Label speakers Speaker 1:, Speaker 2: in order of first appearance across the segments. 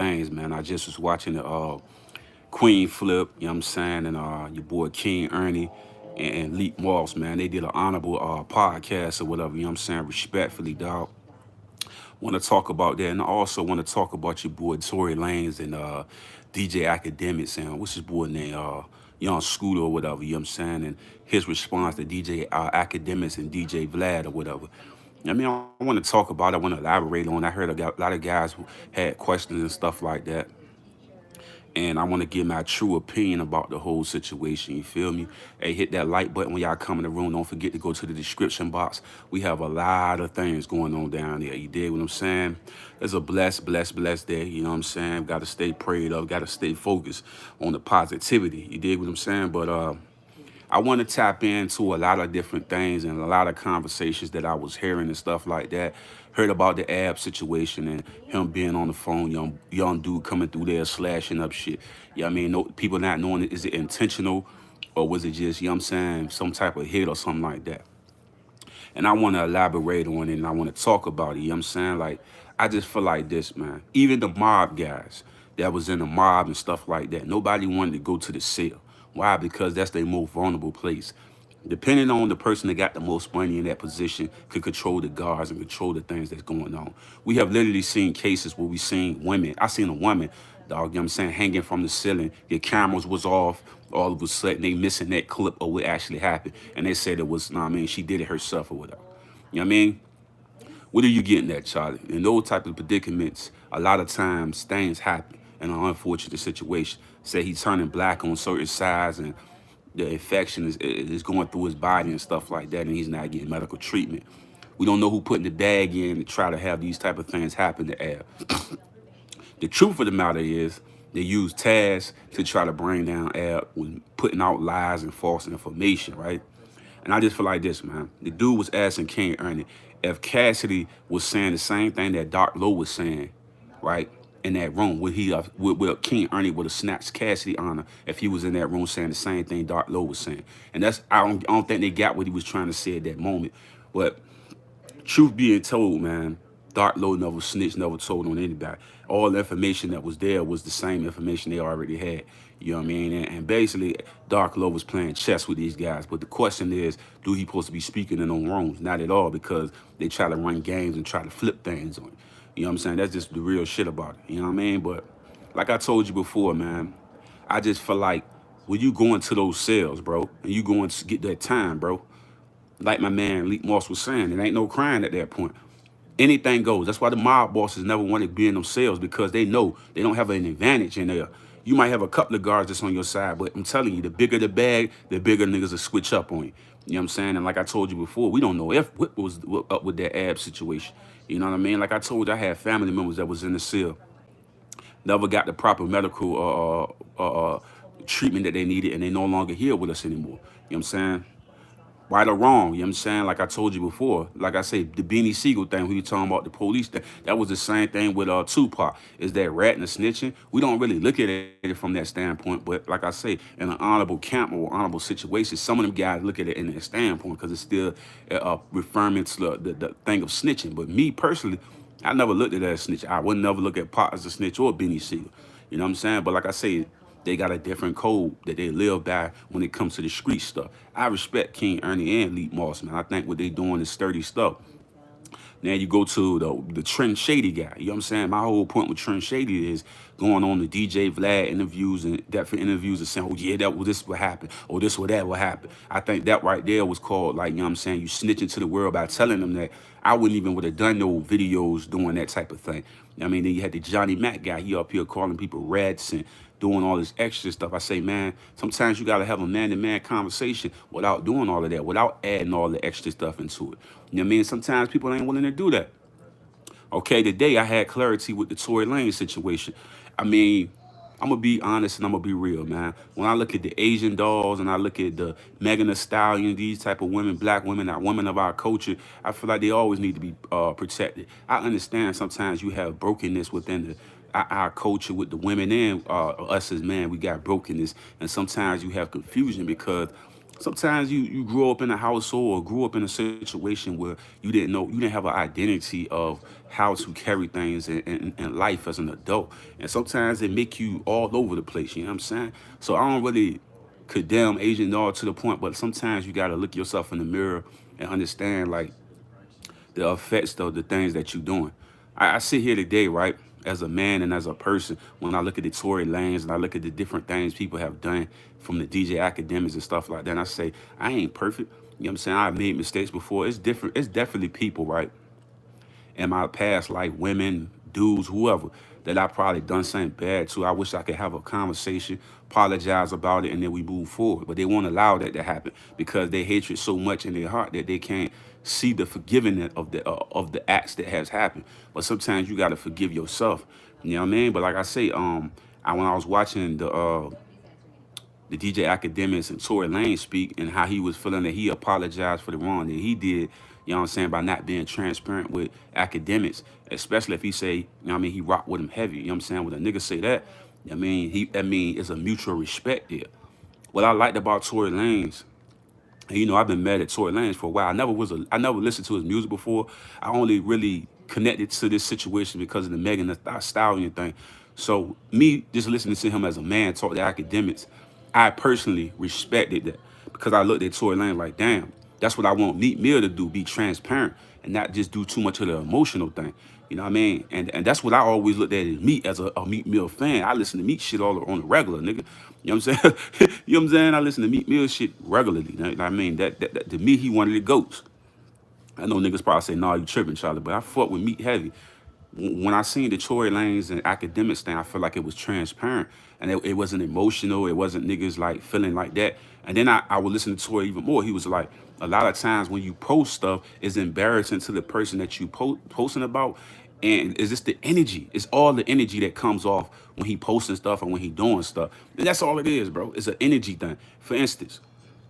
Speaker 1: things, man. I just was watching the Queen Flip, you know what I'm saying, and your boy King Ernie and Leap Moss, man. They did an honorable podcast or whatever, you know what I'm saying, respectfully, dog. Want to talk about that, and I also want to talk about your boy Tory Lanez and DJ Academics, and what's his boy name, Young Scooter or whatever, you know what I'm saying, and his response to DJ Academics and DJ Vlad or whatever. I mean, I want to talk about it. I want to elaborate on. I heard a lot of guys who had questions and stuff like that, and I want to give my true opinion about the whole situation. You feel me? Hey, hit that like button when y'all come in the room. Don't forget to go to the description box. We have a lot of things going on down there. You dig what I'm saying? It's a blessed day. You know what I'm saying? Got to stay prayed up. Got to stay focused on the positivity. You dig what I'm saying? But I want to tap into a lot of different things and a lot of conversations that I was hearing and stuff like that. Heard about the ab situation and him being on the phone, young dude coming through there slashing up shit. Yeah, I mean, no, people not knowing is it intentional or was it just, you know what I'm saying, some type of hit or something like that. And I want to elaborate on it and I want to talk about it. You know what I'm saying? Like, I just feel like this, man. Even the mob guys that was in the mob and stuff like that, nobody wanted to go to the cell. Why? Because that's their most vulnerable place. Depending on the person that got the most money in that position could control the guards and control the things that's going on. We have literally seen cases where we seen women. I seen a woman, dog, you know what I'm saying, hanging from the ceiling. Their cameras was off. All of a sudden, they missing that clip of what actually happened. And they said it was, I mean, she did it herself or whatever. You know what I mean? What are you getting at, Charlie? In those type of predicaments, a lot of times things happen in an unfortunate situation. Say he's turning black on certain sides and the infection is going through his body and stuff like that, and he's not getting medical treatment. We don't know who putting the bag in to try to have these type of things happen to Ab. The truth of the matter is they use Taz to try to bring down Ab with putting out lies and false information, right? And I just feel like this, man. The dude was asking King Ernie if Cassidy was saying the same thing that Dark Low was saying, right? In that room, would King Ernie would have snatched Cassidy honor if he was in that room saying the same thing Dark Low was saying. And that's I don't think they got what he was trying to say at that moment. But truth being told, man, Dark Low never snitched, never told on anybody. All the information that was there was the same information they already had. You know what I mean? And basically, Dark Low was playing chess with these guys. But the question is, do he supposed to be speaking in those rooms? Not at all, because they try to run games and try to flip things on you. You know what I'm saying? That's just the real shit about it. You know what I mean? But like I told you before, man, I just feel like when you go into those cells, bro, and you going to get that time, bro, like my man Leak Moss was saying, it ain't no crying at that point. Anything goes. That's why the mob bosses never want to be in themselves because they know they don't have an advantage in there. You might have a couple of guards that's on your side, but I'm telling you, the bigger the bag, the bigger niggas will switch up on you. You know what I'm saying? And like I told you before, we don't know if what was up with that ab situation. You know what I mean? Like I told you, I had family members that was in the cell, never got the proper medical treatment that they needed, and they no longer here with us anymore. You know what I'm saying? Right or wrong, you know what I'm saying? Like I told you before, like I say, the Beanie Siegel thing, we were talking about the police thing, that was the same thing with Tupac. Is that ratting and snitching? We don't really look at it from that standpoint, but like I say, in an honorable camp or honorable situation, some of them guys look at it in that standpoint because it's still referring to the thing of snitching. But me personally, I never looked at that as snitch. I would never look at Pop as a snitch or Beanie Siegel. You know what I'm saying? But like I say, they got a different code that they live by when it comes to the street stuff. I respect King Ernie and Leap Moss, man. I think what they doing is sturdy stuff. Now you go to the Trent Shady guy. You know what I'm saying? My whole point with Trent Shady is going on the DJ Vlad interviews and different interviews and saying, oh yeah, that was this what happened, or this or that what happened. I think that right there was called, like, you know what I'm saying, you snitching to the world by telling them that. I wouldn't even would have done no videos doing that type of thing. I mean, then you had the Johnny Mac guy, he up here calling people rats and doing all this extra stuff. I say, man, sometimes you gotta have a man-to-man conversation without doing all of that, without adding all the extra stuff into it. You know what I mean? Sometimes people ain't willing to do that. Okay, today I had clarity with the Tory Lanez situation. I mean, I'm gonna be honest and I'm gonna be real, man. When I look at the Asian dolls and I look at the Megan Thee Stallion, these type of women, black women, that women of our culture, I feel like they always need to be protected. I understand sometimes you have brokenness within our culture with the women and us as men. We got brokenness, and sometimes you have confusion because sometimes you grew up in a household or grew up in a situation where you didn't have an identity of how to carry things in life as an adult, and sometimes it make you all over the place. You know what I'm saying? So I don't really condemn Asian all to the point, but sometimes you got to look yourself in the mirror and understand like the effects of the things that you're doing. I sit here today, right, as a man and as a person, when I look at the Tory Lanez and I look at the different things people have done from the DJ Academics and stuff like that, and I say, I ain't perfect. You know what I'm saying? I've made mistakes before. It's different. It's definitely people, right, in my past, like women, dudes, whoever, that I probably done something bad to. I wish I could have a conversation, apologize about it, and then we move forward. But they won't allow that to happen because they hatred so much in their heart that they can't see the forgiveness of the acts that has happened. But sometimes you gotta forgive yourself. You know what I mean? But like I say, when I was watching the DJ Academics and Tory Lanez speak and how he was feeling that he apologized for the wrong that he did, you know what I'm saying, by not being transparent with Academics, especially if he say, you know what I mean, he rocked with him heavy, you know what I'm saying, when a nigga say that, I mean, it's a mutual respect there. What I liked about Tory Lanez, and, you know, I've been mad at Tory Lanez for a while. I never listened to his music before. I only really connected to this situation because of the Megan Thee Stallion thing. So me just listening to him as a man talk to Academics, I personally respected that because I looked at Tory Lanez like, damn, that's what I want Meek Mill to do, be transparent and not just do too much of the emotional thing. You know what I mean? And that's what I always looked at as Meek, as a Meek Mill fan. I listen to Meek shit all on the regular, nigga. You know what I'm saying? You know what I'm saying? I listen to Meek Mill shit regularly. You know what I mean? That to me, he one of the goats. I know niggas probably say, nah, you tripping, Charlie, but I fuck with Meek heavy. When I seen the Tory Lanez and Academics thing, I felt like it was transparent and it wasn't emotional. It wasn't niggas like feeling like that. And then I would listen to Tory even more. He was like, a lot of times when you post stuff, it's embarrassing to the person that you posting about. And it's just the energy. It's all the energy that comes off when he posting stuff and when he doing stuff. And that's all it is, bro. It's an energy thing. For instance,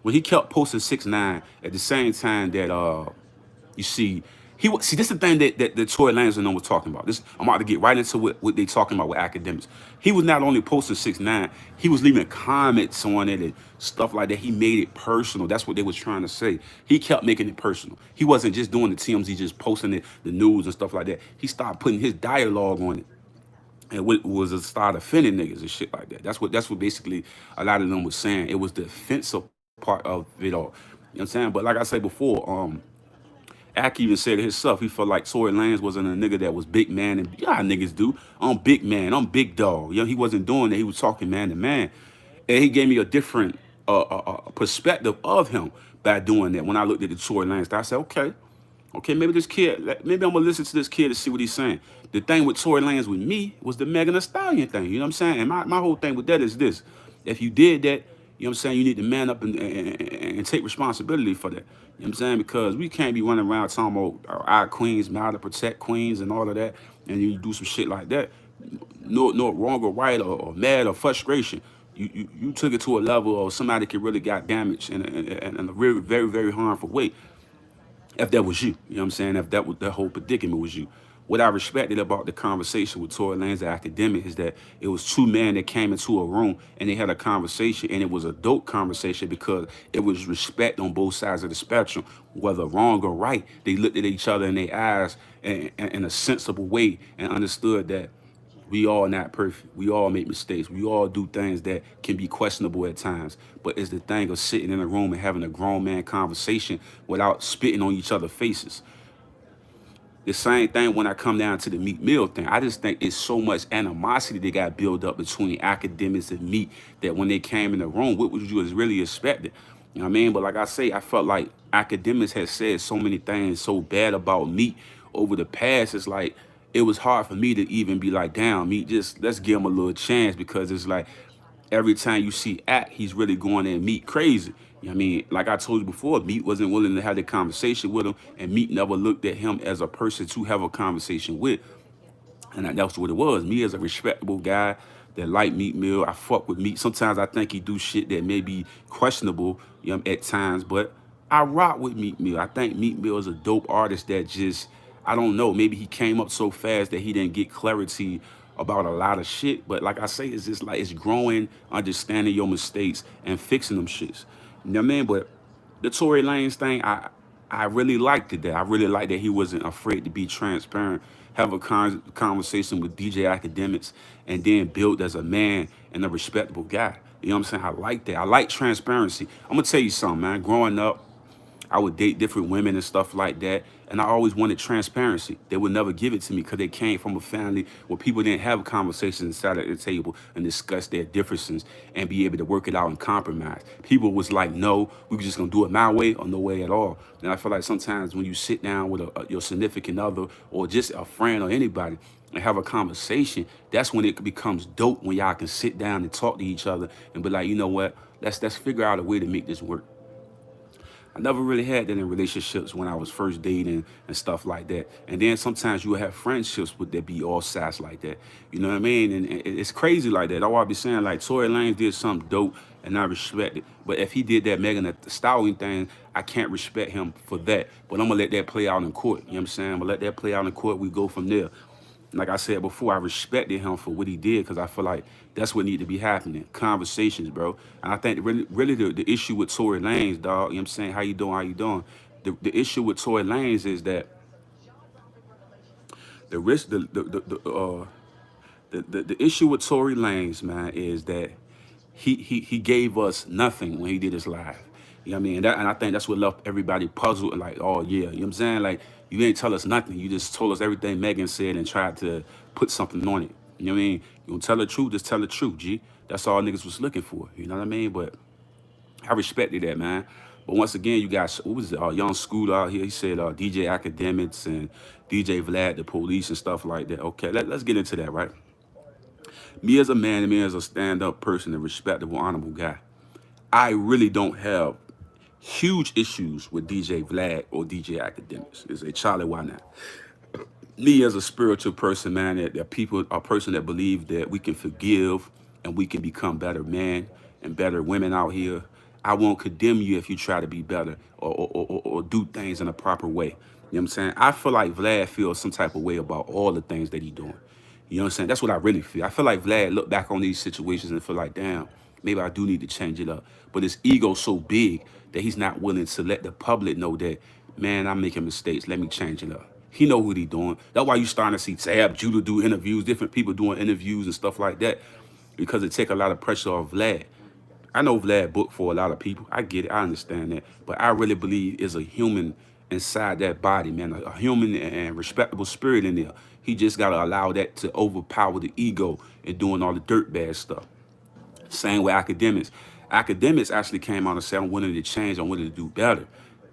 Speaker 1: when he kept posting 6ix9ine at the same time that you see, see this is the thing that Tory Lanez and them was talking about. This I'm about to get right into what they talking about with Academics. He was not only posting 6ix9ine, he was leaving comments on it and stuff like that. He made it personal. That's what they was trying to say. He kept making it personal. He wasn't just doing the TMZ, just posting it, the news and stuff like that. He started putting his dialogue on it. And what was a start offending niggas and shit like that. That's what basically a lot of them was saying. It was the offensive part of it all. You know what I'm saying? But like I said before, Ak even said it himself. He felt like Tory Lanez wasn't a nigga that was big man, and yeah, niggas do. I'm big man. I'm big dog. You know, he wasn't doing that. He was talking man to man, and he gave me a different perspective of him by doing that. When I looked at the Tory Lanez, I said, okay, maybe this kid, maybe I'm gonna listen to this kid to see what he's saying. The thing with Tory Lanez with me was the Megan Thee Stallion thing. You know what I'm saying? And my whole thing with that is this: if you did that, you know what I'm saying, you need to man up and take responsibility for that. You know what I'm saying? Because we can't be running around talking about our queens, how to protect queens and all of that, and you do some shit like that. No wrong or right or mad or frustration. You took it to a level of somebody could really got damaged in a very, very, very harmful way if that was you. You know what I'm saying? If that whole predicament was you. What I respected about the conversation with Tory Lanez, the academic, is that it was two men that came into a room and they had a conversation, and it was a dope conversation because it was respect on both sides of the spectrum, whether wrong or right. They looked at each other in their eyes in a sensible way and understood that we all not perfect. We all make mistakes. We all do things that can be questionable at times. But it's the thing of sitting in a room and having a grown man conversation without spitting on each other's faces. The same thing when I come down to the Meek Mill thing. I just think it's so much animosity that got built up between Academics and Meek that when they came in the room, what would you was really expected? You know what I mean? But like I say, I felt like Academics had said so many things so bad about Meek over the past. It's like it was hard for me to even be like, damn, Meek, just let's give him a little chance, because it's like every time you see Act, he's really going at Meek crazy. You know what I mean? Like I told you before, Meek wasn't willing to have the conversation with him, and Meek never looked at him as a person to have a conversation with. And that's what it was. Me as a respectable guy that like Meek Mill, I fuck with Meek. Sometimes I think he do shit that may be questionable, you know, at times, but I rock with Meek Mill. I think Meek Mill is a dope artist that just, I don't know, maybe he came up so fast that he didn't get clarity about a lot of shit. But like I say, it's just like it's growing, understanding your mistakes and fixing them shits. You know what I mean? But the Tory Lanez thing, I really liked it. That I really liked that he wasn't afraid to be transparent, have a conversation with DJ Academics, and then build as a man and a respectable guy. You know what I'm saying? I like that. I like transparency. I'm gonna tell you something, man. Growing up, I would date different women and stuff like that. And I always wanted transparency. They would never give it to me because they came from a family where people didn't have conversations inside at the table and discuss their differences and be able to work it out and compromise. People was like, no, we were just gonna do it my way or no way at all. And I feel like sometimes when you sit down with your significant other or just a friend or anybody and have a conversation, that's when it becomes dope when y'all can sit down and talk to each other and be like, you know what, let's figure out a way to make this work. I never really had that in relationships when I was first dating and stuff like that. And then sometimes you will have friendships with that be all sass like that. You know what I mean? And it's crazy like that. That's why I be saying like Tory Lanez did something dope and I respect it. But if he did that Megan Thee Stallion thing, I can't respect him for that. But I'm gonna let that play out in court. You know what I'm saying? I'm gonna let that play out in court. We go from there. Like I said before, I respected him for what he did because I feel like that's what need to be happening. Conversations, bro. And I think really the issue with Tory Lanez, dog, you know what I'm saying? How you doing? How you doing? The issue with Tory Lanez is that the risk the issue with Tory Lanez, man, is that he gave us nothing when he did his live. You know what I mean? And I think that's what left everybody puzzled and like, oh yeah, you know what I'm saying? Like you didn't tell us nothing. You just told us everything Megan said and tried to put something on it. You know what I mean? You gonna tell the truth, just tell the truth, G. That's all niggas was looking for. You know what I mean? But I respected that, man. But once again, you got what was it? Young Scooter out here. He said DJ Academics and DJ Vlad, the police and stuff like that. Okay, let's get into that, right? Me as a man and me as a stand-up person, a respectable, honorable guy, I really don't have huge issues with DJ Vlad or DJ Academics. It's a Charlie, why not? Me as a spiritual person, man, that people, a person that believe that we can forgive and we can become better men and better women out here. I won't condemn you if you try to be better or do things in a proper way. You know what I'm saying? I feel like Vlad feels some type of way about all the things that he's doing. You know what I'm saying? That's what I really feel. I feel like Vlad look back on these situations and feel like, damn, maybe I do need to change it up. But his ego's so big that he's not willing to let the public know that, man, I'm making mistakes. Let me change it up. He know what he doing. That's why you starting to see Tab, Judah do interviews, different people doing interviews and stuff like that, because it take a lot of pressure off Vlad. I know Vlad booked for a lot of people. I get it. I understand that. But I really believe is a human inside that body, man. A human and respectable spirit in there. He just got to allow that to overpower the ego and doing all the dirt bad stuff. Same with academics. Academics actually came out and said, I'm willing to change, I'm willing to do better.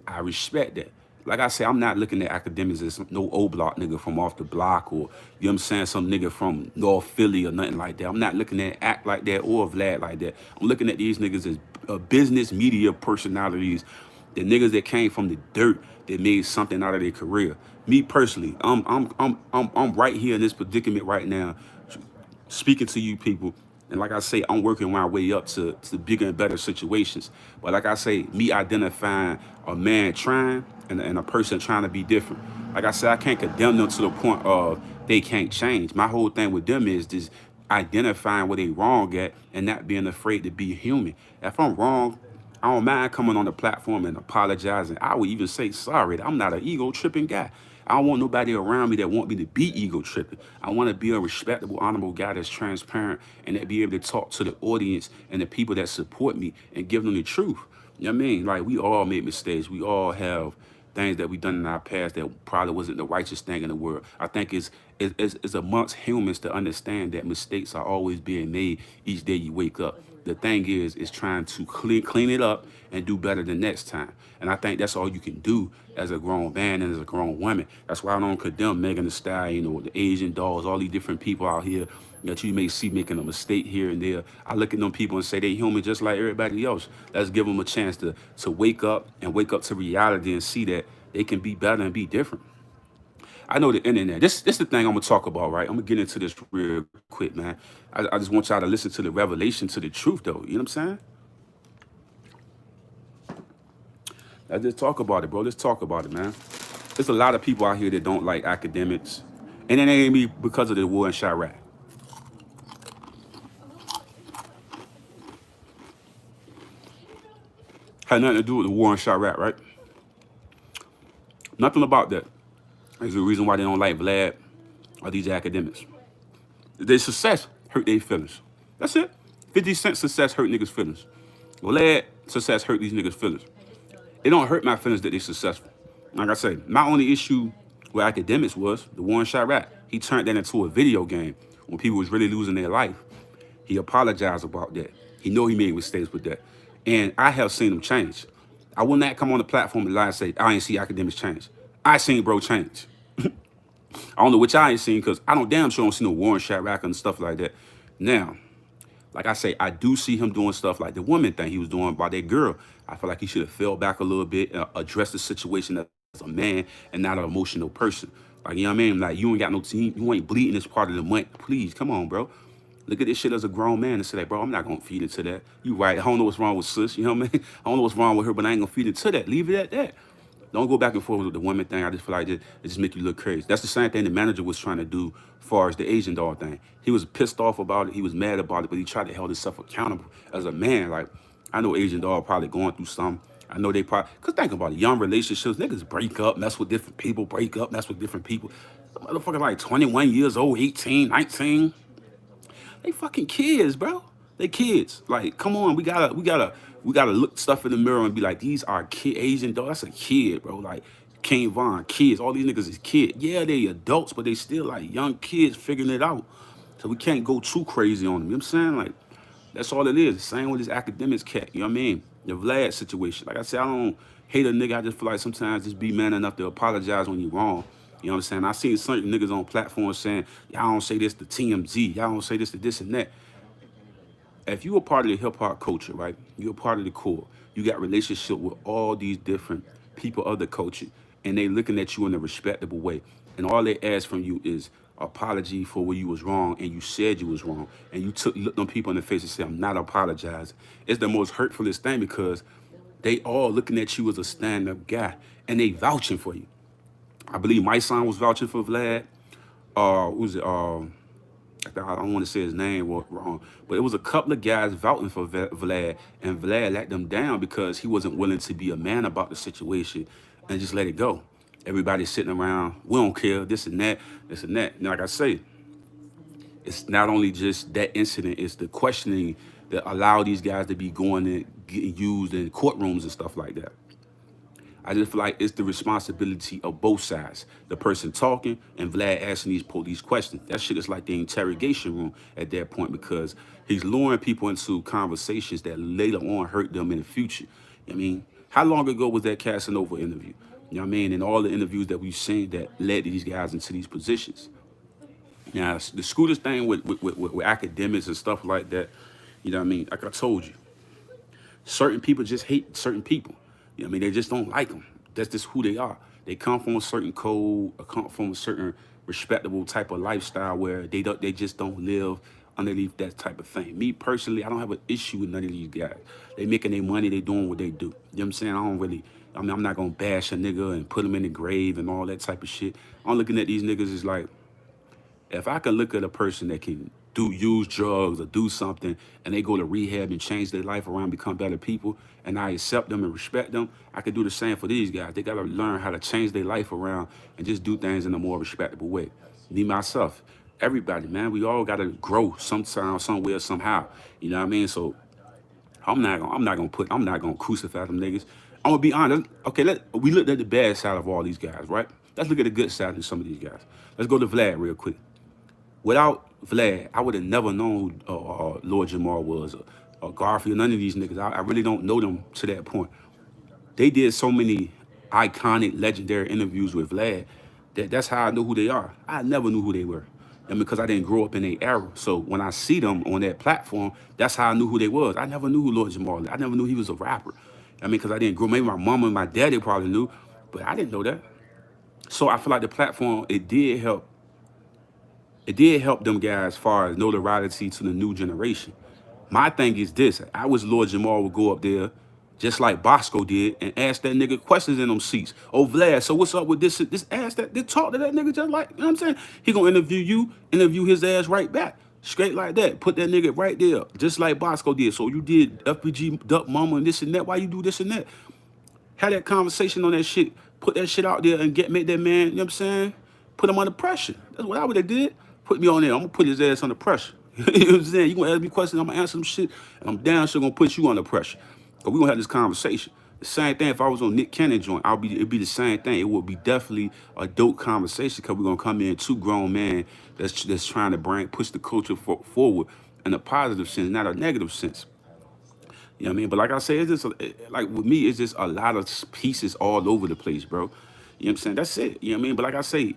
Speaker 1: I respect that. Like I said, I'm not looking at academics as no old block nigga from off the block or, you know what I'm saying, some nigga from North Philly or nothing like that. I'm not looking at act like that or Vlad like that. I'm looking at these niggas as business media personalities, the niggas that came from the dirt that made something out of their career. Me personally, I'm right here in this predicament right now, speaking to you people. And like I say, I'm working my way up to bigger and better situations. But like I say, me identifying a man trying and a person trying to be different. Like I said, I can't condemn them to the point of they can't change. My whole thing with them is just identifying where they wrong at and not being afraid to be human. If I'm wrong, I don't mind coming on the platform and apologizing. I would even say sorry. I'm not an ego tripping guy. I don't want nobody around me that want me to be ego tripping. I want to be a respectable, honorable guy that's transparent and that be able to talk to the audience and the people that support me and give them the truth. You know what I mean? Like we all make mistakes. We all have things that we done in our past that probably wasn't the righteous thing in the world. I think it's amongst humans to understand that mistakes are always being made each day you wake up. The thing is trying to clean it up and do better the next time. And I think that's all you can do as a grown man and as a grown woman. That's why I don't condemn Megan Thee Stallion or the Asian dolls, all these different people out here that you may see making a mistake here and there. I look at them people and say they human just like everybody else. Let's give them a chance to wake up and wake up to reality and see that they can be better and be different. I know the internet. This the thing I'm gonna talk about, right? I'm gonna get into this real quick, man. I just want y'all to listen to the revelation, to the truth, though. You know what I'm saying? Let's just talk about it, bro. Let's talk about it, man. There's a lot of people out here that don't like academics, and it ain't me because of the war in Chirac. Had nothing to do with the war in Chirac, right? Nothing about that. There's a reason why they don't like Vlad or these academics. Their success hurt their feelings. That's it. 50 Cent success hurt niggas' feelings. Vlad success hurt these niggas' feelings. It don't hurt my feelings that they successful. Like I say, my only issue with academics was the war in Chirac. He turned that into a video game when people was really losing their life. He apologized about that. He know he made mistakes with that. And I have seen him change. I will not come on the platform and lie and say, I ain't see academics change. I seen bro change. I don't know which I ain't seen because I don't damn sure don't see no war in Chirac and stuff like that. Now, like I say, I do see him doing stuff like the woman thing he was doing about that girl. I feel like he should have fell back a little bit and addressed the situation as a man and not an emotional person. Like, you know what I mean? Like, you ain't got no team. You ain't bleeding this part of the month. Please, come on, bro. Look at this shit as a grown man and say, like, bro, I'm not going to feed into that. You right. I don't know what's wrong with sis. You know what I mean? I don't know what's wrong with her, but I ain't going to feed into that. Leave it at that. Don't go back and forth with the woman thing. I just feel like it just make you look crazy. That's the same thing the manager was trying to do as far as the Asian dog thing. He was pissed off about it. He was mad about it, but he tried to hold himself accountable as a man. Like, I know Asian dog probably going through something. I know they probably, because think about it, young relationships, niggas break up, mess with different people, break up, mess with different people. Motherfucker like 21 years old, 18, 19. They fucking kids, bro. They kids. Like, come on, we gotta look stuff in the mirror and be like, these are Asian dog. That's a kid, bro. Like King Von, kids. All these niggas is kids. Yeah, they adults, but they still like young kids figuring it out. So we can't go too crazy on them. You know what I'm saying? Like, that's all it is. Same with this academics cat. You know what I mean? The Vlad situation. Like I said, I don't hate a nigga. I just feel like sometimes just be man enough to apologize when you're wrong. You know what I'm saying? I seen certain niggas on platforms saying, y'all don't say this to TMZ. Y'all don't say this to this and that. If you a part of the hip hop culture, right? You're a part of the core. You got relationship with all these different people of the culture, and they looking at you in a respectable way. And all they ask from you is apology for where you was wrong, and you said you was wrong, and you looked them people in the face and said, "I'm not apologizing." It's the most hurtfulest thing because they all looking at you as a stand-up guy, and they vouching for you. I believe my son was vouching for Vlad. What was it? I don't want to say his name wrong, but it was a couple of guys vouching for Vlad, and Vlad let them down because he wasn't willing to be a man about the situation and just let it go. Everybody's sitting around, we don't care, this and that, this and that. And like I say, it's not only just that incident, it's the questioning that allow these guys to be going and getting used in courtrooms and stuff like that. I just feel like it's the responsibility of both sides. The person talking and Vlad asking these police questions. That shit is like the interrogation room at that point because he's luring people into conversations that later on hurt them in the future. I mean, how long ago was that Casanova interview? You know what I mean? And all the interviews that we've seen that led these guys into these positions. Now, the scooters thing with academics and stuff like that, you know what I mean? Like I told you, certain people just hate certain people. You know what I mean? They just don't like them. That's just who they are. They come from a certain code, or come from a certain respectable type of lifestyle where they just don't live underneath that type of thing. Me personally, I don't have an issue with none of these guys. They making their money, they doing what they do. You know what I'm saying? I'm not gonna bash a nigga and put him in the grave and all that type of shit. I'm looking at these niggas as like, if I can look at a person that can use drugs or do something and they go to rehab and change their life around, become better people, and I accept them and respect them, I could do the same for these guys. They gotta learn how to change their life around and just do things in a more respectable way. Me, myself, everybody, man, we all gotta grow sometime, somewhere, somehow. You know what I mean? So I'm not gonna crucify them niggas. I'm gonna be honest. Okay, we looked at the bad side of all these guys, right? Let's look at the good side of some of these guys. Let's go to Vlad real quick. Without Vlad, I would have never known who Lord Jamar was, or Garfield, none of these niggas. I really don't know them to that point. They did so many iconic, legendary interviews with Vlad that's how I know who they are. I never knew who they were. And because I didn't grow up in their era. So when I see them on that platform, that's how I knew who they was. I never knew who Lord Jamar was. I never knew he was a rapper. I mean, because I didn't grow. Maybe my mama and my daddy probably knew, but I didn't know that. So I feel like the platform, it did help them guys as far as notoriety to the new generation. My thing is this. I wish Lord Jamar would go up there just like Bosco did and ask that nigga questions in them seats. Oh, Vlad, so what's up with this? Ask that, talk to that nigga just like, you know what I'm saying? He gonna interview you, interview his ass right back. Straight like that. Put that nigga right there, just like Bosco did. So you did FPG, Duck Mama, and this and that. Why you do this and that? Have that conversation on that shit. Put that shit out there and make that man, you know what I'm saying? Put him under pressure. That's what I would have did. Put me on there. I'm gonna put his ass under pressure. You know what I'm saying? You gonna ask me questions, I'm gonna answer some shit, and I'm down sure gonna put you under pressure. Cause we gonna have this conversation. The same thing if I was on Nick Cannon joint, it'd be the same thing. It would be definitely a dope conversation because we're gonna come in two grown men that's trying to push the culture forward in a positive sense, not a negative sense. You know what I mean? But like I say, it's just like with me, it's just a lot of pieces all over the place, bro. You know what I'm saying? That's it. You know what I mean? But like I say,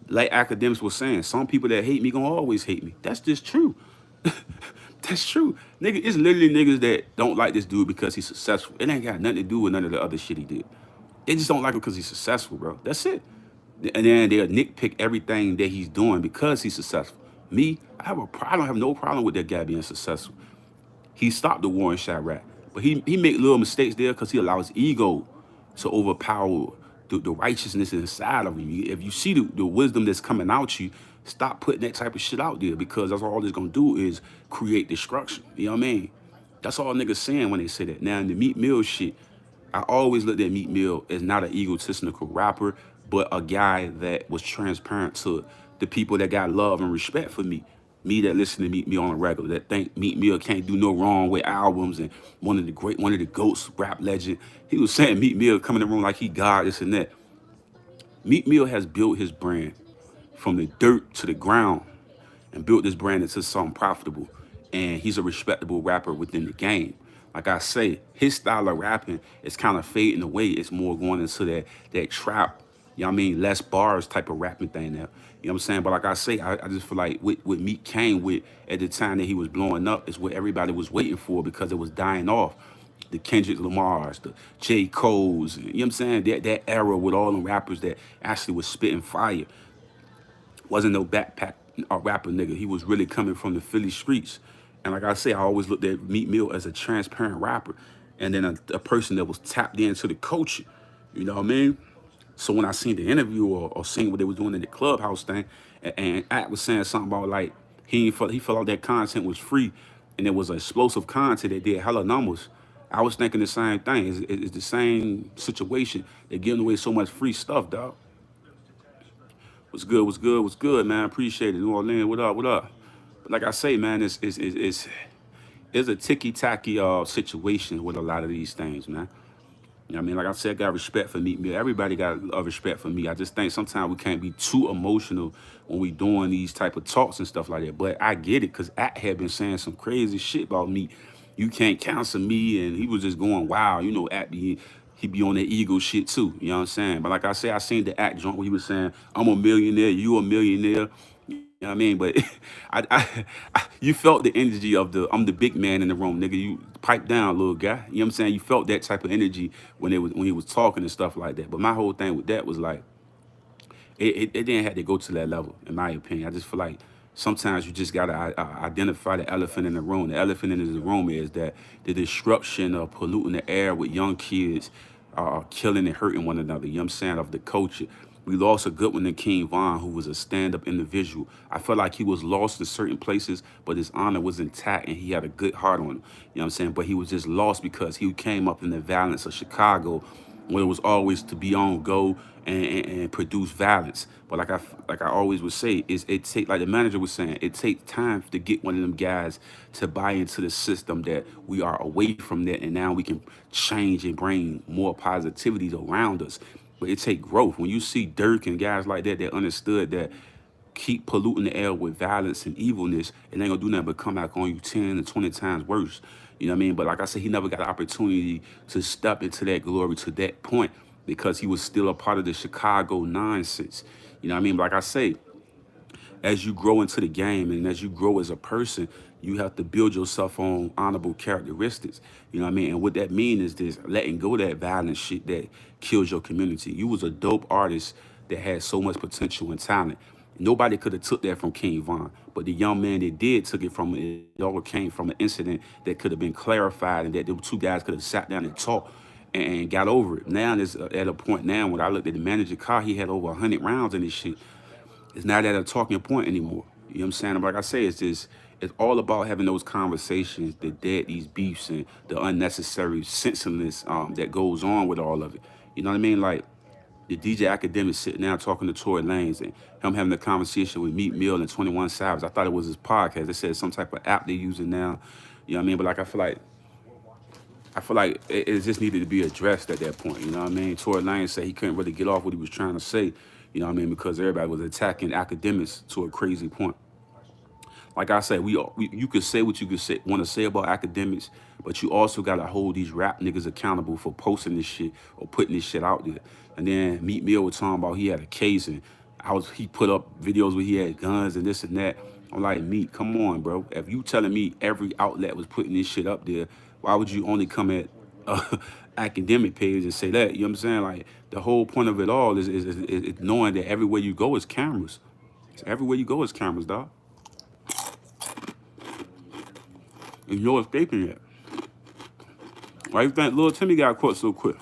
Speaker 1: like academics was saying, some people that hate me gonna always hate me. That's just true. That's true. Nigga, it's literally niggas that don't like this dude because he's successful. It ain't got nothing to do with none of the other shit he did. They just don't like him because he's successful, bro. That's it. And then they'll nitpick everything that he's doing because he's successful. Me, I don't have no problem with that guy being successful. He stopped the war in Chirac, but he made little mistakes there because he allows ego to overpower the righteousness inside of him. If you see the wisdom that's coming out you, stop putting that type of shit out there because that's all it's gonna do is create destruction. You know what I mean? That's all niggas saying when they say that. Now in the Meat Mill shit, I always looked at Meat Mill as not an egotistical rapper, but a guy that was transparent to the people that got love and respect for me. Me that listen to Meat Mill on a regular, that think Meat Mill can't do no wrong with albums and one of the GOATs, rap legend. He was saying Meat Mill come in the room like he God, this and that. Meat Mill has built his brand from the dirt to the ground and built this brand into something profitable. And he's a respectable rapper within the game. Like I say, his style of rapping is kind of fading away. It's more going into that trap, you know what I mean, less bars type of rapping thing now. You know what I'm saying? But like I say, I just feel like what Meek came with at the time that he was blowing up is what everybody was waiting for because it was dying off. The Kendrick Lamars, the J. Cole's, you know what I'm saying? That era with all them rappers that actually was spitting fire. Wasn't no backpack rapper nigga. He was really coming from the Philly streets. And like I say, I always looked at Meat Mill as a transparent rapper and then a person that was tapped into the culture. You know what I mean? So when I seen the interview or seen what they was doing in the clubhouse thing, and Act was saying something about like he felt like that content was free and it was explosive content that did hella numbers. I was thinking the same thing. It's the same situation. They're giving away so much free stuff, dog. What's good? What's good? What's good, man? Appreciate it. New Orleans, what up? What up? But like I say, man, it's a ticky tacky situation with a lot of these things, man. You know what I mean? Like I said, I got respect for me. Everybody got respect for me. I just think sometimes we can't be too emotional when we doing these type of talks and stuff like that. But I get it because At had been saying some crazy shit about me. You can't cancel me, and he was just going wow. You know, At he be on that ego shit too. You know what I'm saying? But like I say, I seen the Act joint where he was saying, "I'm a millionaire, you a millionaire." You know what I mean? But you felt the energy of I'm the big man in the room, nigga. You pipe down, little guy. You know what I'm saying? You felt that type of energy when he was talking and stuff like that. But my whole thing with that was like, it didn't have to go to that level, in my opinion. I just feel like sometimes you just gotta identify the elephant in the room. The elephant in the room is that the destruction of polluting the air with young kids killing and hurting one another. You know what I'm saying? Of the culture. We lost a good one in King Von, who was a stand-up individual. I felt like he was lost in certain places, but his honor was intact and he had a good heart on him. You know what I'm saying? But he was just lost because he came up in the violence of Chicago when it was always to be on go and produce violence. But like I always would say, it take like the manager was saying, it takes time to get one of them guys to buy into the system that we are away from that, and now we can change and bring more positivity around us. But it take growth. When you see Dirk and guys like that understood that keep polluting the air with violence and evilness, it ain't gonna do nothing but come back on you 10 and 20 times worse. You know what I mean? But like I said, he never got an opportunity to step into that glory to that point because he was still a part of the Chicago nonsense. You know what I mean? But like I say, as you grow into the game and as you grow as a person, you have to build yourself on honorable characteristics. You know what I mean? And what that means is this letting go of that violent shit that kills your community. You was a dope artist that had so much potential and talent. Nobody could have took that from King Von, but the young man that did took it from it all came from an incident that could have been clarified and that the two guys could have sat down and talked and got over it. Now it's at a point now when I looked at the manager car, he had over 100 rounds in this shit. It's not at a talking point anymore. You know what I'm saying? But like I say, it's all about having those conversations that dead these beefs and the unnecessary senselessness that goes on with all of it. You know what I mean? Like the DJ Academics sitting down talking to Tory Lanez and him having a conversation with Meat Mill and 21 Savage. I thought it was his podcast. They said some type of app they're using now. You know what I mean? But like I feel like it just needed to be addressed at that point. You know what I mean? Tory Lanez said he couldn't really get off what he was trying to say. You know what I mean? Because everybody was attacking academics to a crazy point. Like I said, we you could say what you could say, want to say about academics, but you also got to hold these rap niggas accountable for posting this shit or putting this shit out there. And then Meat Mill was talking about he had a case and he put up videos where he had guns and this and that. I'm like, Meat, come on, bro. If you telling me every outlet was putting this shit up there, why would you only come at academic page and say that? You know what I'm saying? Like the whole point of it all is knowing that everywhere you go is cameras. Everywhere you go is cameras, dog. There's no escaping it. Why you think Lil Timmy got caught so quick?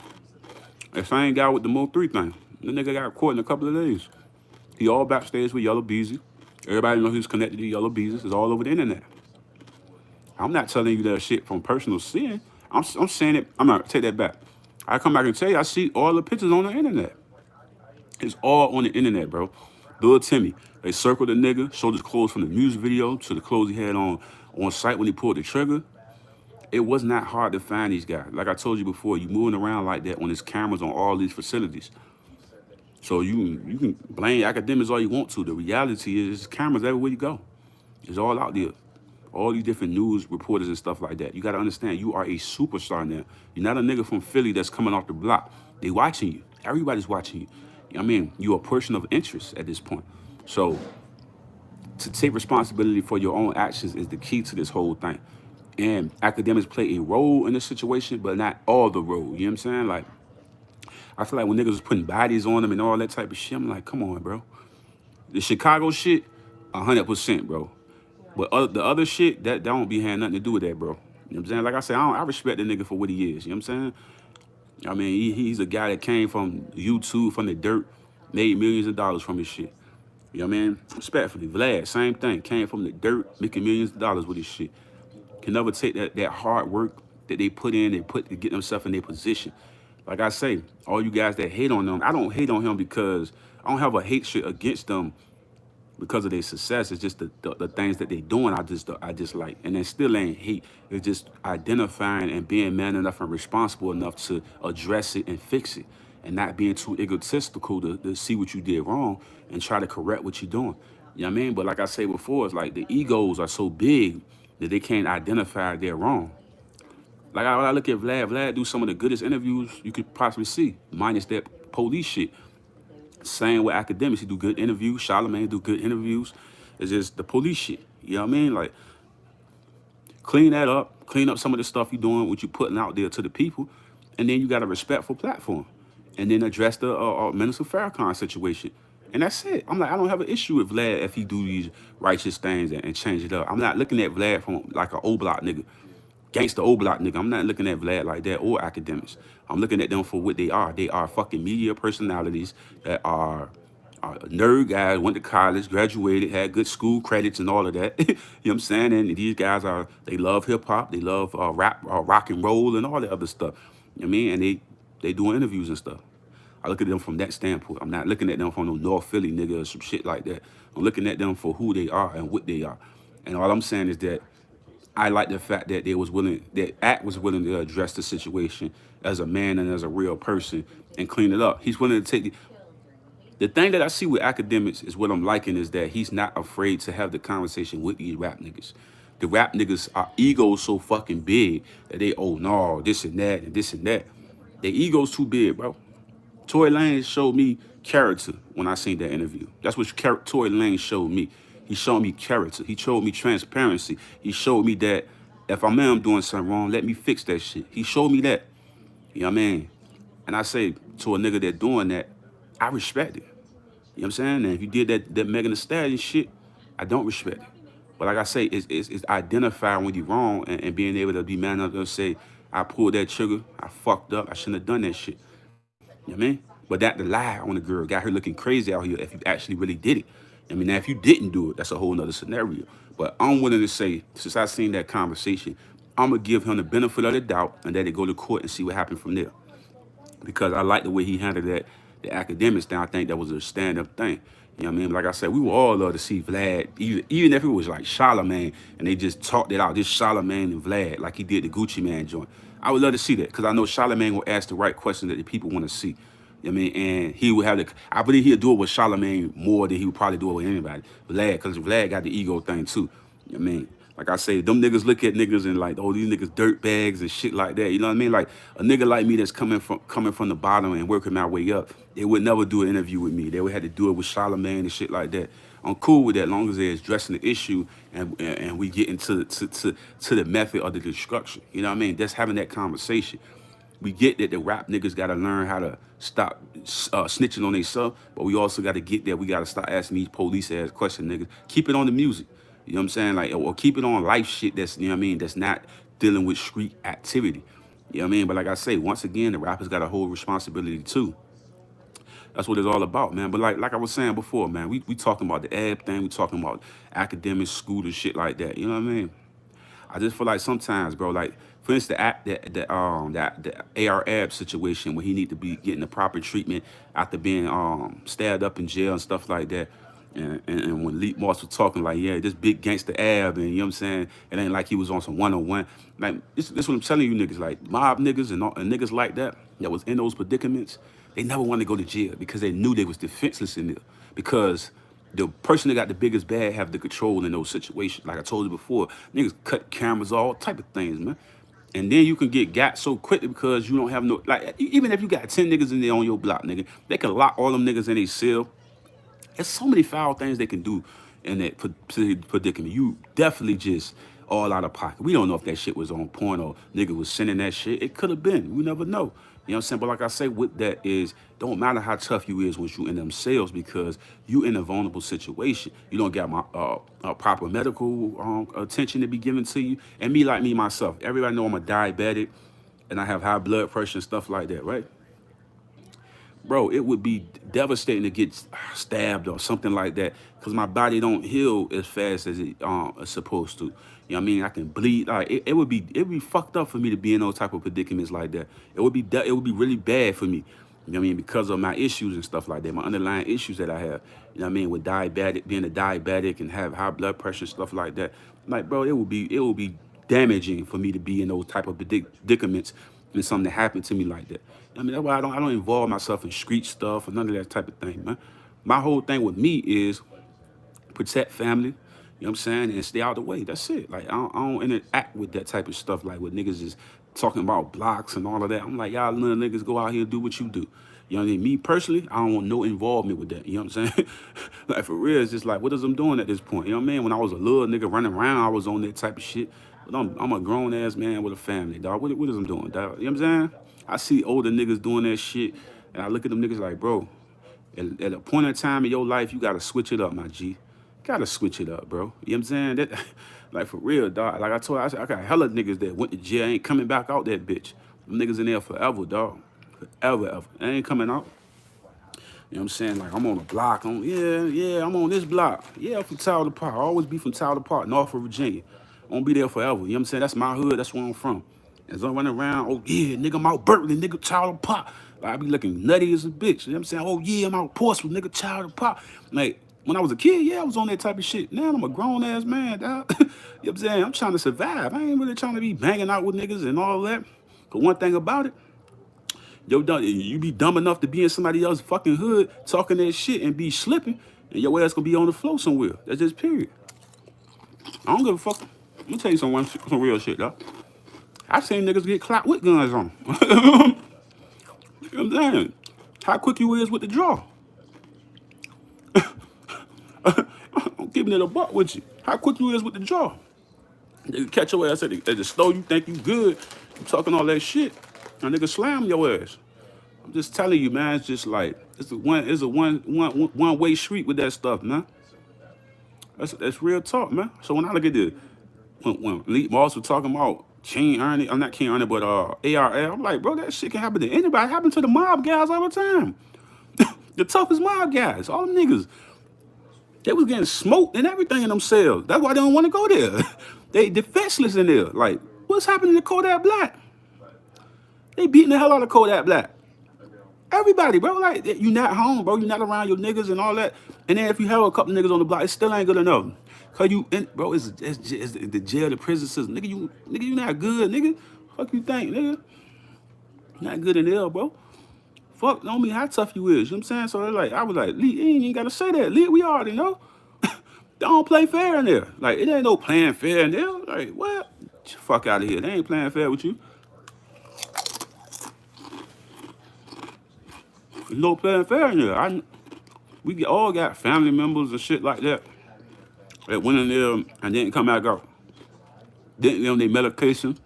Speaker 1: That same guy with the Mo 3 thing. The nigga got caught in a couple of days. He all backstage with Yellow Beezy. Everybody know he's connected to Yellow Beezy. It's all over the internet. I'm not telling you that shit from personal sin. I'm saying it. I'm not take that back. I come back and tell you I see all the pictures on the internet. It's all on the internet, bro. Lil Timmy. They circled the nigga, showed his clothes from the music video to the clothes he had on site when he pulled the trigger. It was not hard to find these guys. Like I told you before, you moving around like that when there's cameras on all these facilities. So you can blame academics all you want to. The reality is there's cameras everywhere you go. It's all out there. All these different news reporters and stuff like that. You gotta understand you are a superstar now. You're not a nigga from Philly that's coming off the block. They watching you. Everybody's watching you. I mean, you're a person of interest at this point. So to take responsibility for your own actions is the key to this whole thing. And academics play a role in this situation, but not all the role. You know what I'm saying? Like, I feel like when niggas was putting bodies on them and all that type of shit, I'm like, come on, bro. The Chicago shit, 100%, bro. But the other shit, that don't be having nothing to do with that, bro. You know what I'm saying? Like I said, I respect the nigga for what he is. You know what I'm saying? I mean, he's a guy that came from YouTube, from the dirt, made millions of dollars from his shit. You know what I mean? Respectfully, Vlad, same thing. Came from the dirt, making millions of dollars with his shit. Can never take that hard work that they put in and put to get themselves in their position. Like I say, all you guys that hate on them, I don't hate on him because I don't have a hatred against them because of their success. It's just the things that they doing. I just like, and it still ain't hate. It's just identifying and being man enough and responsible enough to address it and fix it, and not being too egotistical to see what you did wrong and try to correct what you're doing. You know what I mean? But like I say before, it's like the egos are so big that they can't identify they're wrong. Like when I look at Vlad do some of the goodest interviews you could possibly see, minus that police shit. Same with academics, he do good interviews. Charlamagne do good interviews. It's just the police shit. You know what I mean? Like clean that up, clean up some of the stuff you're doing, what you're putting out there to the people, and then you got a respectful platform, and then address the Minister Farrakhan situation. And that's it. I'm like, I don't have an issue with Vlad if he do these righteous things and change it up. I'm not looking at Vlad from like an old block nigga. Gangsta old block nigga. I'm not looking at Vlad like that or academics. I'm looking at them for what they are. They are fucking media personalities that are nerd guys, went to college, graduated, had good school credits and all of that. You know what I'm saying? And these guys they love hip hop, they love rap, rock and roll and all that other stuff. You know what I mean? And they doing interviews and stuff. I look at them from that standpoint. I'm not looking at them from no North Philly nigga or some shit like that. I'm looking at them for who they are and what they are. And all I'm saying is that I like the fact that that Act was willing to address the situation as a man and as a real person and clean it up. He's willing to take the thing that I see with academics is what I'm liking is that he's not afraid to have the conversation with these rap niggas. The rap niggas are egos so fucking big that they, oh no, this and that and this and that. Their ego's too big, bro. Tory Lanez showed me character when I seen that interview. That's what Tory Lanez showed me. He showed me character. He showed me transparency. He showed me that if I am doing something wrong, let me fix that shit. He showed me that. You know what I mean? And I say to a nigga that doing that, I respect it. You know what I'm saying? And if you did that Megan Thee Stallion shit, I don't respect it. But like I say, it's identifying when you're wrong and being able to be man enough to say, I pulled that trigger, I fucked up, I shouldn't have done that shit. You know what I mean? But that the lie on the girl got her looking crazy out here if you actually really did it. I mean, now if you didn't do it, that's a whole nother scenario. But I'm willing to say, since I seen that conversation, I'm gonna give him the benefit of the doubt and let it go to court and see what happened from there. Because I like the way he handled that, the academics thing. I think that was a stand-up thing. You know what I mean? Like I said, we would all love to see Vlad, even if it was like Charlemagne and they just talked it out, this Charlemagne and Vlad, like he did the Gucci Man joint. I would love to see that because I know Charlemagne will ask the right questions that the people want to see. You know what I mean? And he would have the, I believe he'll do it with Charlemagne more than he would probably do it with anybody. Vlad, because Vlad got the ego thing too. You know what I mean? Like I say, them niggas look at niggas and like, oh, these niggas dirt bags and shit like that. You know what I mean? Like a nigga like me that's coming from the bottom and working my way up, they would never do an interview with me. They would have to do it with Charlemagne and shit like that. I'm cool with that, as long as they're addressing the issue and we get into to the method of the destruction. You know what I mean? Just having that conversation. We get that the rap niggas got to learn how to stop snitching on themselves, but we also got to get that we got to start asking these police ass questions, niggas. Keep it on the music. You know what I'm saying? Like, or keep it on life shit that's, you know what I mean, that's not dealing with street activity. You know what I mean? But like I say, once again, the rappers got a whole responsibility too. That's what it's all about, man. But like I was saying before, man, we talking about the ab thing, we talking about academic school and shit like that. You know what I mean? I just feel like sometimes, bro, like for instance, the AR Ab situation where he need to be getting the proper treatment after being stabbed up in jail and stuff like that. And when Leap Moss was talking like, yeah, this big gangster Ab, and you know what I'm saying, it ain't like he was on some 101. Like this what I'm telling you niggas, like mob niggas and niggas like that was in those predicaments, they never wanted to go to jail because they knew they was defenseless in there. Because the person that got the biggest bag have the control in those situations. Like I told you before, niggas cut cameras, all type of things, man. And then you can get got so quickly because you don't have no, like, even if you got 10 niggas in there on your block, nigga, they can lock all them niggas in a cell. There's so many foul things they can do in that predicament. You definitely just all out of pocket. We don't know if that shit was on point or nigga was sending that shit. It could have been. We never know. You know what I'm saying? But like I say, with that is, don't matter how tough you is once you in them cells because you in a vulnerable situation. You don't get my proper medical attention to be given to you. And me, like me, myself, everybody know I'm a diabetic and I have high blood pressure and stuff like that, right? Bro, it would be devastating to get stabbed or something like that because my body don't heal as fast as it is supposed to. You know what I mean? I can bleed. Like it'd be fucked up for me to be in those type of predicaments like that. It would be really bad for me. You know what I mean? Because of my issues and stuff like that, my underlying issues that I have. You know what I mean? With being a diabetic and have high blood pressure, stuff like that. Like, bro, it would be damaging for me to be in those type of predicaments and something that happened to me like that. I mean, that's why I don't involve myself in street stuff or none of that type of thing, man. My whole thing with me is protect family, you know what I'm saying, and stay out of the way. That's it. Like, I don't interact with that type of stuff, like with niggas is talking about blocks and all of that. I'm like, y'all little niggas go out here and do what you do. You know what I mean? Me personally, I don't want no involvement with that. You know what I'm saying? Like, for real, it's just like, what is I'm doing at this point? You know what I mean? When I was a little nigga running around, I was on that type of shit. But I'm a grown ass man with a family, dog. What is I'm doing, dog? You know what I'm saying? I see older niggas doing that shit, and I look at them niggas like, bro, at a point in time in your life, you gotta switch it up, my G. Gotta switch it up, bro. You know what I'm saying? That, like, for real, dog. Like I told you, I got hella niggas that went to jail, ain't coming back out that bitch. Them niggas in there forever, dog. Forever, ever. They ain't coming out. You know what I'm saying? Like, I'm on a block. I'm on this block. Yeah, I'm from Tyler Park. I always be from Tyler Park, Norfolk, Virginia. I'm gonna be there forever. You know what I'm saying? That's my hood. That's where I'm from. As I'm running around, oh yeah, nigga, I'm out Berkeley, nigga, Tyler Park. Like, I be looking nutty as a bitch. You know what I'm saying? Oh yeah, I'm out Portsmouth, nigga, Tyler Park. Like, when I was a kid, yeah, I was on that type of shit. Now I'm a grown ass man, dog. You know what I'm saying? I'm trying to survive. I ain't really trying to be banging out with niggas and all that. But one thing about it, you be dumb enough to be in somebody else's fucking hood talking that shit and be slipping, and your ass gonna be on the floor somewhere. That's just period. I don't give a fuck. Let me tell you some real shit, though. I seen niggas get clapped with guns on. You know what I'm saying? How quick you is with the draw. I'm keeping it a buck with you. How quick you is with the draw. They can catch your ass at the store, you think you good. You talking all that shit. And nigga slam your ass. I'm just telling you, man, it's just like, it's a one-way street with that stuff, man. That's real talk, man. So when I look at this, when Lee Moss was talking about King Ernie, I'm not King Ernie, but ARL, I'm like, bro, that shit can happen to anybody. It happen to the mob guys all the time. The toughest mob guys, all them niggas. They was getting smoked and everything in them cells. That's why they don't want to go there. They defenseless in there. Like, what's happening to Kodak Black? They beating the hell out of Kodak Black. Everybody, bro. Like, you not home, bro. You not around your niggas and all that. And then if you have a couple niggas on the block, it still ain't good enough. Cause bro, it's the jail, the prison system. Nigga, you not good, nigga. Fuck you think, nigga? Not good in there, bro. Fuck, don't mean how tough you is. You know what I'm saying? So like, I was like, Lee, you ain't gotta say that. Lee, we already know. They don't play fair in there. Like, it ain't no playing fair in there. Like, what? Fuck out of here. They ain't playing fair with you. There's no playing fair in there. We all got family members and shit like that went in there and didn't come back out. Didn't get them their medication.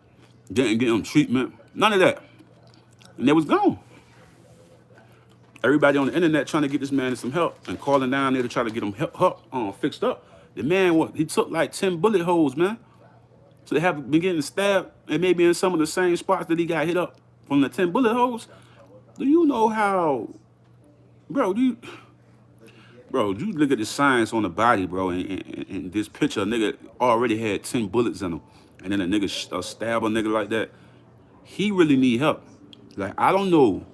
Speaker 1: Didn't get them treatment. None of that. And they was gone. Everybody on the internet trying to get this man some help and calling down there to try to get him fixed up. The man, he took like 10 bullet holes, man. So they have been getting stabbed and maybe in some of the same spots that he got hit up from the 10 bullet holes. Do you know how, bro, you look at the science on the body, bro, and this picture, a nigga already had 10 bullets in him. And then a nigga stab a nigga like that. He really need help. Like, I don't know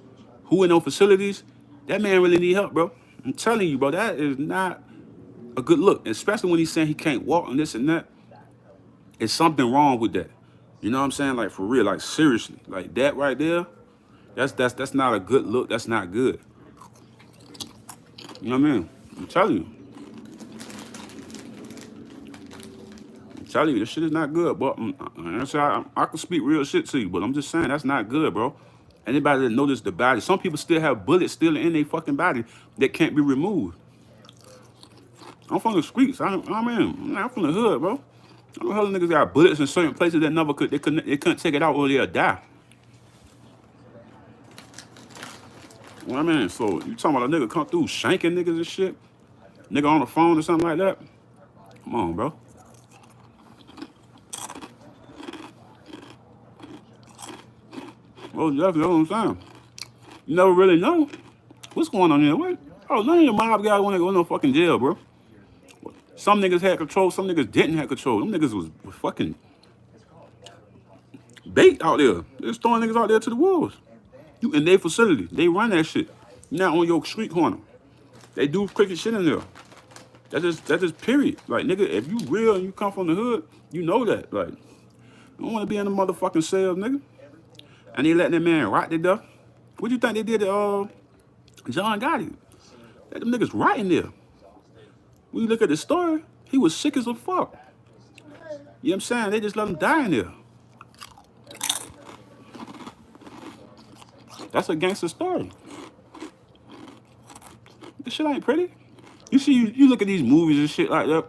Speaker 1: who in those facilities, that man really need help, bro. I'm telling you, bro, that is not a good look. Especially when he's saying he can't walk and this and that. It's something wrong with that. You know what I'm saying? Like, for real, like, seriously. Like, that right there, that's not a good look. That's not good. You know what I mean? I'm telling you. This shit is not good, but I can speak real shit to you, but I'm just saying that's not good, bro. Anybody that notice the body, some people still have bullets still in their fucking body that can't be removed. I'm from the streets. I'm from the hood, bro. I know hell niggas got bullets in certain places that they couldn't take it out or they'll die. You know what I mean? So you talking about a nigga come through shanking niggas and shit? Nigga on the phone or something like that? Come on, bro. Well, that's what I'm saying. You never really know what's going on here. What? Oh, none of your mob guys want to go in no fucking jail, bro. Some niggas had control, some niggas didn't have control. Them niggas was fucking bait out there. They're throwing niggas out there to the wolves. You in their facility. They run that shit. You're not on your street corner. They do cricket shit in there. That's just period. Like, nigga, if you real and you come from the hood, you know that. Like, you don't want to be in the motherfucking cells, nigga. And they letting that man rot to death. What do you think they did to John Gotti? Let them niggas right in there. When you look at the story, he was sick as a fuck. You know what I'm saying? They just let him die in there. That's a gangster story. This shit ain't pretty. You see, you look at these movies and shit like that,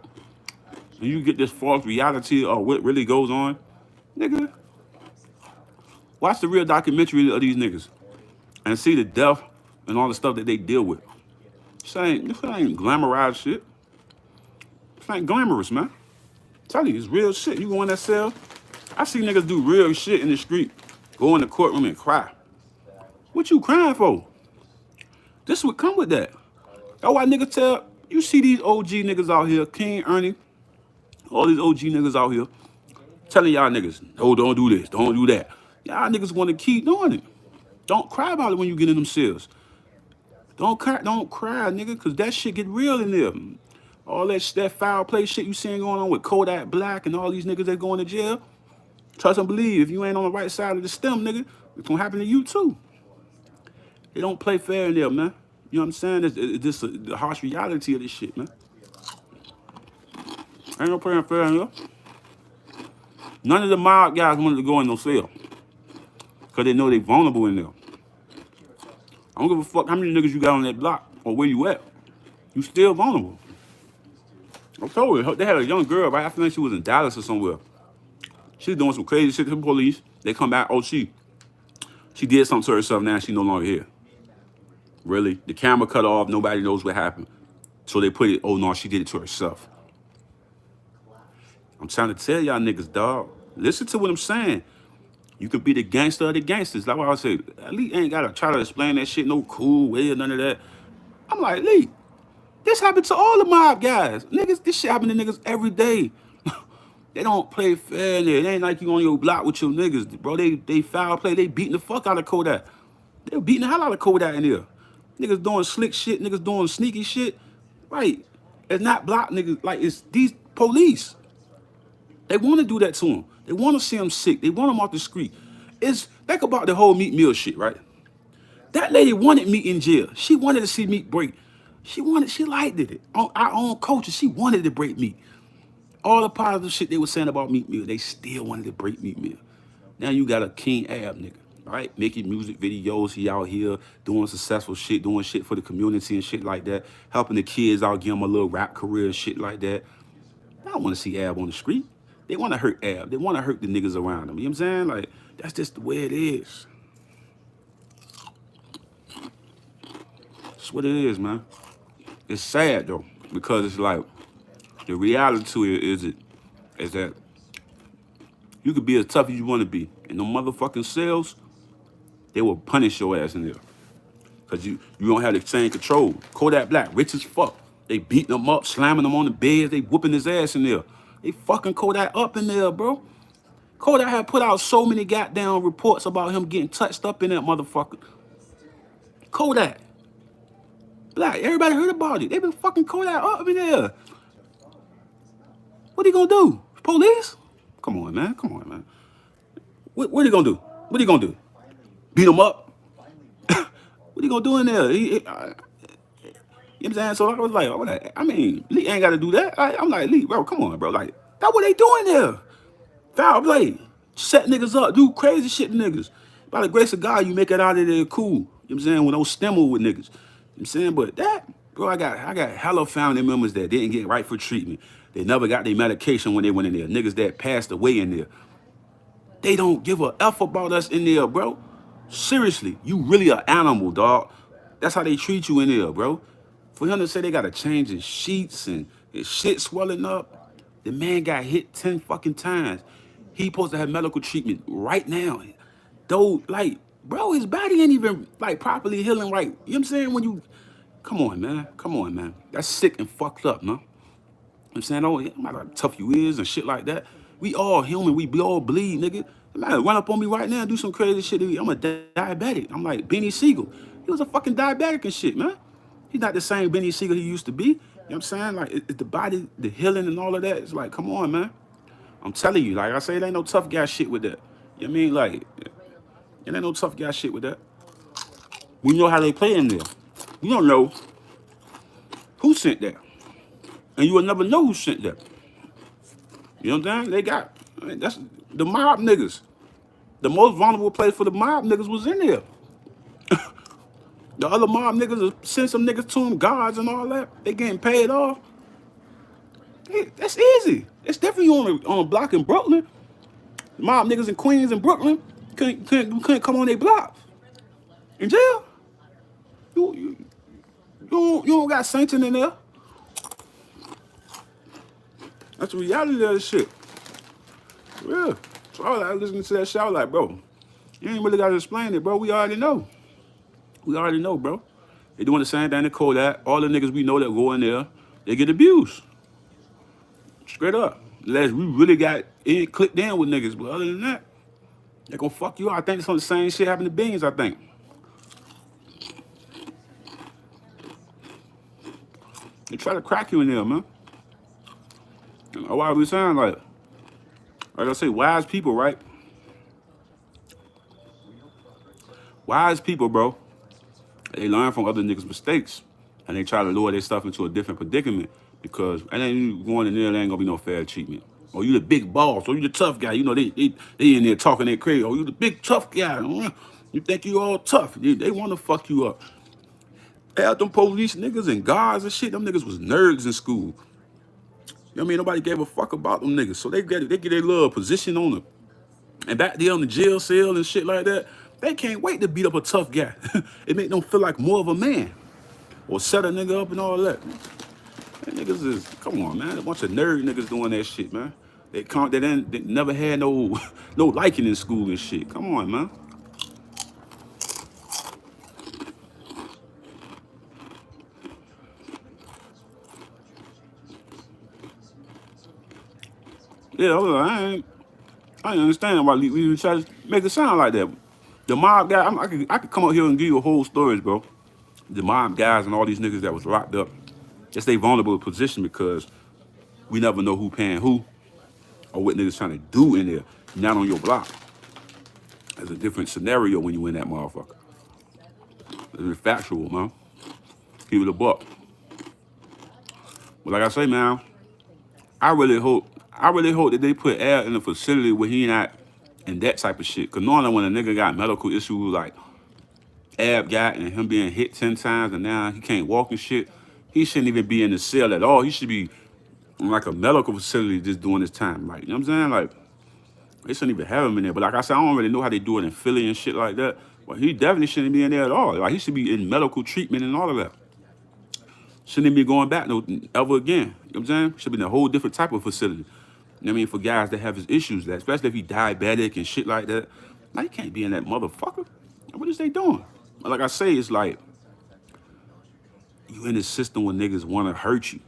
Speaker 1: and you get this false reality of what really goes on. Nigga, watch the real documentary of these niggas and see the death and all the stuff that they deal with. This ain't glamorized shit. This ain't glamorous, man. I tell you, it's real shit. You go in that cell, I see niggas do real shit in the street, go in the courtroom and cry. What you crying for? This would come with that. That's why niggas tell, you see these OG niggas out here, King, Ernie, all these OG niggas out here, telling y'all niggas, no, don't do this, don't do that. Y'all niggas want to keep doing it. Don't cry about it when you get in them cells. Don't cry, nigga, because that shit get real in there. All that foul play shit you seeing going on with Kodak Black and all these niggas that going to jail. Trust and believe, if you ain't on the right side of the stem, nigga, it's going to happen to you too. They don't play fair in there, man. You know what I'm saying? It's just the harsh reality of this shit, man. Ain't no playing fair in here. None of the mob guys wanted to go in no cell. Because they know they vulnerable in there. I don't give a fuck how many niggas you got on that block or where you at. You still vulnerable. I told you, they had a young girl, right? I think she was in Dallas or somewhere. She's doing some crazy shit to the police. They come back, oh, she did something to herself, now she no longer here. Really? The camera cut off, nobody knows what happened. So they put it, oh no, she did it to herself. I'm trying to tell y'all niggas, dog. Listen to what I'm saying. You could be the gangster of the gangsters. Like what I say, at least ain't gotta try to explain that shit no cool way or none of that. I'm like, Lee, This happened to all the mob guys. Niggas, this shit happen to niggas every day. They don't play fair in there. It ain't like you on your block with your niggas, bro. They foul play. They beating the fuck out of Kodak. They beating the hell out of Kodak in there. Niggas doing slick shit. Niggas doing sneaky shit. Right. It's not block niggas. Like, it's these police. They want to do that to him. They want to see him sick. They want him off the street. Think about the whole Meek Mill shit, right? That lady wanted Meek in jail. She wanted to see Meek break. She liked it. On our own culture, she wanted to break Meek. All the positive shit they were saying about Meek Mill, they still wanted to break Meek Mill. Now you got a King Ab nigga, right? Making music videos. He out here doing successful shit, doing shit for the community and shit like that, helping the kids out, give them a little rap career and shit like that. I don't want to see Ab on the street. They want to hurt Ab. They want to hurt the niggas around them. You know what I'm saying? Like, that's just the way it is. That's what it is, man. It's sad, though, because it's like, the reality to it is that you could be as tough as you want to be. In the motherfucking cells, they will punish your ass in there. Because you don't have the same control. Kodak Black, rich as fuck. They beating him up, slamming him on the bed. They whooping his ass in there. They fucking Kodak up in there, bro. Kodak had put out so many goddamn reports about him getting touched up in that motherfucker. Kodak. Black, everybody heard about it. They been fucking Kodak up in there. What he gonna do? Police? Come on, man. Come on, man. What he gonna do? What he gonna do? Beat him up? What he gonna do in there? You know what I'm saying? So I was like, I mean, Lee ain't gotta do that. I'm like, Lee, bro, come on, bro. Like, that's what they doing there. Foul play. Set niggas up. Do crazy shit to niggas. By the grace of God, you make it out of there cool. You know what I'm saying? With no stemmer with niggas. You know what I'm saying? But that, bro, I got hella family members that didn't get right for treatment. They never got their medication when they went in there. Niggas that passed away in there. They don't give a F about us in there, bro. Seriously, you really an animal, dog. That's how they treat you in there, bro. For him to say they gotta change his sheets and his shit swelling up, the man got hit 10 fucking times. He supposed to have medical treatment right now. Though, like, bro, his body ain't even, like, properly healing right. You know what I'm saying? When you, come on, man. Come on, man. That's sick and fucked up, man. You know what I'm saying? Oh, no matter how tough you is and shit like that. We all human. We all bleed, nigga. Man, run up on me right now and do some crazy shit. I'm a diabetic. I'm like Benny Siegel. He was a fucking diabetic and shit, man. He's not the same Benny Siegel he used to be. You know what I'm saying? Like, it's the body, the healing and all of that. It's like, come on, man. I'm telling you, like I say, it ain't no tough guy shit with that. You know what I mean? Like, it ain't no tough guy shit with that. We know how they play in there. We don't know who sent that. And you will never know who sent that. You know what I'm saying? They got, that's the mob niggas. The most vulnerable place for the mob niggas was in there. The other mob niggas send some niggas to them, guards and all that. They getting paid off. Hey, that's easy. It's definitely on a block in Brooklyn. Mob niggas in Queens and Brooklyn couldn't come on their block. In jail. You don't got sanctions in there. That's the reality of this shit. Yeah. So I was like, listening to that shit, I was like, bro, you ain't really got to explain it, bro. We already know. We already know, bro. They doing the same thing to Kodak. All the niggas we know that go in there, they get abused. Straight up. Unless we really got it clicked in with niggas. But other than that, they gonna fuck you up. I think some of the same shit happened to Beans, I think. They try to crack you in there, man. And why we saying like I say, wise people, right? Wise people, bro. They learn from other niggas' mistakes. And they try to lure their stuff into a different predicament. Because and then you going in there, there ain't gonna be no fair treatment. Or you the big boss, or you the tough guy. You know, they in there talking that crazy. Or you the big tough guy. You think you all tough. They want to fuck you up. They had them police niggas and guards and shit. Them niggas was nerds in school. You know what I mean? Nobody gave a fuck about them niggas. So they get their little position on them. And back there on the jail cell and shit like that, they can't wait to beat up a tough guy. It make them feel like more of a man. Or set a nigga up and all that. That niggas is, come on, man. A bunch of nerd niggas doing that shit, man. They never had no liking in school and shit. Come on, man. Yeah, I ain't understand why we try to make it sound like that. The mob guy, I could come up here and give you a whole stories, bro. The mob guys and all these niggas that was locked up, they stay vulnerable position because we never know who paying who or what niggas trying to do in there. Not on your block. There's a different scenario when you in that motherfucker. It's factual, man. Keep it a buck. But like I say, man, I really hope that they put Al in a facility where he not in that type of shit. Cause normally when a nigga got medical issues like Ab got and him being hit 10 times and now he can't walk and shit, he shouldn't even be in the cell at all. He should be in like a medical facility just doing his time. Like, you know what I'm saying? Like, they shouldn't even have him in there. But like I said, I don't really know how they do it in Philly and shit like that. But he definitely shouldn't be in there at all. Like, he should be in medical treatment and all of that. Shouldn't be going back no ever again. You know what I'm saying? Should be in a whole different type of facility. You know what I mean? For guys that have his issues, that especially if he diabetic and shit like that. Now you can't be in that motherfucker. What is they doing? Like I say, it's like you in the system when niggas want to hurt you.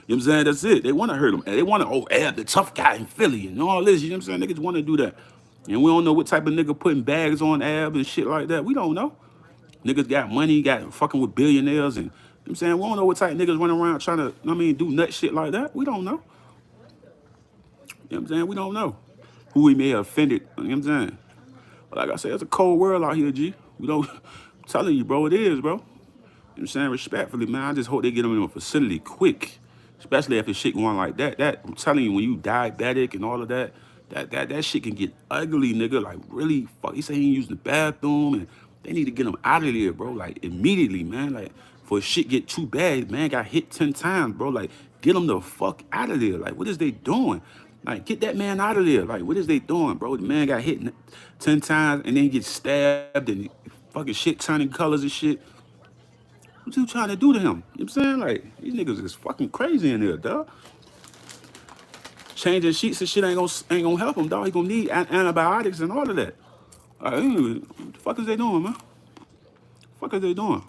Speaker 1: You know what I'm saying? That's it. They want to hurt him. They want to, oh, Ab, the tough guy in Philly and all this. You know what I'm saying? Niggas want to do that. And we don't know what type of nigga putting bags on Ab and shit like that. We don't know. Niggas got money, got fucking with billionaires and, you know what I'm saying? We don't know what type of niggas running around trying to, do nut shit like that. We don't know. You know what I'm saying? We don't know who he may have offended. You know what I'm saying? But like I said, it's a cold world out here, G. We don't, I'm telling you, bro, it is, bro. You know what I'm saying? Respectfully, man, I just hope they get them in a facility quick. Especially after shit going like that. I'm telling you, when you diabetic and all of that, that shit can get ugly, nigga. Like, really, fuck. He said he ain't using the bathroom, and they need to get him out of there, bro. Like, immediately, man. Like, for shit get too bad, man got hit 10 times, bro. Like, get him the fuck out of there. Like, what is they doing? Like, get that man out of there. Like, what is they doing, bro? The man got hit 10 times, and then he gets stabbed, and fucking shit turning colors and shit. What you trying to do to him? You know what I'm saying? Like, these niggas is fucking crazy in there, dog. Changing sheets and shit ain't gonna help him, dog. He gonna need antibiotics and all of that. Like, what the fuck is they doing, man? The fuck is they doing?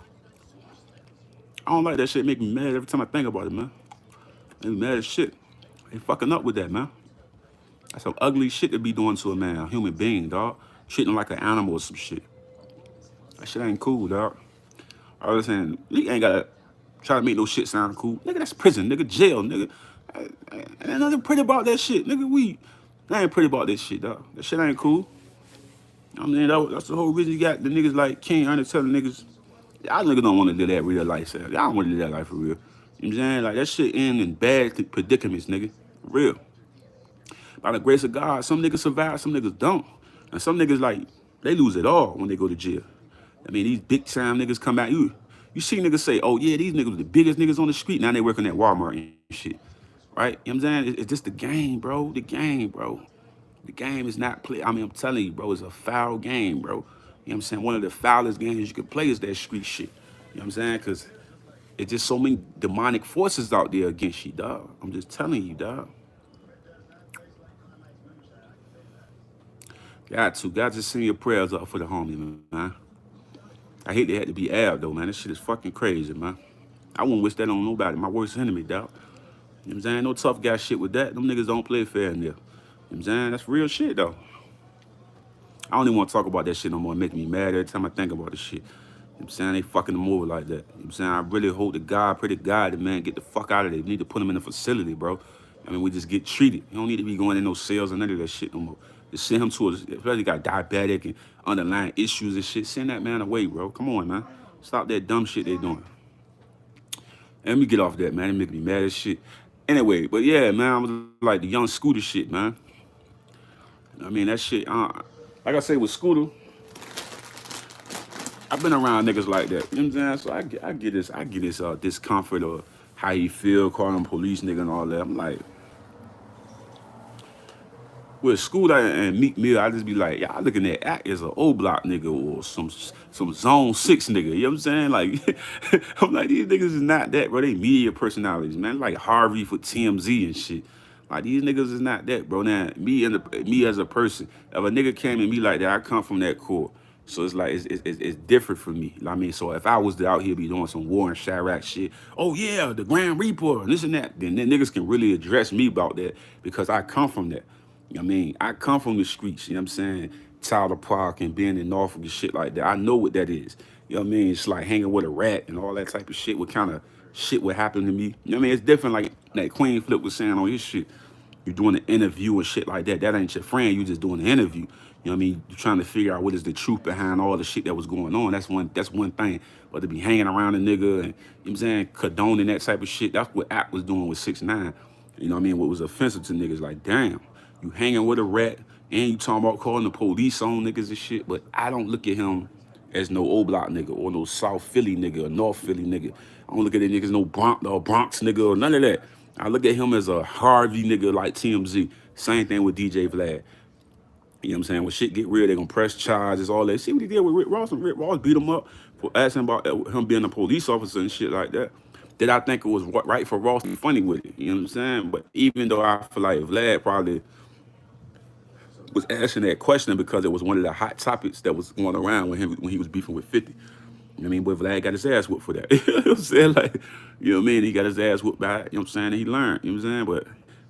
Speaker 1: I don't like that shit. Make me mad every time I think about it, man. Make me mad as shit. They fucking up with that, man. That's some ugly shit to be doing to a man, a human being, dog. Treating him like an animal or some shit. That shit ain't cool, dog. I was saying, you ain't gotta try to make no shit sound cool. Nigga, that's prison, nigga, jail, nigga. Ain't nothing pretty about that shit, nigga. I ain't pretty about this shit, dog. That shit ain't cool. I mean, that's the whole reason you got the niggas like King Ernie telling niggas, y'all niggas don't want to live that real life, y'all don't want to live that life for real. You know what I'm saying? Like, that shit end in bad predicaments, nigga. For real. By the grace of God, some niggas survive, some niggas don't. And some niggas, like, they lose it all when they go to jail. I mean, these big time niggas come out. You see niggas say, oh, yeah, these niggas are the biggest niggas on the street. Now they working at Walmart and shit. Right? You know what I'm saying? It's just the game, bro. The game, bro. The game is not play. I mean, I'm telling you, bro, it's a foul game, bro. You know what I'm saying? One of the foulest games you could play is that street shit. You know what I'm saying? Because it's just so many demonic forces out there against you, dog. I'm just telling you, dog. Got to send your prayers up for the homie, man. I hate they had to be Ab, though, man. This shit is fucking crazy, man. I wouldn't wish that on nobody. My worst enemy, dog. You know what I'm saying? No tough guy shit with that. Them niggas don't play fair in there. You know what I'm saying? That's real shit, though. I don't even want to talk about that shit no more. It makes me mad every time I think about this shit. You know what I'm saying? They fucking them over like that. You know what I'm saying? I really hope to God, pray to God, that man get the fuck out of there. We need to put him in a facility, bro. I mean, we just get treated. You don't need to be going in no cells and none of that shit no more. Just send him to especially got diabetic and underlying issues and shit. Send that man away, bro. Come on, man. Stop that dumb shit they doing. Let me get off that, man. It make me mad as shit. Anyway, but yeah, man, I was like the young Scooter shit, man. I mean, that shit, like I say with Scooter, I've been around niggas like that. You know what I'm saying? So I get this discomfort of how he feel, calling him police nigga and all that. I'm like, with Scooter and Meek Mill, I just be like, y'all looking at Act as an old block nigga or some zone 6 nigga. You know what I'm saying? Like, I'm like, these niggas is not that, bro. They media personalities, man. Like Harvey for TMZ and shit. Like, these niggas is not that, bro. Now, me as a person, if a nigga came at me like that, I come from that core. So it's like it's different for me. I mean, so if I was to out here be doing some war and Chirac shit, oh yeah, the Grand Reaper and this and that, then niggas can really address me about that because I come from that. You know what I mean, I come from the streets. You know what I'm saying? Tyler Park and being in Norfolk and shit like that. I know what that is. You know what I mean? It's like hanging with a rat and all that type of shit. What kind of shit would happen to me? You know what I mean? It's different. Like that Queen Flip was saying on his shit. You're doing an interview and shit like that. That ain't your friend. You just doing an interview. You know what I mean? You're trying to figure out what is the truth behind all the shit that was going on. That's one thing. But to be hanging around a nigga and, you know what I'm saying, condoning that type of shit, that's what Act was doing with 6ix9ine. You know what I mean? What was offensive to niggas, like, damn, you hanging with a rat and you talking about calling the police on niggas and shit. But I don't look at him as no old block nigga or no South Philly nigga or North Philly nigga. I don't look at that niggas no Bronx nigga or none of that. I look at him as a Harvey nigga like TMZ. Same thing with DJ Vlad. You know what I'm saying? When shit get real, they gonna press charges, all that. See what he did with Rick Ross, and Rick Ross beat him up for asking about him being a police officer and shit like that. Did I think it was right for Ross to be funny with it? You know what I'm saying? But even though I feel like Vlad probably was asking that question because it was one of the hot topics that was going around when he was beefing with 50. You know what I mean? But Vlad got his ass whooped for that. You know what I'm saying? Like, you know what I mean? He got his ass whooped by it. You know what I'm saying? And he learned. You know what I'm saying? But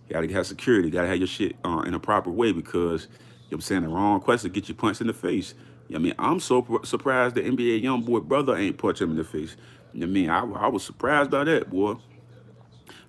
Speaker 1: you gotta have security. You gotta have your shit in a proper way because, you know what I'm saying, the wrong question get you punched in the face. You know what I mean? I'm so surprised the NBA YoungBoy brother ain't punch him in the face. You know what I mean? I was surprised by that, boy. You know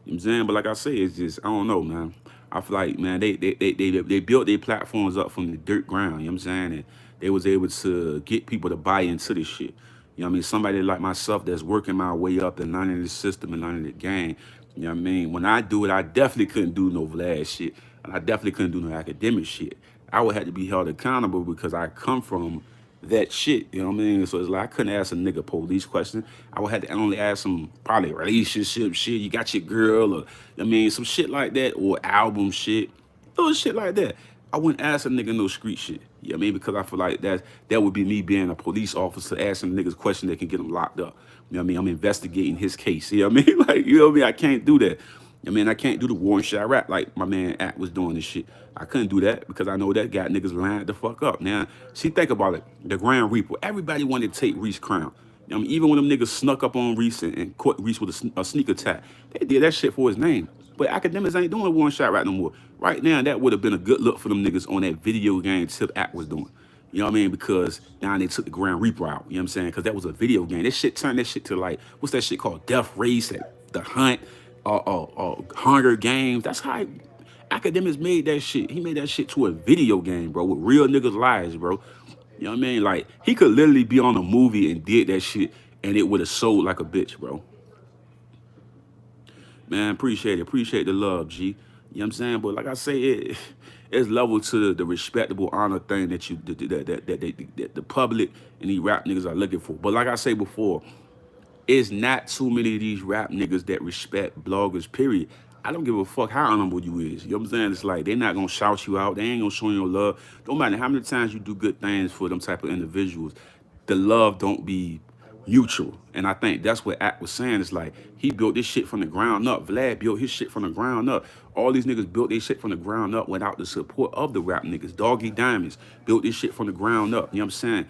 Speaker 1: what I'm saying? But like I say, it's just, I don't know, man. I feel like, man, they built their platforms up from the dirt ground, you know what I'm saying? And they was able to get people to buy into this shit. You know what I mean? Somebody like myself that's working my way up and learning the system and learning the game. You know what I mean? When I do it, I definitely couldn't do no Vlad shit. And I definitely couldn't do no academic shit. I would have to be held accountable because I come from that shit. You know what I mean? So it's like I couldn't ask a nigga police question. I would have to only ask some probably relationship shit. You got your girl, or I mean some shit like that, or album shit, little shit like that. I wouldn't ask a nigga no street shit. You know what I mean? Because I feel like that would be me being a police officer asking niggas questions that can get them locked up. You know what I mean? I'm investigating his case. You know what I mean? Like, you know what I mean? I can't do that. I mean, I can't do the war and Chirac like my man Act was doing this shit. I couldn't do that because I know that got niggas lined the fuck up. Now, see, think about it. The Grand Reaper. Everybody wanted to take Reese crown. I mean, even when them niggas snuck up on Reese and caught Reese with a sneak attack, they did that shit for his name. But Akademiks ain't doing war and Chirac no more. Right now, that would have been a good look for them niggas on that video game Tip Act was doing. You know what I mean? Because now they took the Grand Reaper out. You know what I'm saying? Because that was a video game. That shit turned that shit to like, what's that shit called? Death Race, The Hunt, Hunger Games. That's how Akademiks made that shit. He made that shit to a video game, bro, with real niggas' lives, bro. You know what I mean? Like, he could literally be on a movie and did that shit, and it would have sold like a bitch, bro. Man, appreciate it. Appreciate the love, G. You know what I'm saying? But like I say, it's level to the respectable honor thing that the public and these rap niggas are looking for. But like I say before, it's not too many of these rap niggas that respect bloggers, period. I don't give a fuck how honorable you is. You know what I'm saying? It's like they're not gonna shout you out. They ain't gonna show you no love. Don't matter how many times you do good things for them type of individuals. The love don't be mutual. And I think that's what Act was saying. It's like he built this shit from the ground up. Vlad built his shit from the ground up. All these niggas built their shit from the ground up without the support of the rap niggas. Doggy Diamonds built this shit from the ground up. You know what I'm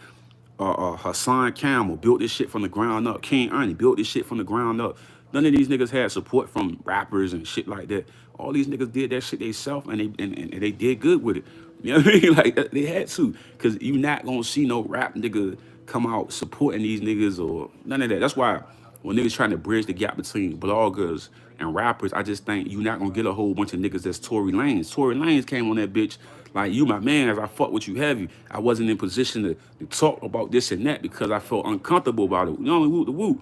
Speaker 1: saying? Hassan Campbell built this shit from the ground up. King Ernie built this shit from the ground up. None of these niggas had support from rappers and shit like that. All these niggas did that shit themselves, and they did good with it. You know what I mean? Like, they had to, because you not gonna see no rap nigga come out supporting these niggas or none of that. That's why when niggas trying to bridge the gap between bloggers and rappers, I just think you not gonna get a whole bunch of niggas that's Tory Lanez. Tory Lanez came on that bitch like, you my man, as I fuck with you heavy. I wasn't in position to talk about this and that because I felt uncomfortable about it. You know, woo the woo.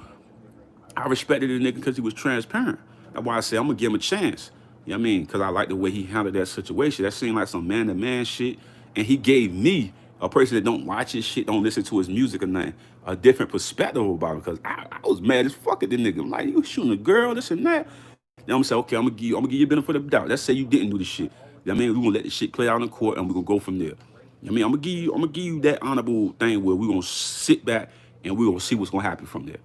Speaker 1: I respected the nigga because he was transparent. That's why I said I'm gonna give him a chance. You know what I mean? Because I like the way he handled that situation. That seemed like some man-to-man shit. And he gave me, a person that don't watch his shit, don't listen to his music or nothing, a different perspective about it. Because I was mad as fuck at the nigga. I'm like, you shooting a girl, this and that. Then I'm gonna say, okay, I'm gonna give you a benefit of the doubt. Let's say you didn't do the shit. You know what I mean? We're gonna let the shit play out in court and we're gonna go from there. You know what I mean? I'm gonna give you that honorable thing where we're gonna sit back and we're gonna see what's gonna happen from there.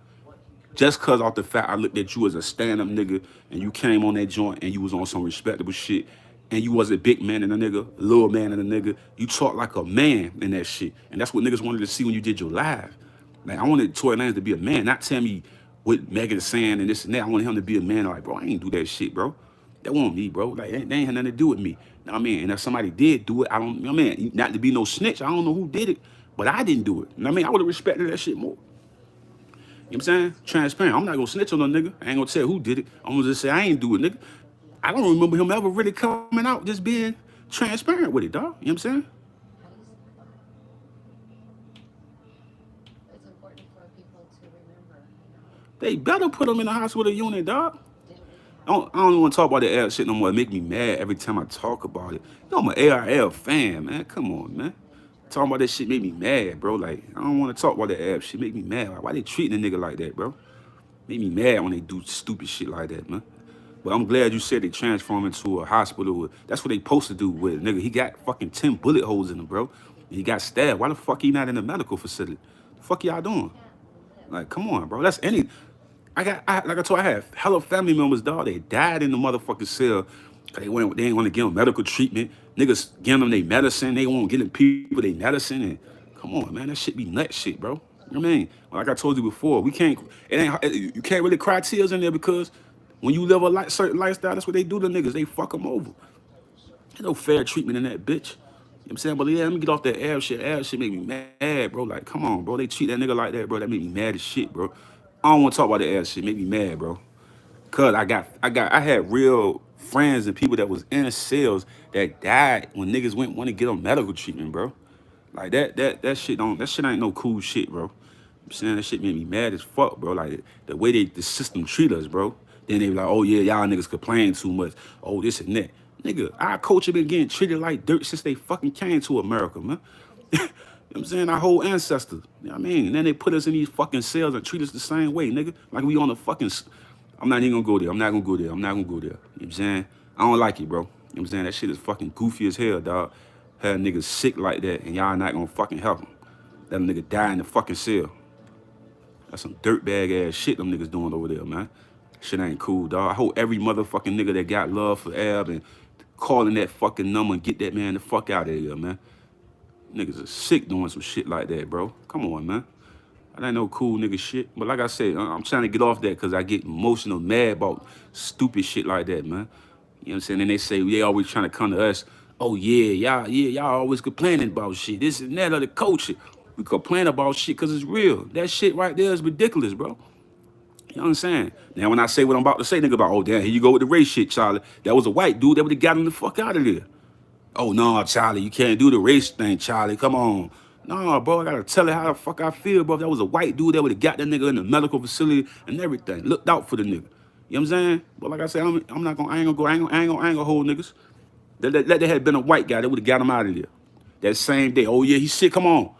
Speaker 1: Just cause off the fact I looked at you as a stand-up nigga and you came on that joint and you was on some respectable shit, and you was a big man and a nigga, a little man and a nigga. You talk like a man in that shit. And that's what niggas wanted to see when you did your live. Like, I wanted Tory Lanez to be a man, not tell me what Megan saying and this and that. I wanted him to be a man. Like, bro, I ain't do that shit, bro. That wasn't me, bro. Like, they ain't had nothing to do with me. You know what I mean? And if somebody did do it, I don't, you know what I mean? Not to be no snitch. I don't know who did it, but I didn't do it. You know what I mean? I would have respected that shit more. You know what I'm saying? Transparent. I'm not gonna snitch on no nigga. I ain't gonna tell who did it. I'm gonna just say I ain't do it, nigga. I don't remember him ever really coming out just being transparent with it, dog. You know what I'm saying?
Speaker 2: It's important for people to remember,
Speaker 1: They better put him in the hospital unit, dog. I don't even want to talk about the L shit no more. It make me mad every time I talk about it. You know, I'm an ARL fan, man. Come on, man. Talking about that shit make me mad, bro. Like, I don't want to talk about that app shit. Make me mad. Like, why they treating a nigga like that, bro? Make me mad when they do stupid shit like that, man. But I'm glad you said they transform into a hospital. That's what they supposed to do with it, nigga. He got fucking 10 bullet holes in him, bro. And he got stabbed. Why the fuck he not in the medical facility? The fuck y'all doing? Like, come on, bro. That's any. Like I told, I have hella family members, dog. They died in the motherfucking cell. They ain't want to give them medical treatment. Niggas giving them their medicine. They won't give them people their medicine. And come on, man, that shit be nut shit, bro. You know what I mean? Like I told you before, we can't. You can't really cry tears in there because when you live a certain lifestyle, that's what they do to niggas. They fuck them over. There's no fair treatment in that bitch. You know what I'm saying? But yeah, let me get off that ass shit. Ass shit make me mad, bro. Like, come on, bro. They treat that nigga like that, bro. That make me mad as shit, bro. I don't want to talk about the ass shit. Make me mad, bro. Cause I had real friends and people that was in cells that died when niggas want to get on medical treatment, bro. Like that shit ain't no cool shit, bro. I'm saying that shit made me mad as fuck, bro. Like the way the system treat us, bro. Then they be like, oh yeah, y'all niggas complain too much. Oh, this and that. Nigga, our culture been getting treated like dirt since they fucking came to America, man. You know what I'm saying? Our whole ancestors. You know what I mean? And then they put us in these fucking cells and treat us the same way, nigga. Like we on a fucking. I'm not even gonna go there. I'm not gonna go there. I'm not gonna go there. You know what I'm saying? I don't like it, bro. You know what I'm saying? That shit is fucking goofy as hell, dog. Have niggas sick like that and y'all not gonna fucking help them. Let a nigga die in the fucking cell. That's some dirtbag ass shit them niggas doing over there, man. Shit ain't cool, dog. I hope every motherfucking nigga that got love for Ab and calling that fucking number and get that man the fuck out of here, man. Niggas are sick doing some shit like that, bro. Come on, man. That ain't no cool nigga shit. But like I said, I'm trying to get off that because I get emotional, mad about stupid shit like that, man. You know what I'm saying? And they say they always trying to come to us. Oh yeah, y'all always complaining about shit. This and that of the culture. We complain about shit because it's real. That shit right there is ridiculous, bro. You know what I'm saying? Now when I say what I'm about to say, nigga, about, oh damn, here you go with the race shit, Charlie. That was a white dude that would have got him the fuck out of there. Oh no, Charlie, you can't do the race thing, Charlie. Come on. No, bro, I gotta tell her how the fuck I feel, bro. If that was a white dude that would have got that nigga in the medical facility and everything. Looked out for the nigga. You know what I'm saying? But like I said, I'm not gonna, I ain't gonna hold niggas. Let there had been a white guy that would have got him out of there. That same day. Oh yeah, he's sick. Come on.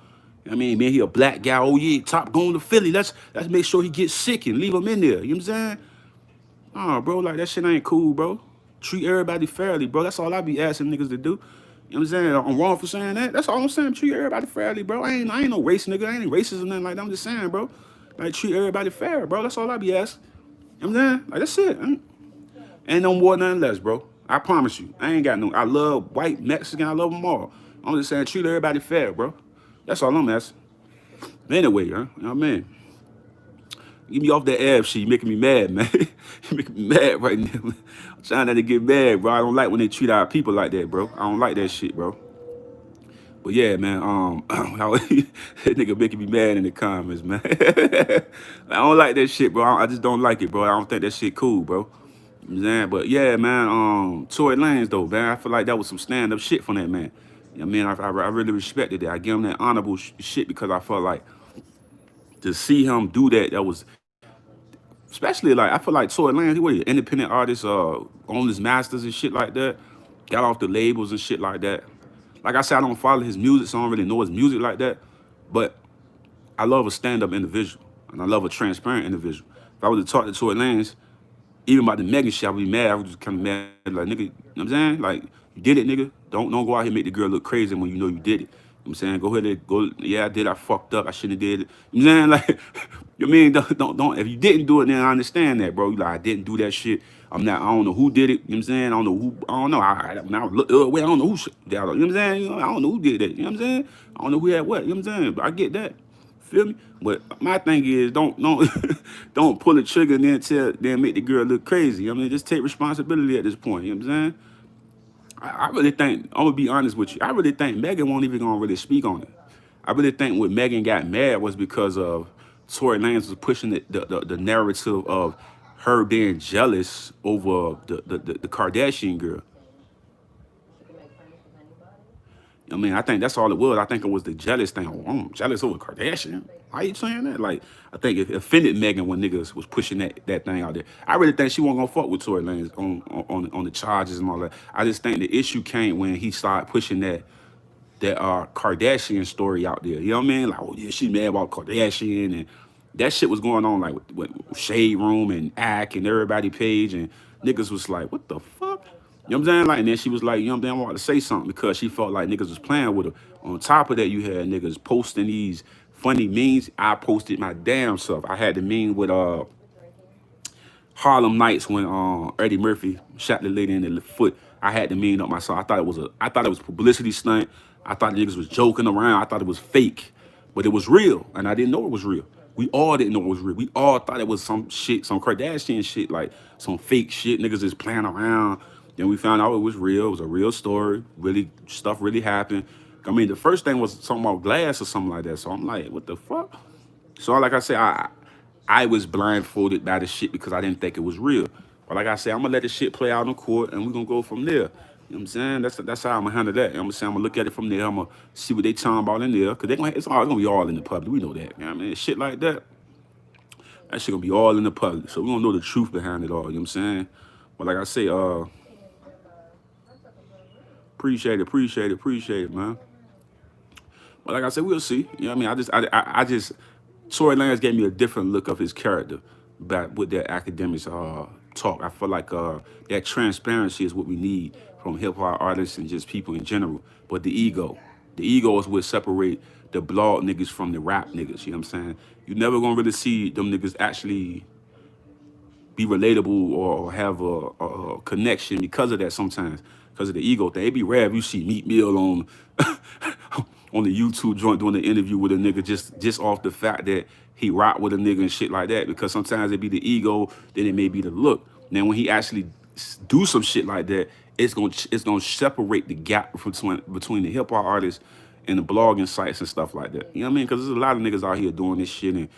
Speaker 1: I mean, man, he a black guy. Oh yeah, top going to Philly. Let's make sure he gets sick and leave him in there. You know what I'm saying? Oh, bro, like that shit ain't cool, bro. Treat everybody fairly, bro. That's all I be asking niggas to do. You know what I'm saying? I'm wrong for saying that. That's all I'm saying. Treat everybody fairly, bro. I ain't no race nigga. I ain't racist or nothing like that. I'm just saying, bro. Like, treat everybody fair, bro. That's all I be asking. You know what I'm saying? Like, that's it. Ain't no more, nothing less, bro. I promise you. I ain't got no. I love white, Mexican. I love them all. I'm just saying, treat everybody fair, bro. That's all I'm asking. Anyway, huh? You know what I mean? Get me off that ab shit. You making me mad, man. You making me mad right now. I'm trying not to get mad, bro. I don't like when they treat our people like that, bro. I don't like that shit, bro. But yeah, man, that nigga making me mad in the comments, man. I don't like that shit, bro. I just don't like it, bro. I don't think that shit cool, bro. You know what I'm saying? But yeah, man, Tory Lanez, though, man, I feel like that was some stand-up shit from that man. You know what I mean? I really respected that. I give him that honorable shit because I felt like to see him do that, that was, especially like, I feel like Tory Lanez, he was an independent artist, owned his masters and shit like that, got off the labels and shit like that. Like I said, I don't follow his music, so I don't really know his music like that, but I love a stand-up individual, and I love a transparent individual. If I was to talk to Tory Lanez, even about the Megan shit, I would be mad. I was just kind of mad, like, nigga, you know what I'm saying? Like, you did it, nigga. Don't go out here and make the girl look crazy when you know you did it. You know what I'm saying? Go ahead and go, yeah, I did, I fucked up, I shouldn't have did it. You know what I'm saying? Like, you mean, don't, if you didn't do it, then I understand that, bro. You like, I didn't do that shit. I'm not. I don't know who did it. You know what I'm saying? I don't know who. I don't know. When I look the other way, I don't know who. You know what I'm saying? I don't know who did that. You know what I'm saying? I don't know who had what. You know what I'm saying? But I get that. Feel me? But my thing is, don't don't pull the trigger and then make the girl look crazy. I mean, just take responsibility at this point. You know what I'm saying? I really think I'm gonna be honest with you. I really think Megan won't even gonna really speak on it. I really think what Megan got mad was because of Tory Lanez was pushing the narrative of her being jealous over the Kardashian girl.
Speaker 2: She can make friends with anybody.
Speaker 1: I mean, I think that's all it was. I think it was the jealous thing. Oh, I'm jealous over Kardashian. Why you saying that? Like, I think it offended Megan when niggas was pushing that thing out there. I really think she wasn't gonna fuck with Tory Lanez on the charges and all that. I just think the issue came when he started pushing that Kardashian story out there. You know what I mean? Like, oh yeah, she mad about Kardashian and that shit was going on like with Shade Room and Ack and everybody page and niggas was like, what the fuck? You know what I'm saying? Like, and then she was like, you know what I'm saying? I want to say something because she felt like niggas was playing with her. On top of that, you had niggas posting these funny memes. I posted my damn self. I had the meme with Harlem Nights when Eddie Murphy shot the lady in the foot. I had to mean up myself. I thought it was publicity stunt. I thought the niggas was joking around. I thought it was fake, but it was real, and I didn't know it was real. We all didn't know it was real. We all thought it was some shit, some Kardashian shit, like some fake shit. Niggas just playing around. Then we found out it was real. It was a real story. Really, stuff really happened. I mean, the first thing was something about glass or something like that. So I'm like, what the fuck? So like I said, I was blindfolded by the shit because I didn't think it was real. But like I said, I'm gonna let the shit play out in court and we're gonna go from there. You know what I'm saying? That's how I'm gonna handle that. You know what I'm saying? I'm gonna look at it from there. I'm gonna see what they talking about in there. Cause it's gonna be all in the public. We know that. You know what I mean? Shit like that shit gonna be all in the public. So we gonna know the truth behind it all. You know what I'm saying? But like I say, appreciate it, man. But like I said, we'll see. You know what I mean? I just Tory Lanez gave me a different look of his character back with that academics talk. I feel like that transparency is what we need from hip hop artists and just people in general. But the ego is what separate the blog niggas from the rap niggas. You know what I'm saying? You never gonna really see them niggas actually be relatable or have a connection because of that sometimes, because of the ego thing. It'd be rare if you see Meat Mill on on the YouTube joint doing the interview with a nigga just off the fact that he rock with a nigga and shit like that. Because sometimes it be the ego, then it may be the look. Now when he actually do some shit like that, it's gonna separate the gap between the hip hop artists and the blogging sites and stuff like that. You know what I mean? Because there's a lot of niggas out here doing this shit and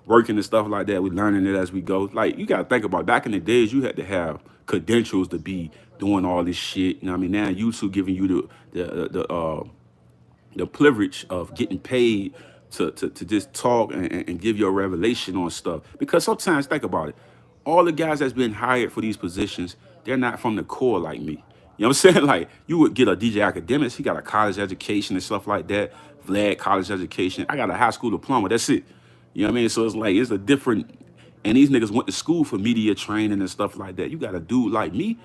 Speaker 1: working and stuff like that. We're learning it as we go. Like you gotta think about it. Back in the days, you had to have credentials to be doing all this shit. You know what I mean? Now YouTube giving you the privilege of getting paid to just talk and give your revelation on stuff. Because sometimes think about it, all the guys that's been hired for these positions, they're not from the core like me. You know what I'm saying? Like you would get a DJ Academics, he got a college education and stuff like that. Vlad college education. I got a high school diploma. That's it. You know what I mean? So it's like it's a different. And these niggas went to school for media training and stuff like that. You got a dude like me.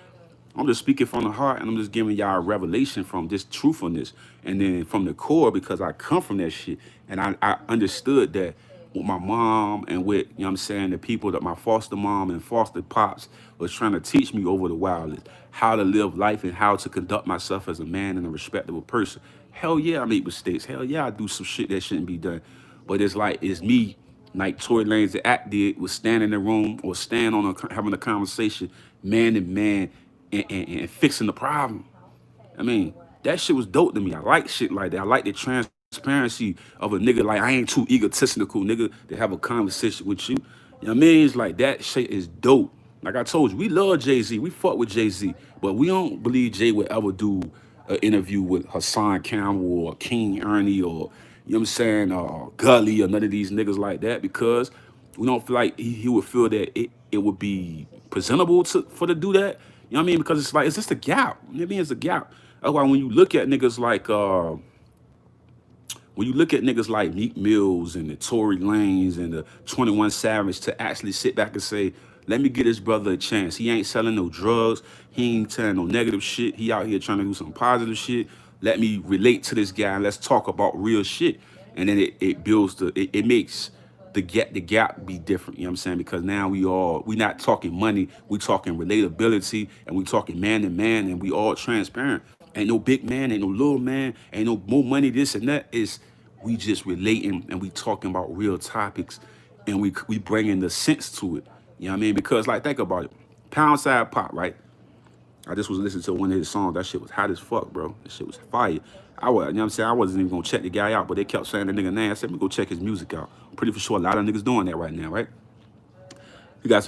Speaker 1: I'm just speaking from the heart and I'm just giving y'all a revelation from this truthfulness. And then from the core, because I come from that shit. And I understood that with my mom and with, you know what I'm saying, the people that my foster mom and foster pops was trying to teach me over the wireless, how to live life and how to conduct myself as a man and a respectable person. Hell yeah, I make mistakes. Hell yeah, I do some shit that shouldn't be done. But it's like, it's me, like Tory Lanez the act did, was stand in the room or stand on having a conversation, man to man, and fixing the problem. I mean, that shit was dope to me. I like shit like that. I like the transparency of a nigga. Like, I ain't too egotistical, nigga, to have a conversation with you. You know what I mean? It's like that shit is dope. Like I told you, we love Jay-Z. We fuck with Jay-Z. But we don't believe Jay would ever do an interview with Hassan Campbell or King Ernie or, you know what I'm saying, Gully or none of these niggas like that because we don't feel like he would feel that it would be presentable for to do that. You know what I mean? Because it's like, it's just a gap. You know what I mean? It's a gap. That's why when you look at niggas like Meek Mills and the Tory Lanez and the 21 Savage to actually sit back and say, let me get his brother a chance. He ain't selling no drugs. He ain't telling no negative shit. He out here trying to do some positive shit. Let me relate to this guy and let's talk about real shit. And then it builds it makes the gap be different, you know what I'm saying? Because now we not talking money, we talking relatability, and we talking man to man, and we all transparent. Ain't no big man, ain't no little man, ain't no more money, this and that. Is we just relating and we talking about real topics, and we bringing the sense to it. You know what I mean? Because like think about it. Pound side pop, right? I just was listening to one of his songs. That shit was hot as fuck, bro. That shit was fire. I was, you know what I'm saying? I wasn't even gonna check the guy out, but they kept saying the nigga name. I said, let me go check his music out. I'm pretty for sure a lot of niggas doing that right now, right? He got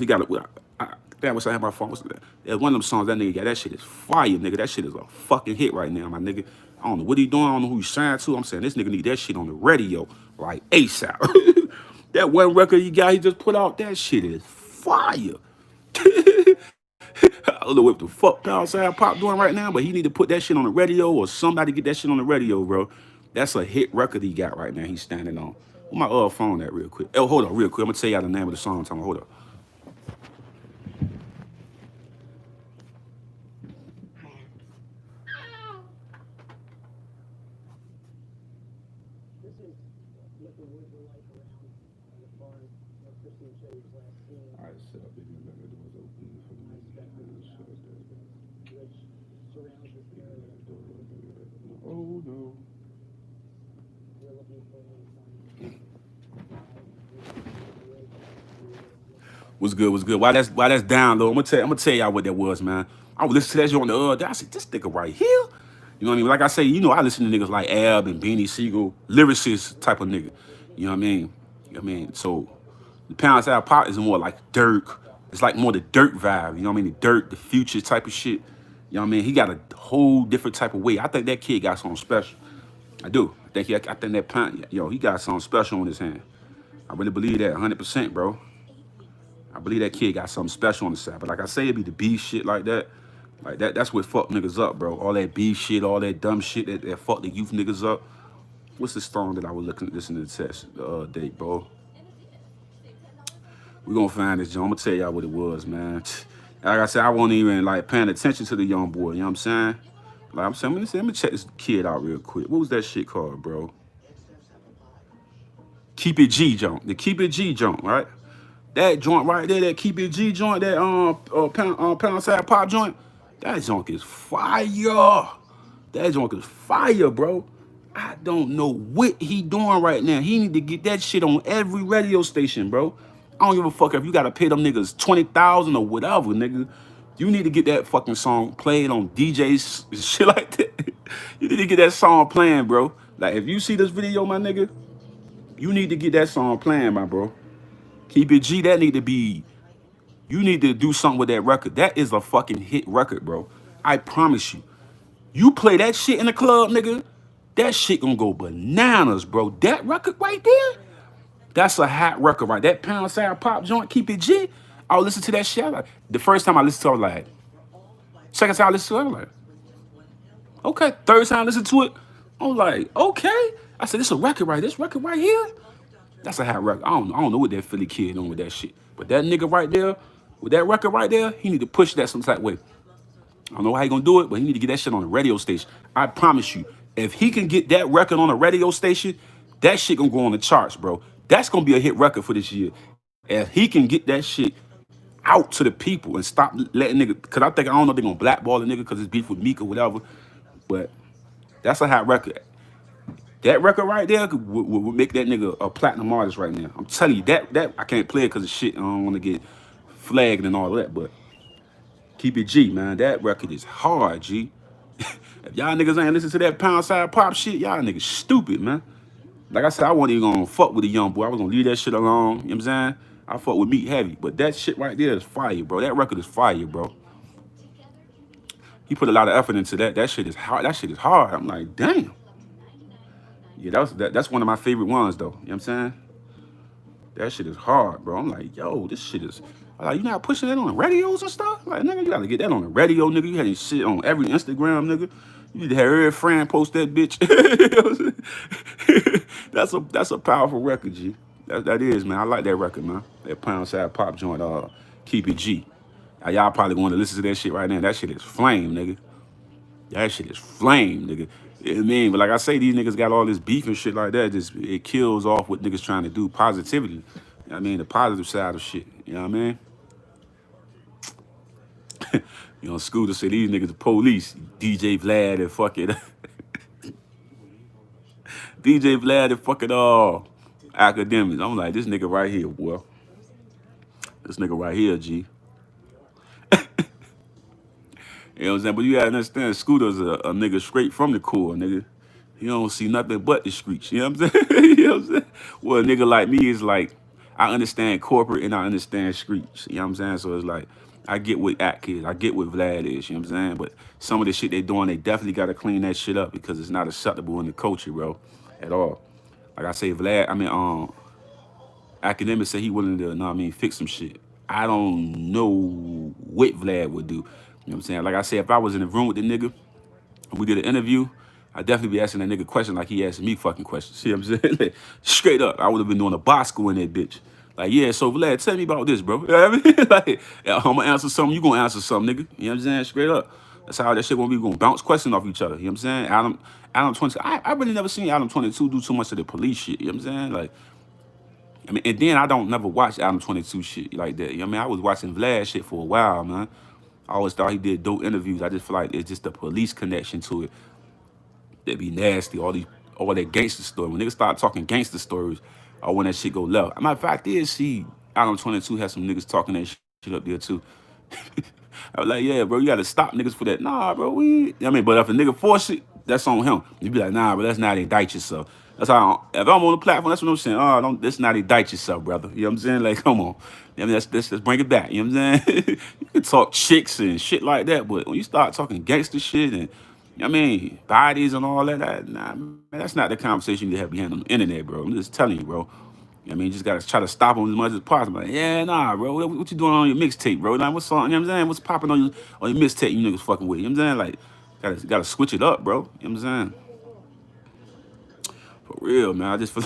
Speaker 1: damn, what's I have my phone? What's that? There's one of them songs that nigga got. That shit is fire, nigga. That shit is a fucking hit right now, my nigga. I don't know what he doing. I don't know who he's signed to. I'm saying this nigga need that shit on the radio, like ASAP. That one record he just put out, that shit is fire. I don't know what the fuck Pound Side Pop doing right now, but he need to put that shit on the radio or somebody get that shit on the radio, bro. That's a hit record he got right now. He's standing on. Where my phone at real quick? Oh, hold on, real quick. I'm gonna tell y'all the name of the song. Time, hold up. All right, set up. Oh no. What's good? What's good? Why that's down low? I'm gonna tell y'all what that was, man. I was listening to that shit on the other day. I said, this nigga right here. You know what I mean? Like I say, I listen to niggas like Ab and Beanie Siegel, lyricist type of nigga. You know what I mean? You know what I mean? So the Pound Side Pop is more like Dirk. It's like more the Dirt vibe. You know what I mean? The Dirt, the Future type of shit. You know what I mean? He got a whole different type of way. I think that kid got something special. I do. I think that Pound, he got something special on his hand. I really believe that 100%, bro. I believe that kid got something special on the side. But like I say, it be the B shit like that. Like that's what fuck niggas up, bro. All that B shit, all that dumb shit that fuck the youth niggas up. What's the song that I was listening to the test the other day, bro? We gonna find this, John. I'm gonna tell y'all what it was, man. Like I said, I wasn't even like paying attention to the young boy, you know what I'm saying? Like I'm saying, let me check this kid out real quick. What was that shit called, bro? Keep It G joint. The Keep It G joint, right? That joint right there, that Keep It G joint, that pound side pop joint, that joint is fire. That joint is fire, bro. I don't know what he doing right now. He need to get that shit on every radio station, bro. I don't give a fuck if you gotta pay them niggas 20,000 or whatever, nigga. You need to get that fucking song played on DJs, shit like that. You need to get that song playing, bro. Like if you see this video, my nigga, you need to get that song playing, my bro. Keep It G, that need to be, you need to do something with that record. That is a fucking hit record, bro. I promise you. You play that shit in the club, nigga, that shit gonna go bananas, bro. That record right there, that's a hot record, right? That Pound Side Pop joint, Keep It G. I'll listen to that shit. The first time I listened to it, I was like, second time I listened to it, I was like, okay. Third time I listened to it, I was like, okay. I said, this a record right, this record right here. That's a hot record. I don't know what that Philly kid doing with that shit. But that nigga right there, with that record right there, he need to push that some type of way. I don't know how he gonna do it, but he need to get that shit on the radio station. I promise you, if he can get that record on a radio station, that shit gonna go on the charts, bro. That's gonna be a hit record for this year. If he can get that shit out to the people and stop letting nigga, cause I don't know if they gonna blackball the nigga cause it's beef with Meek or whatever. But that's a hot record. That record right there would make that nigga a platinum artist right now. I'm telling you, that I can't play it because of shit. I don't want to get flagged and all that, but Keep It G, man. That record is hard, G. If y'all niggas ain't listen to that Pound Side Pop shit, y'all niggas stupid, man. Like I said, I wasn't even gonna fuck with the young boy. I was gonna leave that shit alone. You know what I'm saying? I fuck with Meat heavy, but that shit right there is fire, bro. That record is fire, bro. He put a lot of effort into that. That shit is hard. That shit is hard. I'm like, damn. Yeah, that's one of my favorite ones though. You know what I'm saying? That shit is hard, bro. I'm like, yo, this shit is. I'm like, you not pushing that on the radios and stuff? Like, nigga, you gotta get that on the radio, nigga. You had this shit on every Instagram, nigga. You need to have every friend post that bitch. That's a powerful record, G. That is, man. I like that record, man. That Pound Side Pop joint, Keep It G. Y'all probably going to listen to that shit right now. That shit is flame, nigga. That shit is flame, nigga. You know what I mean? But like I say, these niggas got all this beef and shit like that. Just it kills off what niggas trying to do. Positivity. You know what I mean? The positive side of shit. You know what I mean? You know, Scooter say these niggas the police. DJ Vlad and fucking DJ Vlad and fucking academics. I'm like, this nigga right here, boy. This nigga right here, G. You know what I'm saying? But you gotta understand, Scooter's a nigga straight from the core, nigga. You don't see nothing but the streets. You know what I'm saying? You know what I'm saying? Well, a nigga like me is like, I understand corporate and I understand streets. You know what I'm saying? So it's like, I get what Act is. I get what Vlad is. You know what I'm saying? But some of the shit they doing, they definitely gotta clean that shit up because it's not acceptable in the culture, bro, at all. Like I say, Vlad, I mean, Akademiks say he willing to, know what I mean, fix some shit. I don't know what Vlad would do. You know what I'm saying? Like I said, if I was in the room with the nigga and we did an interview, I'd definitely be asking that nigga question like he asking me fucking questions. See what I'm saying? Like, straight up, I would have been doing a Bosco in that bitch. Like, yeah, so Vlad, tell me about this, bro. You know what I mean? Like, yeah, I'm gonna answer something, you gonna answer something, nigga. You know what I'm saying? Straight up. That's how that shit gonna be. We gonna bounce questions off each other. You know what I'm saying? Adam 22. I really never seen Adam 22 do too much of the police shit. You know what I'm saying? Like, I mean, and then I don't never watch Adam 22 shit like that. You know what I mean? I was watching Vlad shit for a while, man. I always thought he did dope interviews. I just feel like it's just the police connection to it that be nasty. All that gangster story. When niggas start talking gangster stories, or when that shit go left. Matter of fact, is see Adam 22 has some niggas talking that shit up there too. I was like, yeah, bro, you gotta stop niggas for that. Nah, bro, we. You know what I mean, but if a nigga force it, that's on him. You be like, nah, but that's not indict yourself. That's how. If I'm on the platform, that's what I'm saying. Oh, don't. That's not indict yourself, brother. You know what I'm saying? Like, come on. I mean, let's bring it back. You know what I'm saying? You can talk chicks and shit like that, but when you start talking gangster shit and I mean, bodies and all that, nah, man, that's not the conversation you have behind on the internet, bro. I'm just telling you, bro. I mean, you just gotta try to stop them as much as possible. Like, yeah, nah, bro. What you doing on your mixtape, bro? Like, what's on? You know what I'm saying? What's popping on your mixtape? You niggas fucking with. You know what I'm saying? Like, gotta switch it up, bro. You know what I'm saying? For real, man. I just feel.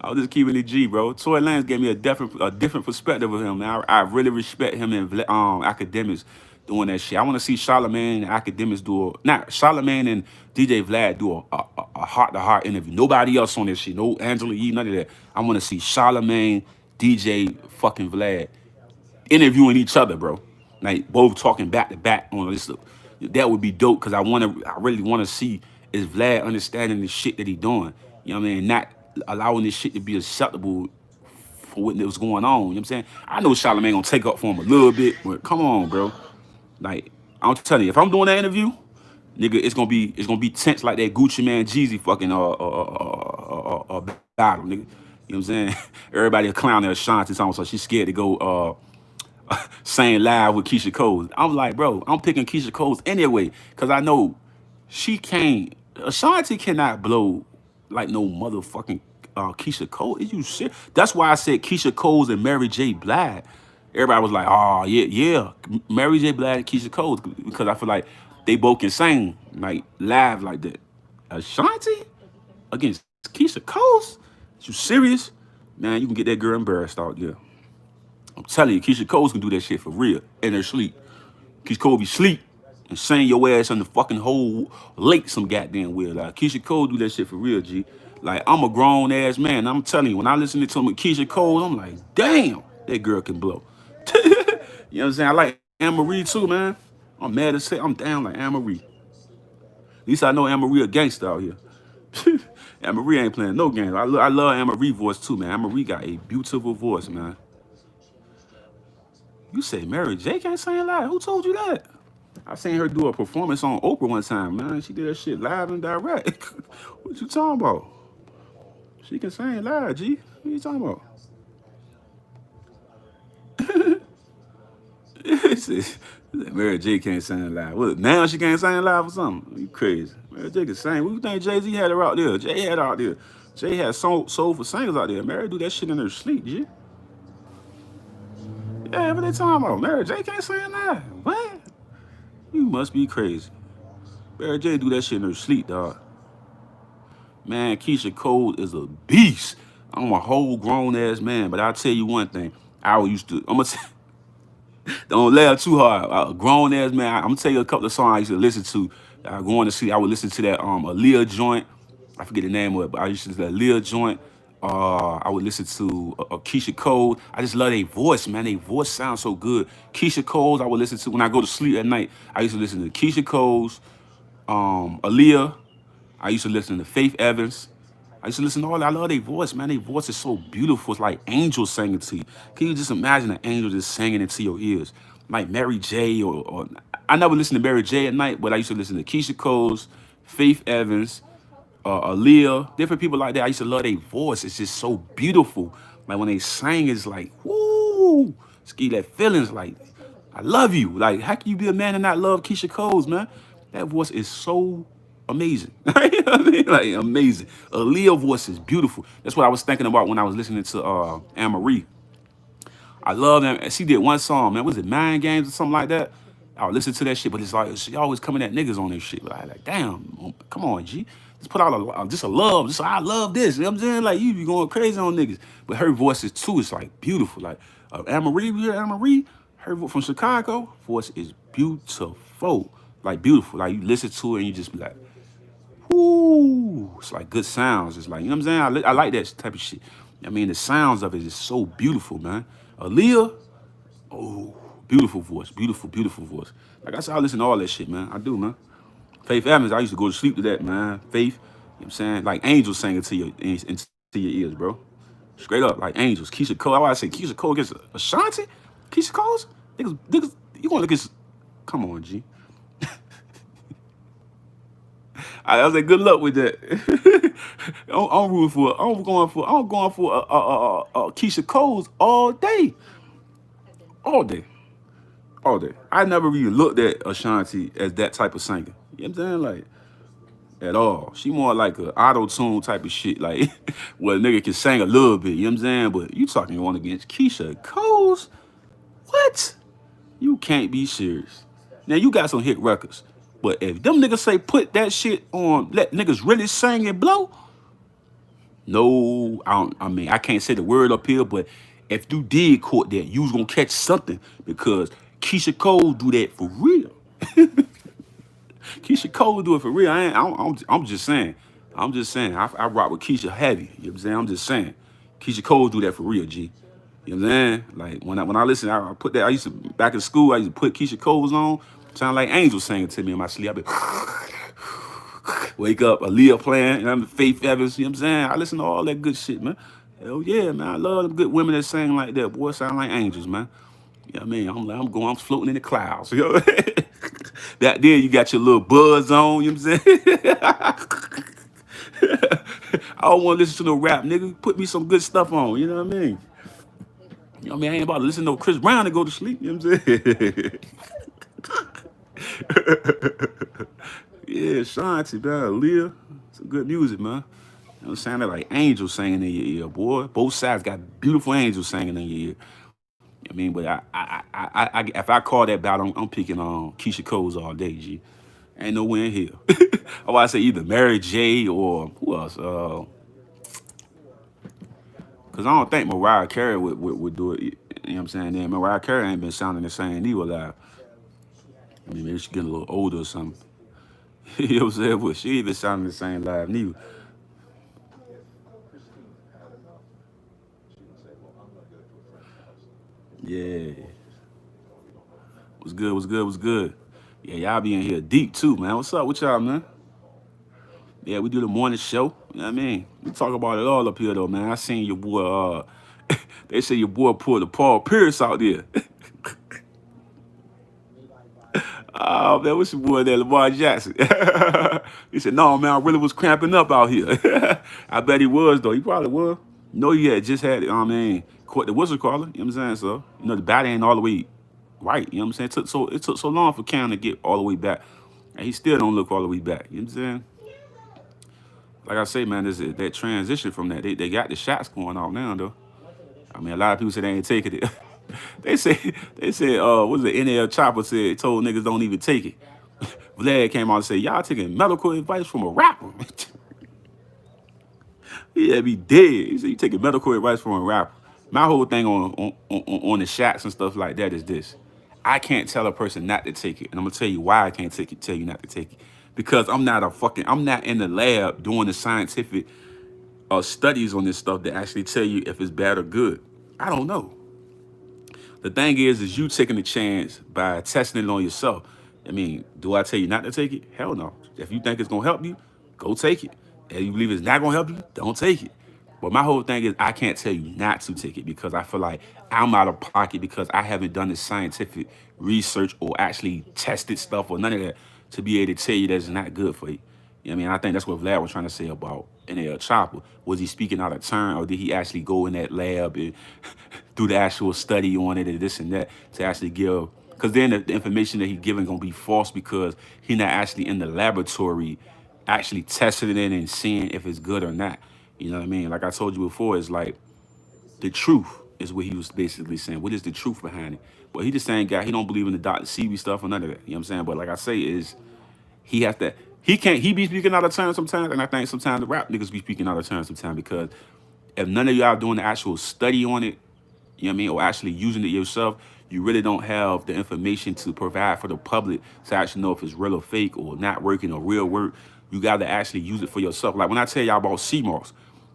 Speaker 1: I was just keeping it G, bro. Tory Lanez gave me a different perspective of him, man. I really respect him and Akademiks doing that shit. I want to see Charlamagne and Akademiks not Charlamagne and DJ Vlad do a heart-to-heart interview. Nobody else on this shit. No Angela Yee, none of that. I want to see Charlamagne, DJ fucking Vlad interviewing each other, bro. Like both talking back to back on this. That would be dope because I really want to see is Vlad understanding the shit that he doing. You know what I mean? Not allowing this shit to be acceptable for what was going on. You know what I'm saying? I know Charlamagne gonna take up for him a little bit, but come on, bro. Like I'm telling you, if I'm doing that interview, nigga, it's gonna be tense like that Gucci Man Jeezy fucking battle, nigga. You know what I'm saying? Everybody a clown at Ashanti song, so she's scared to go saying live with Keisha Cole. I'm like, bro, I'm picking Keisha Cole anyway, because I know she can't, Ashanti cannot blow like no motherfucking Keisha Cole. Is you shit? That's why I said Keisha Cole and Mary J. Blige. Everybody was like, oh, yeah, Mary J. Blige and Keisha Cole, because I feel like they both can sing like live like that. Ashanti against Keisha Cole? You serious? Man, you can get that girl embarrassed out there. I'm telling you, Keisha Cole can do that shit for real in her sleep. Keisha Cole be sleep and sing your ass on the fucking whole lake some goddamn well. Like Keisha Cole do that shit for real, G. Like I'm a grown ass man. I'm telling you, when I listen to him with Keisha Cole, I'm like, damn, that girl can blow. You know what I'm saying? I like Anne Marie too, man. I'm mad as hell. I'm down like Anne Marie. At least I know Anne Marie a gangster out here. Anne Marie ain't playing no games. I love Anne Marie voice too, man. Anne Marie got a beautiful voice, man. You say Mary J can't sing live? Who told you that? I seen her do a performance on Oprah one time, man. She did that shit live and direct. What you talking about? She can sing live, G. What you talking about? Mary J can't sing live. What, now she can't sing live or something? You crazy. Mary J can sing. What you think Jay-Z had her out there? Jay had her out there. Jay had soul for singers out there. Mary do that shit in her sleep, G. Yeah, what they talking about? Mary J can't sing live. What? You must be crazy. Mary J do that shit in her sleep, dog. Man, Keisha Cole is a beast. I'm a whole grown ass man, but I'll tell you one thing. Don't laugh too hard. A grown ass man. I'm gonna tell you a couple of songs I used to listen to Going to see, I would listen to that Aaliyah joint. I forget the name of it, but I used to listen to that Aaliyah joint. I would listen to Keisha Cole. I just love their voice, man. Their voice sounds so good. Keisha Cole's I would listen to when I go to sleep at night. I used to listen to Keisha Cole's, Aaliyah. I used to listen to Faith Evans. I used to listen to all that. I love their voice, man. Their voice is so beautiful. It's like angels singing to you. Can you just imagine an angel just singing into your ears? Like Mary J. Or I never listened to Mary J. at night, but I used to listen to Keisha Cole's, Faith Evans, Aaliyah, different people like that. I used to love their voice. It's just so beautiful. Like when they sing, it's like, woo, it's give you that feelings like, I love you. Like, how can you be a man and not love Keisha Cole's, man? That voice is so amazing. You know what I mean? Like, amazing. Aaliyah voice is beautiful. That's what I was thinking about when I was listening to Anne Marie. I love them. She did one song, man. Was it Mind Games or something like that? I would listen to that shit, but it's like she always coming at niggas on this shit. But I like, damn, come on, G. Just put out just a love. Just I love this. You know what I'm saying? Like you be going crazy on niggas. But her voice is too. It's like beautiful. Like Anne Marie, you hear Anne Marie? Her from Chicago voice is beautiful. Like beautiful. Like you listen to it and you just be like, ooh, it's like good sounds. It's like, you know what I'm saying? I like that type of shit. I mean, the sounds of it is so beautiful, man. Aaliyah, oh, beautiful voice, beautiful voice. Like I said, I listen to all that shit, man. I do, man. Faith Evans, I used to go to sleep to that, man. Faith, you know what I'm saying? Like angels singing into your ears, bro. Straight up, like angels. Keisha Cole, I say Keisha Cole against Ashanti? Keisha Cole's? Niggas, you want to get, come on, G. I was like, good luck with that. I'm rooting for. I'm going for Keisha Cole's all day, all day, all day. I never really looked at Ashanti as that type of singer. You know what I'm saying? Like at all. She more like a auto tune type of shit. Like where a nigga can sing a little bit. You know what I'm saying? But you talking going against Keisha Cole's? What? You can't be serious. Now you got some hit records. But if them niggas say put that shit on, let niggas really sing and blow, no, I mean, I can't say the word up here, but if you did caught that, you was gonna catch something because Keisha Cole do that for real. Keisha Cole do it for real. I'm just saying. I'm just saying. I rock with Keisha heavy. You know what I'm saying? I'm just saying. Keisha Cole do that for real, G. You know what I'm saying? Like when I listen, I put that. I used to back in school. I used to put Keisha Cole's on. Sound like angels singing to me in my sleep. I be wake up, Aaliyah playing, and I'm Faith Evans. You know what I'm saying? I listen to all that good shit, man. Hell yeah, man. I love them good women that sing like that. Boy, sound like angels, man. You know what I mean? I'm floating in the clouds. You know? That then you got your little buzz on. You know what I'm saying? I don't want to listen to no rap, nigga. Put me some good stuff on. You know what I mean? You know what I mean? I ain't about to listen to no Chris Brown to go to sleep. You know what I'm saying? Yeah, Shanti, man, Leah. Some good music, man. You know what I'm saying? They're like angels singing in your ear, boy. Both sides got beautiful angels singing in your ear. I mean, but if I call that battle, I'm picking on Keisha Cole's all day, G. Ain't no win here. Or I say either Mary J. or who else? Cause I don't think Mariah Carey would do it. You know what I'm saying? Then Mariah Carey ain't been sounding the same either live. I mean, maybe she's getting a little older or something. You know what I'm saying? But she ain't been sounding the same live neither. Yeah. What's good? What's good? What's good? Yeah, y'all be in here deep too, man. What's up with y'all, man? Yeah, we do the morning show. You know what I mean? We talk about it all up here though, man. I seen your boy they say your boy pulled the Paul Pierce out there. Oh man, what's your boy there, Lamar Jackson? He said, no man, I really was cramping up out here. I bet he was though. He probably was. No, he had just had I mean, caught the whistle caller, you know what I'm saying? So, you know, the bat ain't all the way right, you know what I'm saying? It took so long for Cam to get all the way back. And he still don't look all the way back. You know what I'm saying? Like I say, man, there's that transition from that. They got the shots going on now, though. I mean, a lot of people say they ain't taking it. they say, what's the NL Chopper said, told niggas don't even take it. Vlad came out and said, y'all taking medical advice from a rapper. Yeah, be dead. He said, you taking medical advice from a rapper. My whole thing on the shots and stuff like that is this. I can't tell a person not to take it. And I'm going to tell you why I can't tell you not to take it. because I'm not in the lab doing the scientific studies on this stuff that actually tell you if it's bad or good. I don't know. The thing is you taking a chance by testing it on yourself. I mean, do I tell you not to take it? Hell no. If you think it's gonna help you, go take it. If you believe it's not gonna help you, don't take it. But my whole thing is I can't tell you not to take it because I feel like I'm out of pocket because I haven't done the scientific research or actually tested stuff or none of that to be able to tell you that it's not good for you. You know what I mean? I think that's what Vlad was trying to say about NL Chopper. Was he speaking out of turn or did he actually go in that lab and do the actual study on it and this and that to actually give? Because then the information that he giving gonna be false because he not actually in the laboratory actually testing it and seeing if it's good or not. You know what I mean? Like I told you before, it's like the truth is what he was basically saying. What is the truth behind it? But he just saying, guy, he don't believe in the Dr. Sebi stuff or none of that. You know what I'm saying? But like I say, is he has to. He be speaking out of turn sometimes, and I think sometimes the rap niggas be speaking out of turn sometimes because if none of y'all doing the actual study on it, you know what I mean, or actually using it yourself, you really don't have the information to provide for the public to actually know if it's real or fake or not working or real work. You got to actually use it for yourself. Like when I tell y'all about CMOS,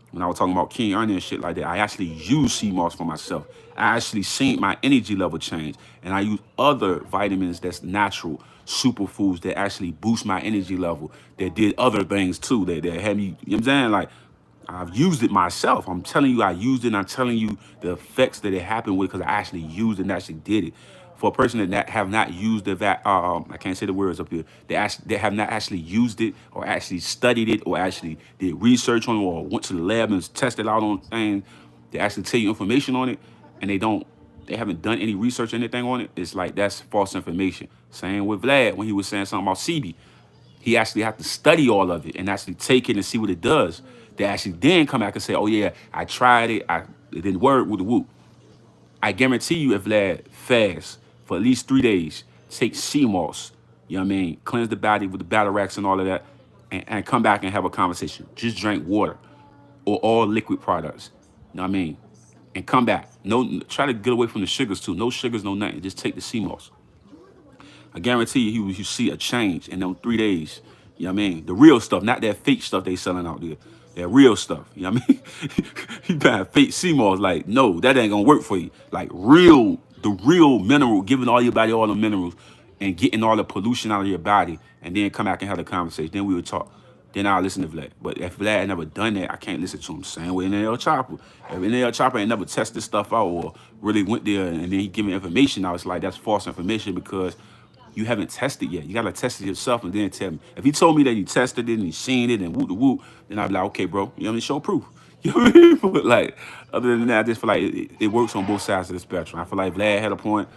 Speaker 1: when I was talking about King Ernie and shit like that, I actually use CMOS for myself. I actually seen my energy level change, and I use other vitamins that's natural, superfoods that actually boost my energy level. That did other things too. That had me, you know what I'm saying? Like I've used it myself. I'm telling you, I used it. And I'm telling you the effects that it happened with because I actually used it and actually did it. For a person that have not used the I can't say the words up here. They have not actually used it or actually studied it or actually did research on it or went to the lab and tested out on things. They actually tell you information on it, and they haven't done any research or anything on it. It's like that's false information. Same with Vlad when he was saying something about CB. He actually have to study all of it and actually take it and see what it does. They actually then come back and say, "Oh yeah, I tried it. It didn't work." With the whoop. I guarantee you, if Vlad fast for at least 3 days, take sea moss, you know what I mean, cleanse the body with the battle racks and all of that, and come back and have a conversation. Just drink water or all liquid products. You know what I mean? And come back. No, try to get away from the sugars too. No sugars, no nothing. Just take the sea moss. I guarantee you see a change in them 3 days. You know what I mean? The real stuff, not that fake stuff they selling out there. That real stuff. You know what I mean? You buying fake CMOS, like, no, that ain't gonna work for you. Like the real mineral, giving all your body all the minerals and getting all the pollution out of your body, and then come back and have a conversation. Then we would talk. Then I'll listen to Vlad. But if Vlad had never done that, I can't listen to him. Same with NL Chopper. If NL Chopper ain't never tested stuff out or really went there and then he give me information, I was like, that's false information because you haven't tested yet. You gotta test it yourself and then tell me. If he told me that he tested it and he seen it and whoop the whoop, then I'd be like, okay, bro, you know what I mean? Show proof. You know what I mean? But like, other than that, I just feel like it works on both sides of the spectrum. I feel like Vlad had a point,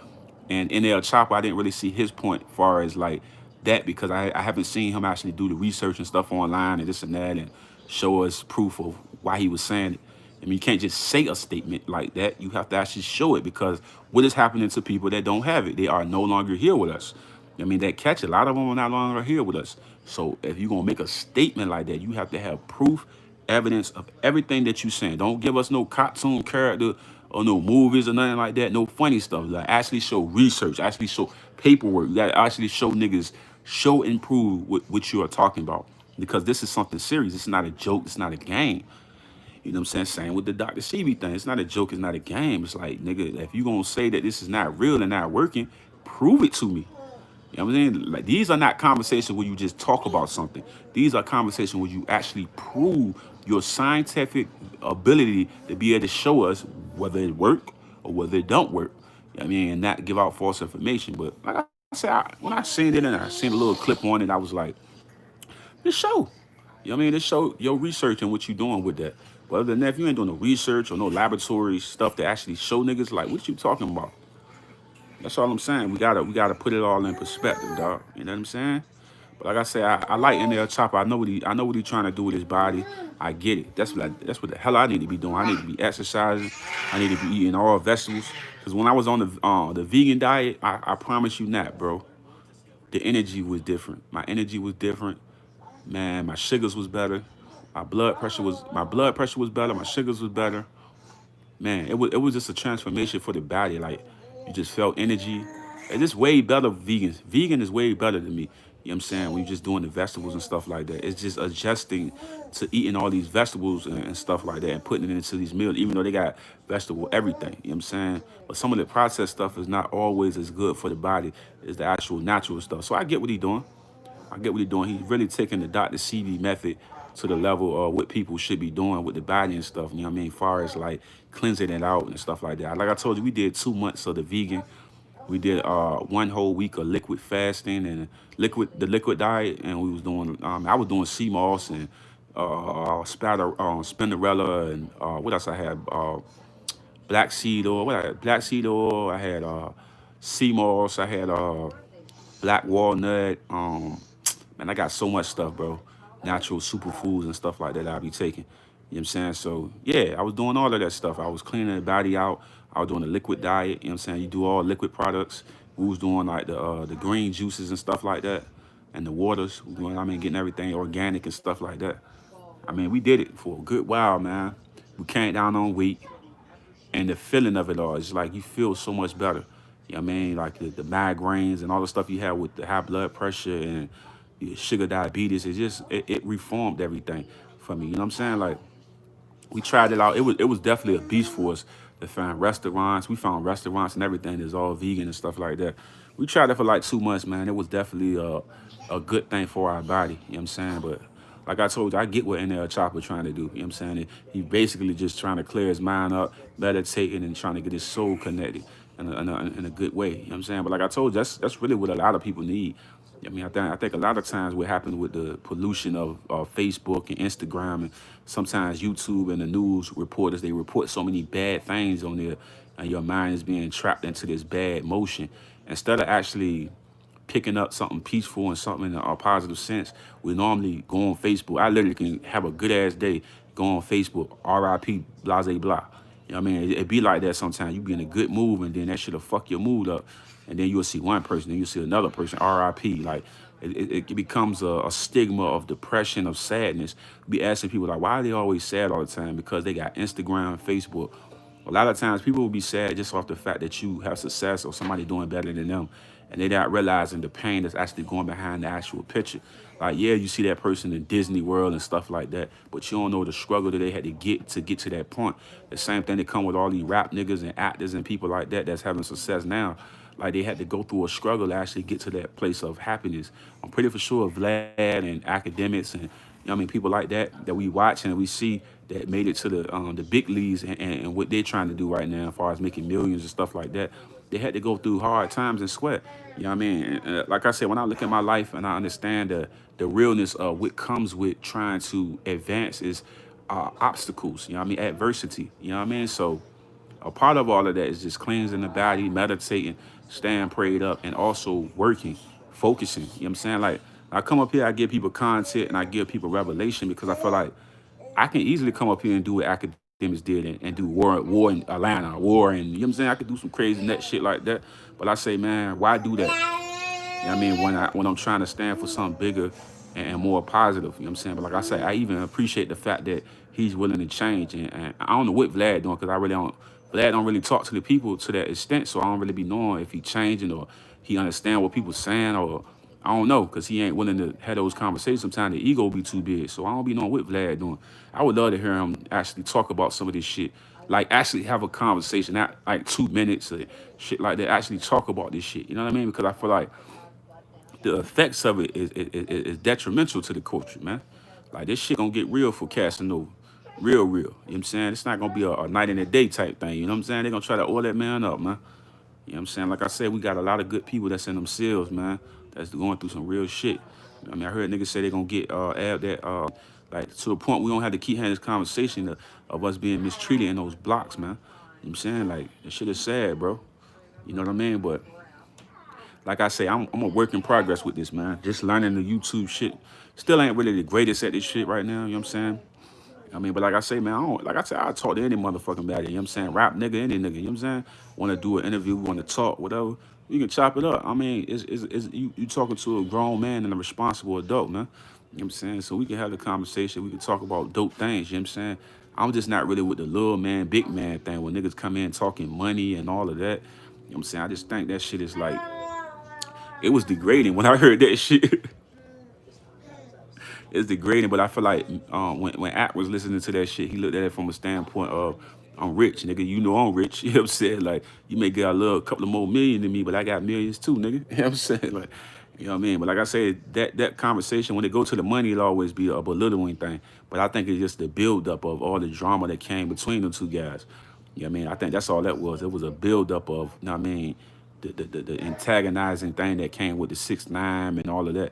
Speaker 1: and NL Chopper, I didn't really see his point as far as like that because I haven't seen him actually do the research and stuff online and this and that and show us proof of why he was saying it. I mean, you can't just say a statement like that. You have to actually show it because what is happening to people that don't have it? They are no longer here with us. I mean, that catch, a lot of them are no longer here with us. So if you're going to make a statement like that, you have to have proof, evidence of everything that you're saying. Don't give us no cartoon character or no movies or nothing like that. No funny stuff. Like actually show research, actually show paperwork. You got to actually show niggas, show and prove what you are talking about. Because this is something serious. It's not a joke. It's not a game. You know what I'm saying? Same with the Dr. CB thing. It's not a joke. It's not a game. It's like, nigga, if you going to say that this is not real and not working, prove it to me. You know what I'm saying? Like, these are not conversations where you just talk about something. These are conversations where you actually prove your scientific ability to be able to show us whether it work or whether it don't work. You know what I mean? And not give out false information. But like I said, when I seen it and I seen a little clip on it, I was like, this show. You know what I mean? This show your research and what you doing with that. But other than that, if you ain't doing no research or no laboratory stuff to actually show niggas, like, what you talking about? That's all I'm saying. We gotta put it all in perspective, dog. You know what I'm saying? But like I say, I like NL Chopper. I know what he trying to do with his body. I get it. That's what the hell I need to be doing. I need to be exercising. I need to be eating all vegetables. Cause when I was on the vegan diet, I promise you not, bro. The energy was different. My energy was different. Man, my sugars was better. My blood pressure was better. My sugars was better. Man, it was just a transformation for the body. Like you just felt energy. And it's way better vegans. Vegan is way better than me. You know what I'm saying? When you're just doing the vegetables and stuff like that. It's just adjusting to eating all these vegetables and stuff like that and putting it into these meals, even though they got vegetable everything. You know what I'm saying? But some of the processed stuff is not always as good for the body as the actual natural stuff. So I get what he's doing. I get what he's doing. He's really taking the Dr. CV method to the level of what people should be doing with the body and stuff. You know what I mean? As far as like cleansing it out and stuff like that. Like I told you, we did 2 months of the vegan. We did 1 whole week of liquid fasting and liquid diet, and we was doing. I was doing sea moss and spinnerella and what else I had? Black seed oil. What I had? Black seed oil. I had sea moss. I had black walnut. Man, I got so much stuff, bro. Natural superfoods and stuff like that I be taking. You know what I'm saying? So yeah, I was doing all of that stuff. I was cleaning the body out. I was doing a liquid diet. You know what I'm saying? You do all liquid products. We was doing like the green juices and stuff like that, and the waters. We doing, I mean, getting everything organic and stuff like that. I mean, we did it for a good while, man. We came down on weight, and the feeling of it all is like you feel so much better. You know what I mean? Like the migraines and all the stuff you have with the high blood pressure and the sugar diabetes, it reformed everything for me. You know what I'm saying? Like we tried it out. It was definitely a beast for us to find restaurants. We found restaurants and everything that's all vegan and stuff like that. We tried it for like 2 months, man. It was definitely a good thing for our body. You know what I'm saying? But like I told you, I get what NL Chopper trying to do. You know what I'm saying? He basically just trying to clear his mind up, meditating, and trying to get his soul connected in a good way. You know what I'm saying? But like I told you, that's really what a lot of people need. I mean, I think a lot of times what happens with the pollution of Facebook and Instagram and sometimes YouTube and the news reporters, they report so many bad things on there, and your mind is being trapped into this bad motion instead of actually picking up something peaceful and something in a positive sense. We normally go on Facebook. I literally can have a good ass day, go on Facebook, RIP, blah, blah, blah. You know what I mean? It be like that sometimes. You be in a good mood and then that shit'll fuck your mood up. And then you'll see one person, then you'll see another person, RIP. Like it becomes a stigma of depression, of sadness. Be asking people like, why are they always sad all the time? Because they got Instagram, Facebook. A lot of times people will be sad just off the fact that you have success or somebody doing better than them. And they're not realizing the pain that's actually going behind the actual picture. Like, yeah, you see that person in Disney World and stuff like that, but you don't know the struggle that they had to get to that point. The same thing that come with all these rap niggas and actors and people like that that's having success now. Like they had to go through a struggle to actually get to that place of happiness. I'm pretty for sure Vlad and Akademiks and you know what I mean people like that we watch and we see that made it to the big leagues and what they're trying to do right now as far as making millions and stuff like that. They had to go through hard times and sweat. You know what I mean? And, like I said, when I look at my life and I understand the realness of what comes with trying to advance is obstacles. You know what I mean? Adversity. You know what I mean? So a part of all of that is just cleansing the body, meditating, staying prayed up, and also working, focusing. You know what I'm saying? Like, I come up here, I give people content and I give people revelation because I feel like I can easily come up here and do what academics did and do war in Atlanta, war and you know what I'm saying? I could do some crazy nut shit like that. But I say, man, why do that? You know what I mean? When I'm trying to stand for something bigger and more positive, you know what I'm saying? But like I say, I even appreciate the fact that he's willing to change. And I don't know what Vlad doing because I really don't. Vlad don't really talk to the people to that extent, so I don't really be knowing if he changing or he understand what people saying or I don't know because he ain't willing to have those conversations. Sometimes the ego be too big, so I don't be knowing what Vlad doing. I would love to hear him actually talk about some of this shit, like actually have a conversation, not like 2 minutes or shit like that. Actually talk about this shit. You know what I mean? Because I feel like the effects of it is detrimental to the culture, man. Like this shit gonna get real for Casanova. Real, real. You know what I'm saying? It's not gonna be a night and a day type thing. You know what I'm saying? They're gonna try to oil that man up, man. You know what I'm saying? Like I said, we got a lot of good people that's in themselves, man, that's going through some real shit. I mean, I heard niggas say they gonna get add that like to the point we don't have to keep having this conversation of us being mistreated in those blocks, man. You know what I'm saying? Like that shit is sad, bro. You know what I mean? But like I say, I'm a work in progress with this, man. Just learning the YouTube shit. Still ain't really the greatest at this shit right now, you know what I'm saying? I mean, but like I say, man, I don't, like I said, I talk to any motherfucking body, you know what I'm saying? Rap nigga, any nigga, you know what I'm saying? Want to do an interview, want to talk, whatever, you can chop it up. I mean, you talking to a grown man and a responsible adult, man. You know what I'm saying? So we can have the conversation, we can talk about dope things, you know what I'm saying? I'm just not really with the little man, big man thing when niggas come in talking money and all of that. You know what I'm saying? I just think that shit is like, it was degrading when I heard that shit. it's degrading. But I feel like when Act was listening to that shit, he looked at it from a standpoint of I'm rich, nigga. You know I'm rich. You know what I'm saying? Like you may get a little couple of more million than me, but I got millions too, nigga. You know what I'm saying? Like, you know what I mean? But like I said, that conversation when they go to the money, it'll always be a belittling thing. But I think it's just the buildup of all the drama that came between the two guys. You know what I mean? I think that's all that was. It was a buildup of, you know what I mean, the antagonizing thing that came with the 6ix9ine and all of that.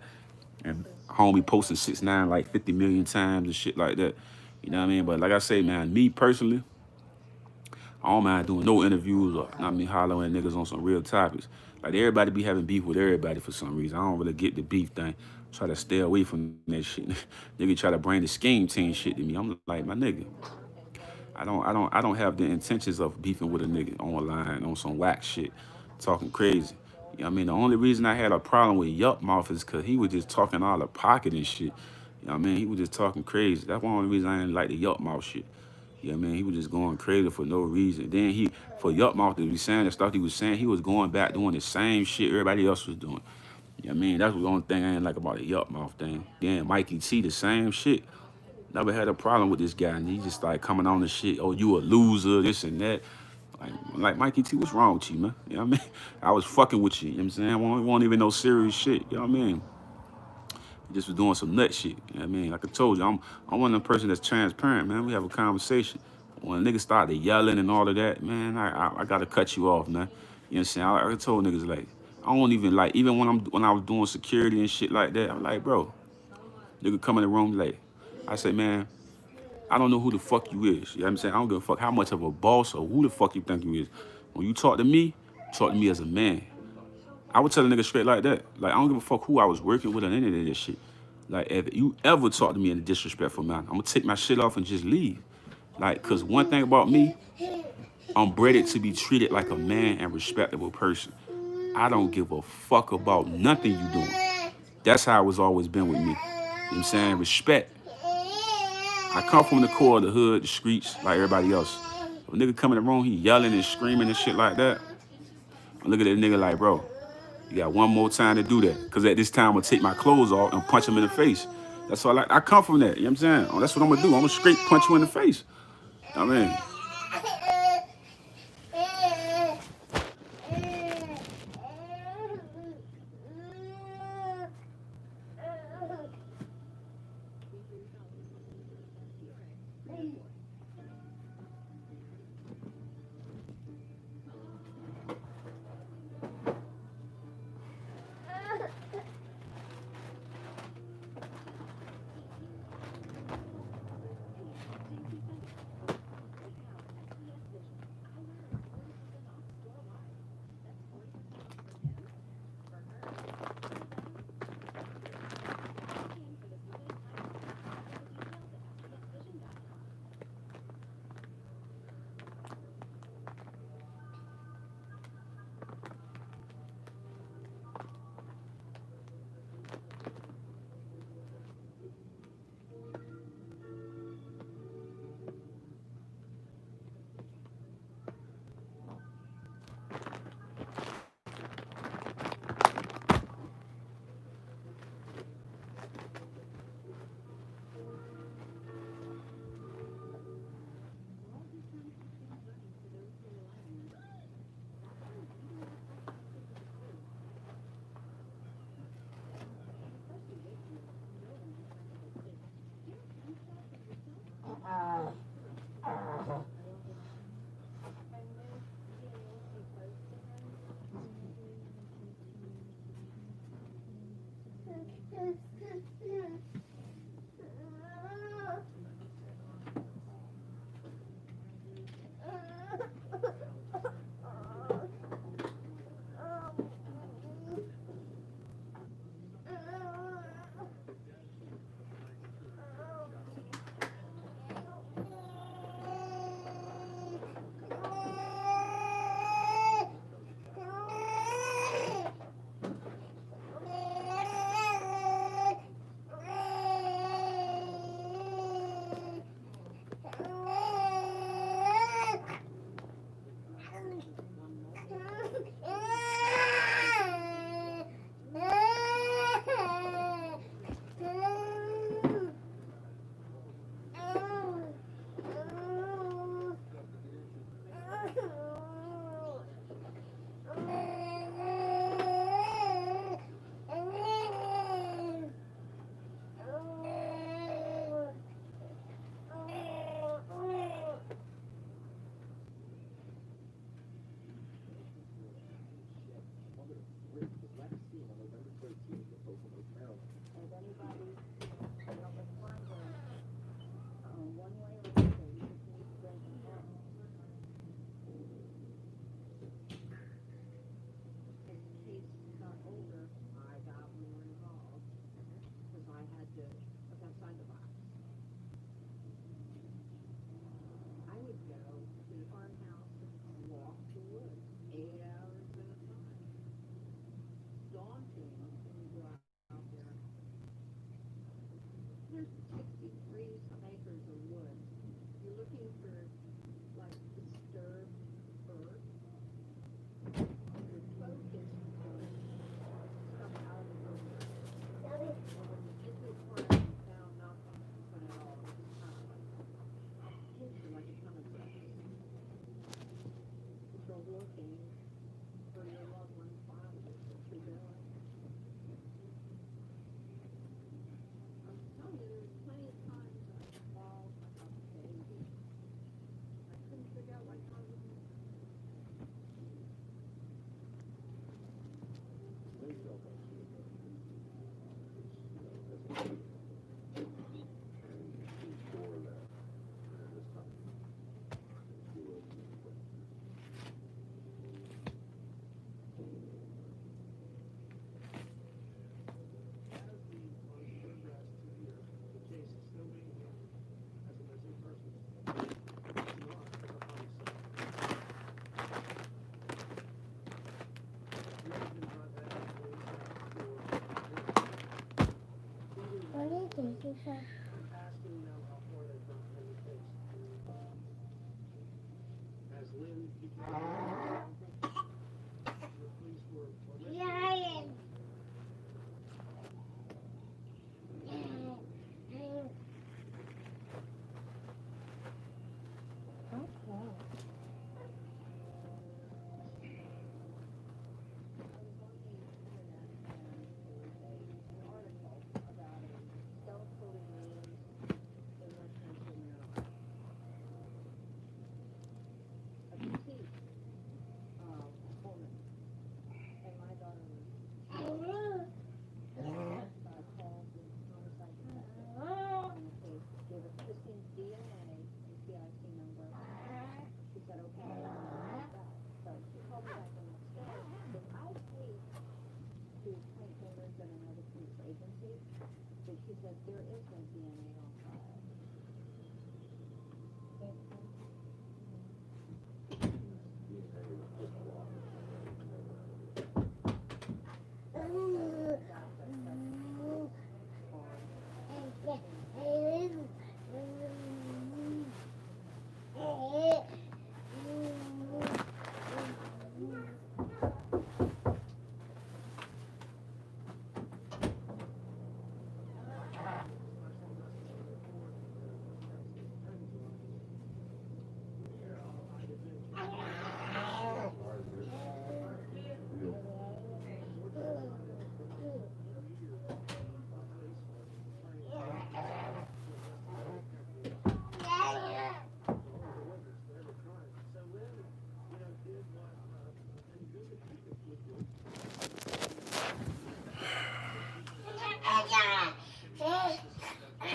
Speaker 1: And homie posting 6ix9ine like 50 million times and shit like that. You know what I mean? But like I say, man, me personally, I don't mind doing no interviews or, you know what I mean, hollering at niggas on some real topics. Like everybody be having beef with everybody for some reason. I don't really get the beef thing. Try to stay away from that shit. Nigga try to bring the scheme team shit to me. I'm like, my nigga, I don't have the intentions of beefing with a nigga online on some whack shit, talking crazy. You know what I mean? The only reason I had a problem with Yup Mouth is because he was just talking out of pocket and shit. You know what I mean? He was just talking crazy. That's one of the reasons I didn't like the Yup Mouth shit. You know what I mean? He was just going crazy for no reason. Then for Yup Mouth to be saying the stuff he was saying, he was going back doing the same shit everybody else was doing. You know what I mean? That's the only thing I didn't like about the Yup Mouth thing. Then Mikey T, the same shit. Never had a problem with this guy, and he just like coming on the shit. Oh, you a loser, this and that. Like Mikey T, what's wrong with you, man? You know what I mean? I was fucking with you. You know what I'm saying? I won't even no serious shit. You know what I mean? He just was doing some nut shit. You know what I mean? Like I told you, I'm one of them person that's transparent, man. We have a conversation. When niggas started yelling and all of that, man, I gotta cut you off, man. You know what I'm saying? I told niggas like, I don't even like, even when I was doing security and shit like that, I'm like, bro, nigga come in the room like, I say, man, I don't know who the fuck you is. You know what I'm saying? I don't give a fuck how much of a boss or who the fuck you think you is. When you talk to me as a man. I would tell a nigga straight like that. Like, I don't give a fuck who I was working with or any of this shit. Like, if you ever talk to me in a disrespectful manner, I'm gonna take my shit off and just leave. Like, cause one thing about me, I'm bred to be treated like a man and respectable person. I don't give a fuck about nothing you doing. That's how it's always been with me. You know what I'm saying? Respect. I come from the core of the hood, the streets, like everybody else. If a nigga come in the room, he yelling and screaming and shit like that. I look at that nigga like, bro, you got one more time to do that. Cause at this time I'm gonna take my clothes off and punch him in the face. That's all I come from that. You know what I'm saying? Oh, that's what I'm gonna do. I'm gonna straight punch you in the face. I mean,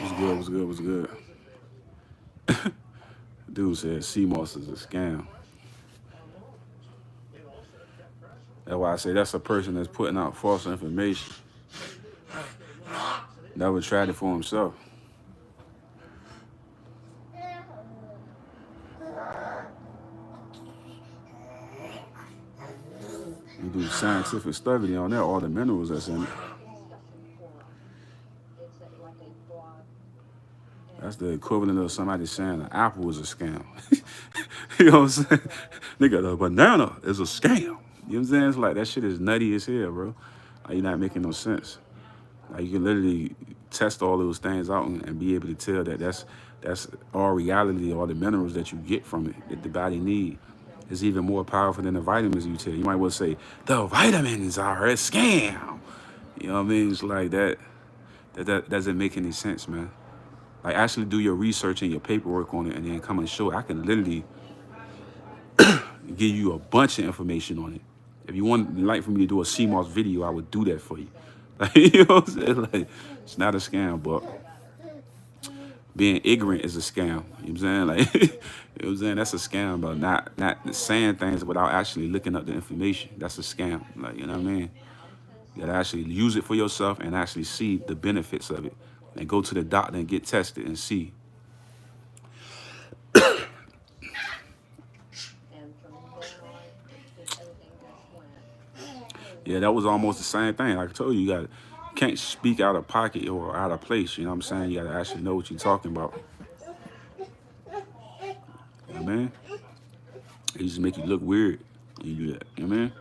Speaker 1: What's good? What's good? What's good? Dude said CMOS is a scam. That's why I say that's a person that's putting out false information. Never tried it for himself. You do scientific study on there, all the minerals that's in it. That's the equivalent of somebody saying an apple is a scam. You know what I'm saying? Nigga, the banana is a scam. You know what I'm saying? It's like that shit is nutty as hell, bro. Like, you're not making no sense. Like, you can literally test all those things out and be able to tell that that's all reality, all the minerals that you get from it that the body need is even more powerful than the vitamins you take. You might well say the vitamins are a scam. You know what I mean? It's like that doesn't make any sense, man. Like, actually do your research and your paperwork on it and then come and show it. I can literally give you a bunch of information on it. If you want like for me to do a CMOS video, I would do that for you. Like, you know what I'm saying? Like, it's not a scam, but being ignorant is a scam. You know what I'm saying? Like, you know what I'm saying? That's a scam, but not saying things without actually looking up the information. That's a scam. Like, you know what I mean? You gotta actually use it for yourself and actually see the benefits of it. And go to the doctor and get tested and see. Yeah, that was almost the same thing. Like I told you, you can't speak out of pocket or out of place. You know what I'm saying? You gotta actually know what you're talking about. You know what I mean? It just make you look weird when you do that. You know what I mean?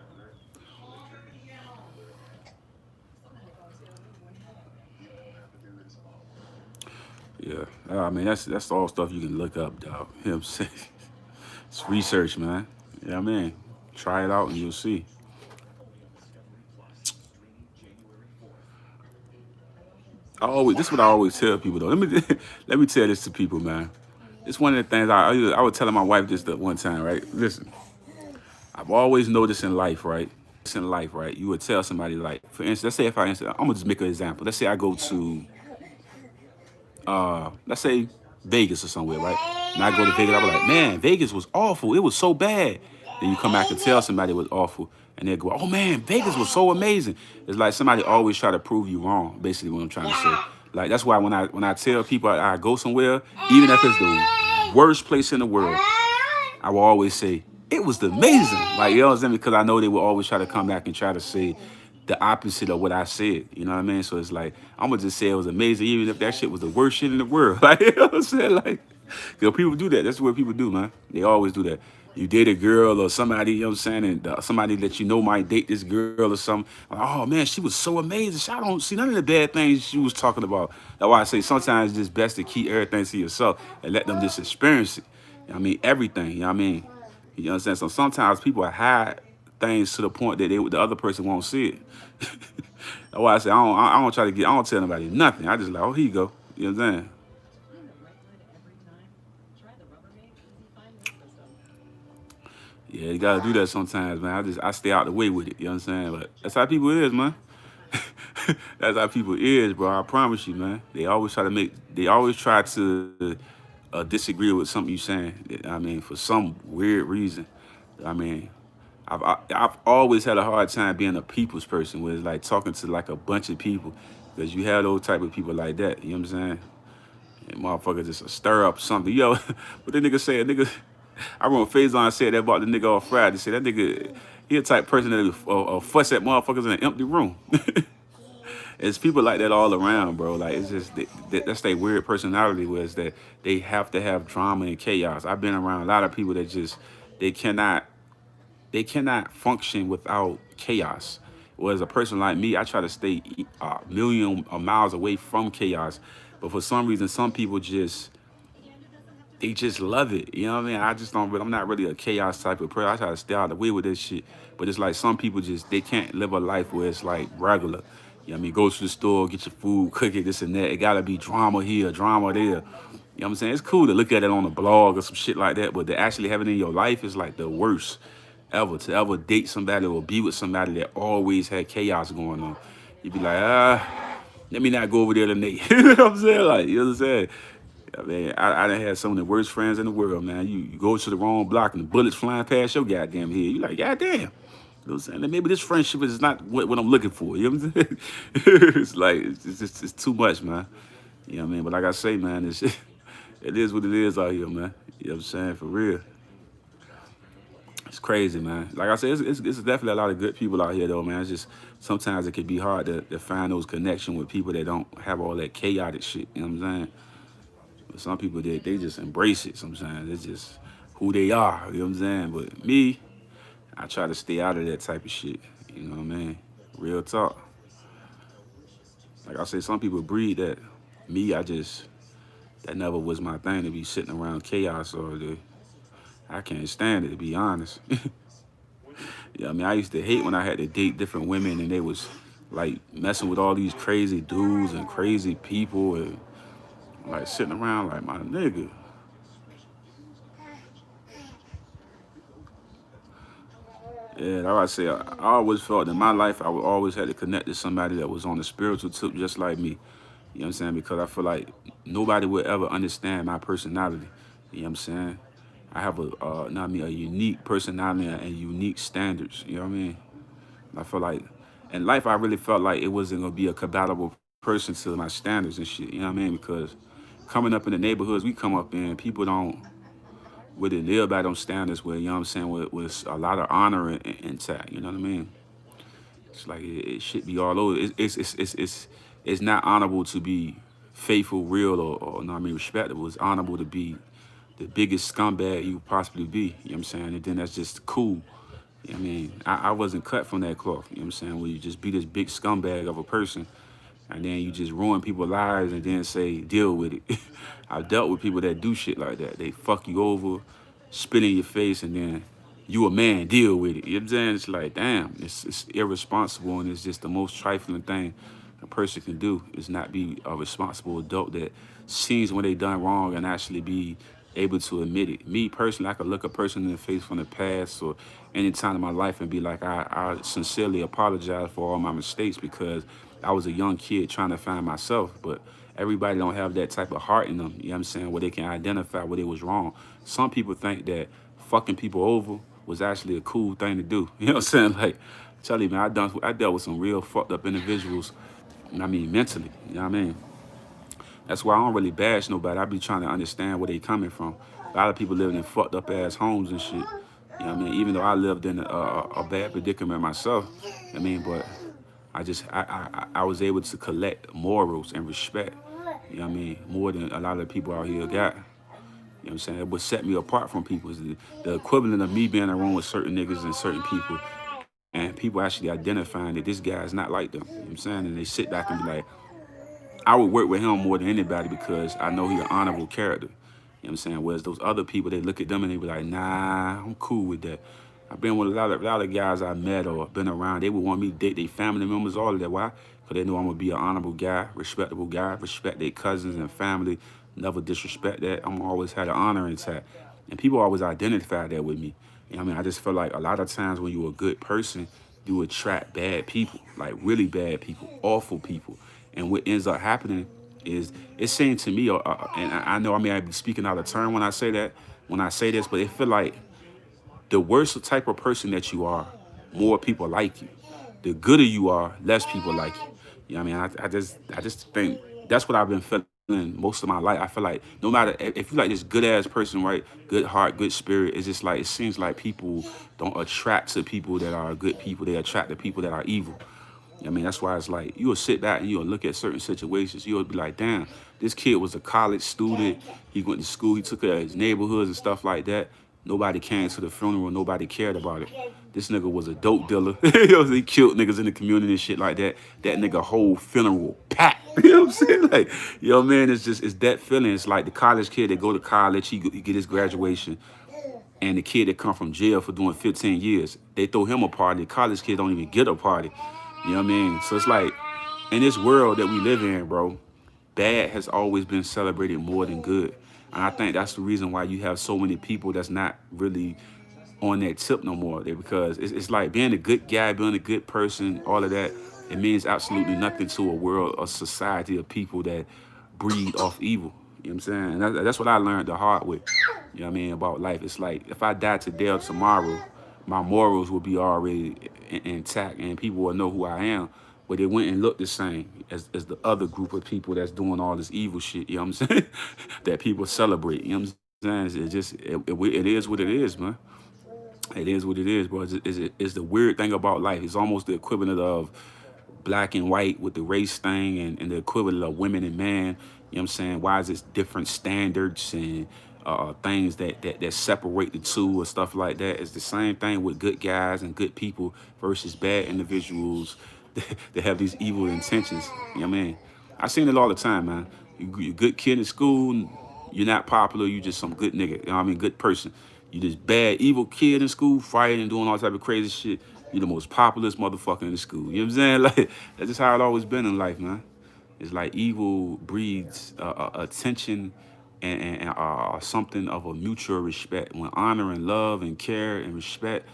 Speaker 1: Yeah. I mean, that's all stuff you can look up, dog. You know what I'm saying? It's research, man. You know what I mean? Try it out and you'll see. This is what I always tell people though. Let me tell this to people, man. It's one of the things I was telling my wife this the one time, right? Listen, I've always noticed in life, right? You would tell somebody, like, for instance, let's say I'm gonna just make an example. Let's say I go to let's say Vegas or somewhere, right? And I go to Vegas, I was like, man, Vegas was awful. It was so bad. Then you come back and tell somebody it was awful, and they go, oh man, Vegas was so amazing. It's like somebody always try to prove you wrong, basically what I'm trying to say. Like, that's why when I tell people I go somewhere, even if it's the worst place in the world, I will always say, it was amazing. Like, you know what I'm saying? Because I know they will always try to come back and try to say the opposite of what I said. You know what I mean? So it's like I'm gonna just say it was amazing, even if that shit was the worst shit in the world. Like you know what I'm saying? Like, you know, people do that. That's what people do, man. They always do that. You date a girl or somebody, you know what I'm saying, and somebody that you know might date this girl or something. Like, oh man, she was so amazing. I don't see none of the bad things she was talking about. That's why I say sometimes it's just best to keep everything to yourself and let them just experience it. You know what I mean, everything. You know what I mean? You understand? So sometimes people hide things to the point that the other person won't see it. That's why I say I don't try to I don't tell nobody nothing. I just like, oh, here you go. You know what I'm saying?
Speaker 2: Find the right side every time. Try the Rubbermaid Easy Find Wheel System.
Speaker 1: Yeah, you gotta do that sometimes, man. I stay out the way with it. You know what I'm saying? But that's how people is, man. That's how people is, bro. I promise you, man. They always try to disagree with something you saying. I mean, for some weird reason. I mean, I've always had a hard time being a people's person, where it's like talking to like a bunch of people, because you have those type of people like that. You know what I'm saying? And motherfucker just stir up something. Yo, what the nigga say? A nigga, I remember Faison said that about the nigga on Friday. Said that nigga, he a type person that fuss at motherfuckers in an empty room. It's people like that all around, bro. Like it's just that's their weird personality, was that they have to have drama and chaos. I've been around a lot of people that just they cannot they cannot function without chaos. Whereas a person like me, I try to stay a million miles away from chaos. But for some reason, some people they just love it. You know what I mean? I just don't. I'm not really a chaos type of person. I try to stay out of the way with this shit. But it's like some people just they can't live a life where it's like regular. You know what I mean? Go to the store, get your food, cook it, this and that. It gotta be drama here, drama there. You know what I'm saying? It's cool to look at it on a blog or some shit like that, but to actually have it in your life is like the worst ever. To ever date somebody or be with somebody that always had chaos going on. You'd be like, let me not go over there tonight. You know what I'm saying? Like, you know what I'm saying? I mean, I done had some of the worst friends in the world, man. You go to the wrong block and the bullets flying past your goddamn head. You like, goddamn. You know what I'm saying? Maybe this friendship is not what I'm looking for. You know what I'm saying? It's like, it's too much, man. You know what I mean? But like I say, man, it is what it is out here, man. You know what I'm saying? For real. It's crazy, man. Like I said, it's definitely a lot of good people out here, though, man. It's just sometimes it can be hard to find those connections with people that don't have all that chaotic shit. You know what I'm saying? But some people, they just embrace it sometimes. It's just who they are. You know what I'm saying? But me, I try to stay out of that type of shit. You know what I mean? Real talk. Like I say, some people breed that. Me, that never was my thing, to be sitting around chaos all day. I can't stand it, to be honest. Yeah, I mean, I used to hate when I had to date different women and they was like messing with all these crazy dudes and crazy people and like sitting around like, my nigga. Yeah, like I say, I always felt in my life I would always had to connect to somebody that was on the spiritual tip just like me. You know what I'm saying? Because I feel like nobody would ever understand my personality. You know what I'm saying? I have know what I mean, a unique personality and unique standards. You know what I mean? I feel like in life I really felt like it wasn't gonna be a compatible person to my standards and shit. You know what I mean? Because coming up in the neighborhoods we come up in, people don't really live by them standards where, you know what I'm saying, with a lot of honor intact. You know what I mean? It's like it should be all over. It's not honorable to be faithful, real, or no, I mean respectable. It's honorable to be the biggest scumbag you could possibly be. You know what I'm saying? And then that's just cool. You know what I mean, I wasn't cut from that cloth. You know what I'm saying? Where you just be this big scumbag of a person, and then you just ruin people's lives, and then say deal with it. I've dealt with people that do shit like that. They fuck you over, spit in your face, and then you a man, deal with it. You know what I'm saying? It's like, damn, it's irresponsible, and it's just the most trifling thing a person can do is not be a responsible adult that sees when they done wrong and actually be able to admit it. Me personally, I could look a person in the face from the past or any time in my life and be like, I sincerely apologize for all my mistakes because I was a young kid trying to find myself. But everybody don't have that type of heart in them, you know what I'm saying, where they can identify where they was wrong. Some people think that fucking people over was actually a cool thing to do. You know what I'm saying? Like, tell you, man, I dealt with some real fucked up individuals, I mean, mentally, you know what I mean? That's why I don't really bash nobody. I be trying to understand where they coming from. A lot of people living in fucked up ass homes and shit. You know what I mean? Even though I lived in a bad predicament myself, I mean, but I was able to collect morals and respect. You know what I mean? More than a lot of people out here got. You know what I'm saying? It would set me apart from people. It's the equivalent of me being around with certain niggas and certain people, and people actually identifying that this guy's not like them. You know what I'm saying? And they sit back and be like, I would work with him more than anybody because I know he's an honorable character. You know what I'm saying? Whereas those other people, they look at them and they be like, nah, I'm cool with that. I've been with a lot of guys I met or been around. They would want me to date their family members, all of that. Why? Because they know I'm gonna be an honorable guy, respectable guy, respect their cousins and family, never disrespect that. I'm always had an honor intact. And people always identify that with me. You know what I mean? I just feel like a lot of times when you're a good person, you attract bad people, like really bad people, awful people. And what ends up happening is it seems to me, and I know I may be speaking out of turn when I say that, when I say this, but it feel like the worse the type of person that you are, more people like you. The gooder you are, less people like you. You know what I mean? I just think that's what I've been feeling most of my life. I feel like no matter if you like this good ass person, right, good heart, good spirit, it's just like it seems like people don't attract to people that are good people. They attract to people that are evil. I mean, that's why it's like you'll sit back and you'll look at certain situations. You'll be like, damn, this kid was a college student. He went to school. He took care of his neighborhoods and stuff like that. Nobody came to the funeral. Nobody cared about it. This nigga was a dope dealer. He killed niggas in the community and shit like that. That nigga whole funeral packed. You know what I'm saying? Like, yo, man, it's that feeling. It's like the college kid that go to college. He get his graduation and the kid that come from jail for doing 15 years, they throw him a party. The college kid don't even get a party. You know what I mean? So it's like in this world that we live in, bro, bad has always been celebrated more than good. And I think that's the reason why you have so many people that's not really on that tip no more. Because it's like being a good guy, being a good person, all of that, it means absolutely nothing to a world, a society of people that breed off evil. You know what I'm saying? And that's what I learned the hard way. You know what I mean? About life. It's like if I die today or tomorrow, my morals will be already intact and people will know who I am. But they went and looked the same as the other group of people that's doing all this evil shit, you know what I'm saying? That people celebrate, you know what I'm saying? It is what it is, man. It is what it is, bro. It's the weird thing about life. It's almost the equivalent of black and white with the race thing and the equivalent of women and man. You know what I'm saying? Why is it different standards and things that separate the two or stuff like that? It's the same thing with good guys and good people versus bad individuals that have these evil intentions. You know what I mean? I seen it all the time, man. You good kid in school, you're not popular, you just some good nigga. You know what I mean? Good person. You this bad, evil kid in school, fighting and doing all type of crazy shit. You the most populous motherfucker in the school. You know what I'm saying? Like that's just how it always been in life, man. It's like evil breeds attention and something of a mutual respect. When honor and love and care and respect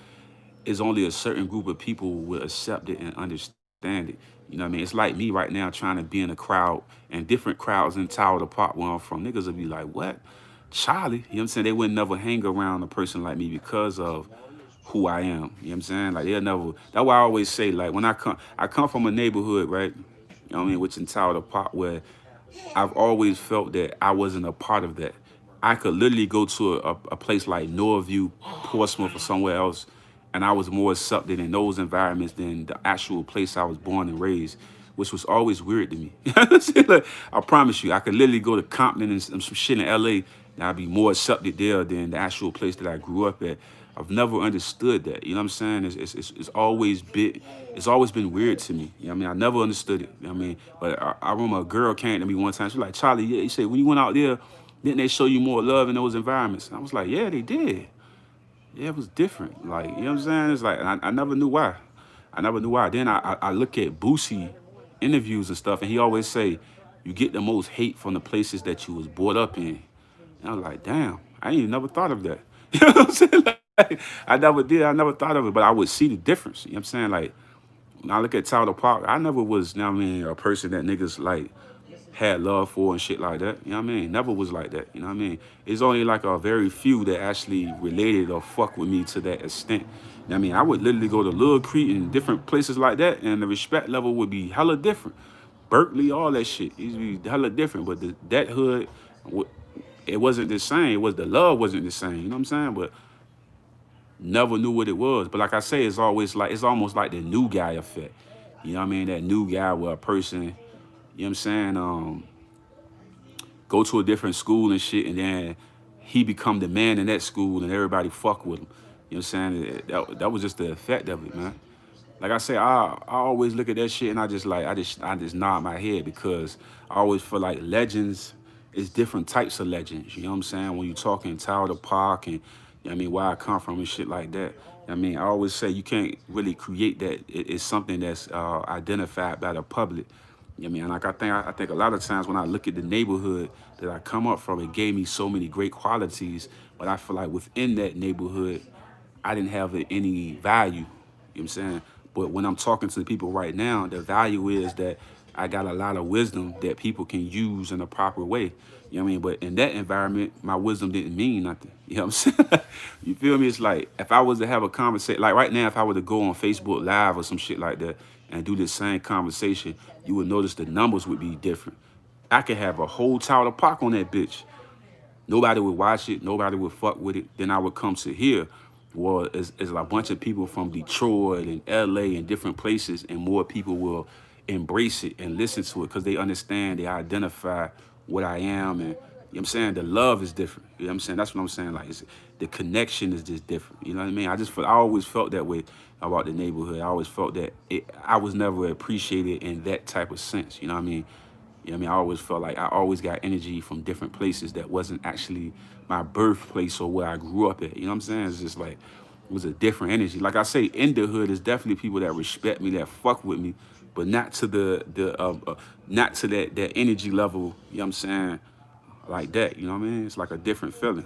Speaker 1: is only a certain group of people will accept it and understand it. You know what I mean? It's like me right now trying to be in a crowd and different crowds in Tower the Park where I'm from. Niggas will be like, what? Charlie? You know what I'm saying? They would never hang around a person like me because of who I am. You know what I'm saying? Like they'll never that's why I always say, like when I come from a neighborhood, right? You know what I mean, which in Tower the Park where I've always felt that I wasn't a part of that. I could literally go to a place like Norview, Portsmouth, or somewhere else, and I was more accepted in those environments than the actual place I was born and raised, which was always weird to me. Like, I promise you, I could literally go to Compton and some shit in LA, and I'd be more accepted there than the actual place that I grew up at. I've never understood that. You know what I'm saying? It's always been weird to me. You know what I mean? I never understood it. You know what I mean? But I remember a girl came to me one time. She was like, Charlie, yeah, you said when you went out there, didn't they show you more love in those environments? And I was like, yeah, they did. Yeah, it was different. Like, you know what I'm saying? It's like I never knew why. I never knew why. Then I look at Boosie interviews and stuff, and he always say, you get the most hate from the places that you was brought up in. And I was like, damn, I ain't never thought of that. You know what I'm saying? Like, I never did. I never thought of it, but I would see the difference. You know what I'm saying? Like, when I look at Tyler Park, I never was, you know what I mean, a person that niggas like had love for and shit like that. You know what I mean? Never was like that. You know what I mean? It's only like a very few that actually related or fuck with me to that extent. You know what I mean? I would literally go to Little Creek and different places like that, and the respect level would be hella different. Berkeley, all that shit, it would be hella different. But that hood, it wasn't the same. It was the love wasn't the same. You know what I'm saying? But never knew what it was. But like I say, it's always like it's almost like the new guy effect. You know what I mean? That new guy where a person, you know what I'm saying, go to a different school and shit, and then he become the man in that school, and everybody fuck with him. You know what I'm saying? That was just the effect of it, man. Like I say, I always look at that shit and I just nod my head because I always feel like legends is different types of legends. You know what I'm saying? When you talking Tower Park and you know what I mean where I come from and shit like that. I mean, I always say you can't really create that. It's something that's identified by the public. You know what I mean? Like I think a lot of times when I look at the neighborhood that I come up from, it gave me so many great qualities, but I feel like within that neighborhood, I didn't have any value. You know what I'm saying? But when I'm talking to the people right now, the value is that I got a lot of wisdom that people can use in a proper way. You know what I mean? But in that environment, my wisdom didn't mean nothing. You know what I'm saying? You feel me? It's like if I was to have a conversation, like right now, if I were to go on Facebook Live or some shit like that and do the same conversation, you would notice the numbers would be different. I could have a whole Tower Park on that bitch. Nobody would watch it. Nobody would fuck with it. Then I would come to here. Well, it's a bunch of people from Detroit and LA and different places, and more people will embrace it and listen to it because they understand, they identify what I am. And you know what I'm saying? The love is different. You know what I'm saying? That's what I'm saying. Like the connection is just different. You know what I mean? I always felt that way about the neighborhood. I always felt that I was never appreciated in that type of sense. You know what I mean? You know what I mean? I always felt like I always got energy from different places that wasn't actually my birthplace or where I grew up at. You know what I'm saying? It's just like it was a different energy. Like I say, in the hood, there's definitely people that respect me, that fuck with me, but not to not to that energy level. You know what I'm saying? Like that. You know what I mean? It's like a different feeling.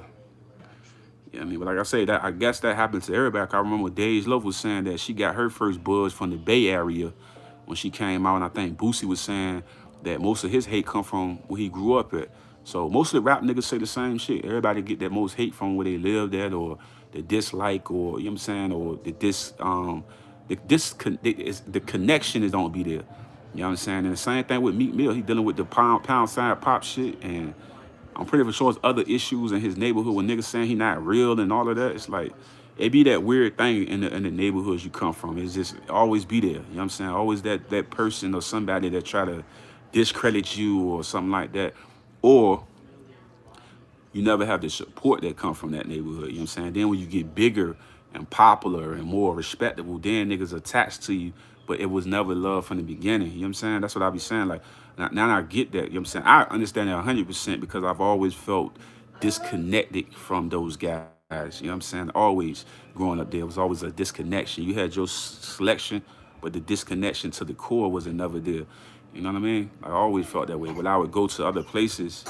Speaker 1: You know what I mean? But like I say, that I guess that happened to everybody. I remember Dej Love was saying that she got her first buzz from the Bay Area when she came out, and I think Boosie was saying that most of his hate come from where he grew up at. So most of the rap niggas say the same shit. Everybody get that most hate from where they lived at, or the dislike, or you know what I'm saying, or the connection is don't be there. You know what I'm saying? And the same thing with Meek Mill. He dealing with the pound sign pop shit, and I'm pretty sure it's other issues in his neighborhood when niggas saying he not real and all of that. It's like it be that weird thing in the neighborhoods you come from. It's just always be there. You know what I'm saying? Always that person or somebody that try to discredit you or something like that. Or you never have the support that come from that neighborhood. You know what I'm saying? Then when you get bigger and popular and more respectable, then niggas attached to you. But it was never love from the beginning. You know what I'm saying? That's what I be saying. Like now I get that. You know what I'm saying? I understand that 100% because I've always felt disconnected from those guys. You know what I'm saying? Always growing up there was always a disconnection. You had your selection, but the disconnection to the core wasn't never there. You know what I mean? I always felt that way. But I would go to other places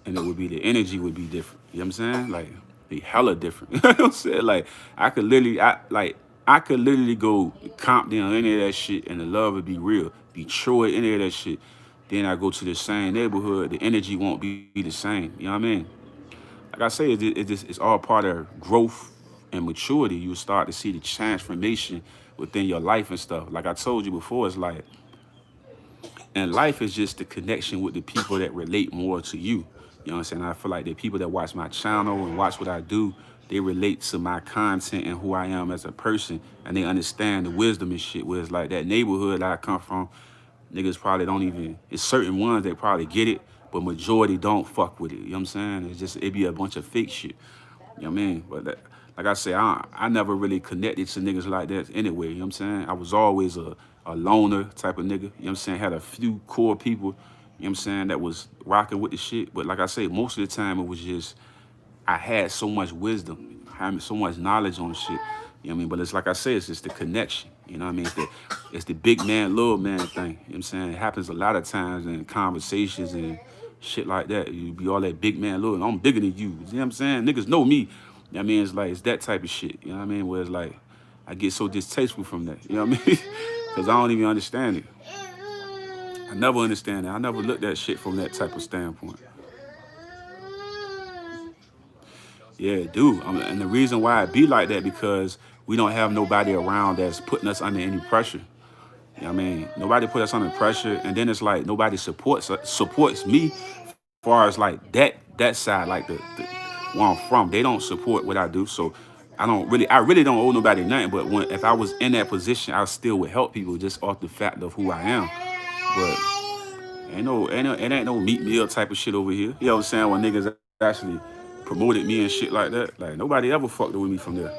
Speaker 1: and it would be the energy would be different. You know what I'm saying? Like be hella different. You know what I'm saying? Like I could literally go Compton or any of that shit and the love would be real. Detroit, any of that shit. Then I go to the same neighborhood, the energy won't be the same. You know what I mean? Like I say, it's all part of growth and maturity. You start to see the transformation within your life and stuff. Like I told you before, it's like and life is just the connection with the people that relate more to you. You know what I'm saying? I feel like the people that watch my channel and watch what I do, they relate to my content and who I am as a person, and they understand the wisdom and shit. Whereas like that neighborhood that I come from, niggas probably don't even. It's certain ones that probably get it, but majority don't fuck with it. You know what I'm saying? It be a bunch of fake shit. You know what I mean? But like I say, I never really connected to niggas like that anyway. You know what I'm saying? I was always a loner type of nigga. You know what I'm saying? Had a few core people, you know what I'm saying, that was rocking with the shit. But like I say, most of the time it was just, I had so much wisdom, having so much knowledge on shit. You know what I mean? But it's like I say, it's just the connection. You know what I mean? It's the big man, little man thing. You know what I'm saying? It happens a lot of times in conversations and shit like that. You be all that big man, little, I'm bigger than you. You know what I'm saying? Niggas know me. You know what I mean? It's like, it's that type of shit. You know what I mean? Where it's like, I get so distasteful from that. You know what I mean? Because I don't even understand it. I never understand it. I never looked at shit from that type of standpoint. Yeah, it do. And the reason why it be like that because we don't have nobody around that's putting us under any pressure. You know what I mean? Nobody put us under pressure, and then it's like nobody supports me, far as like that side, like the where I'm from. They don't support what I do, so I really don't owe nobody nothing. But when if I was in that position, I still would help people just off the fact of who I am. But it ain't no meat meal type of shit over here. You know what I'm saying? When niggas actually promoted me and shit like that, like nobody ever fucked with me from there.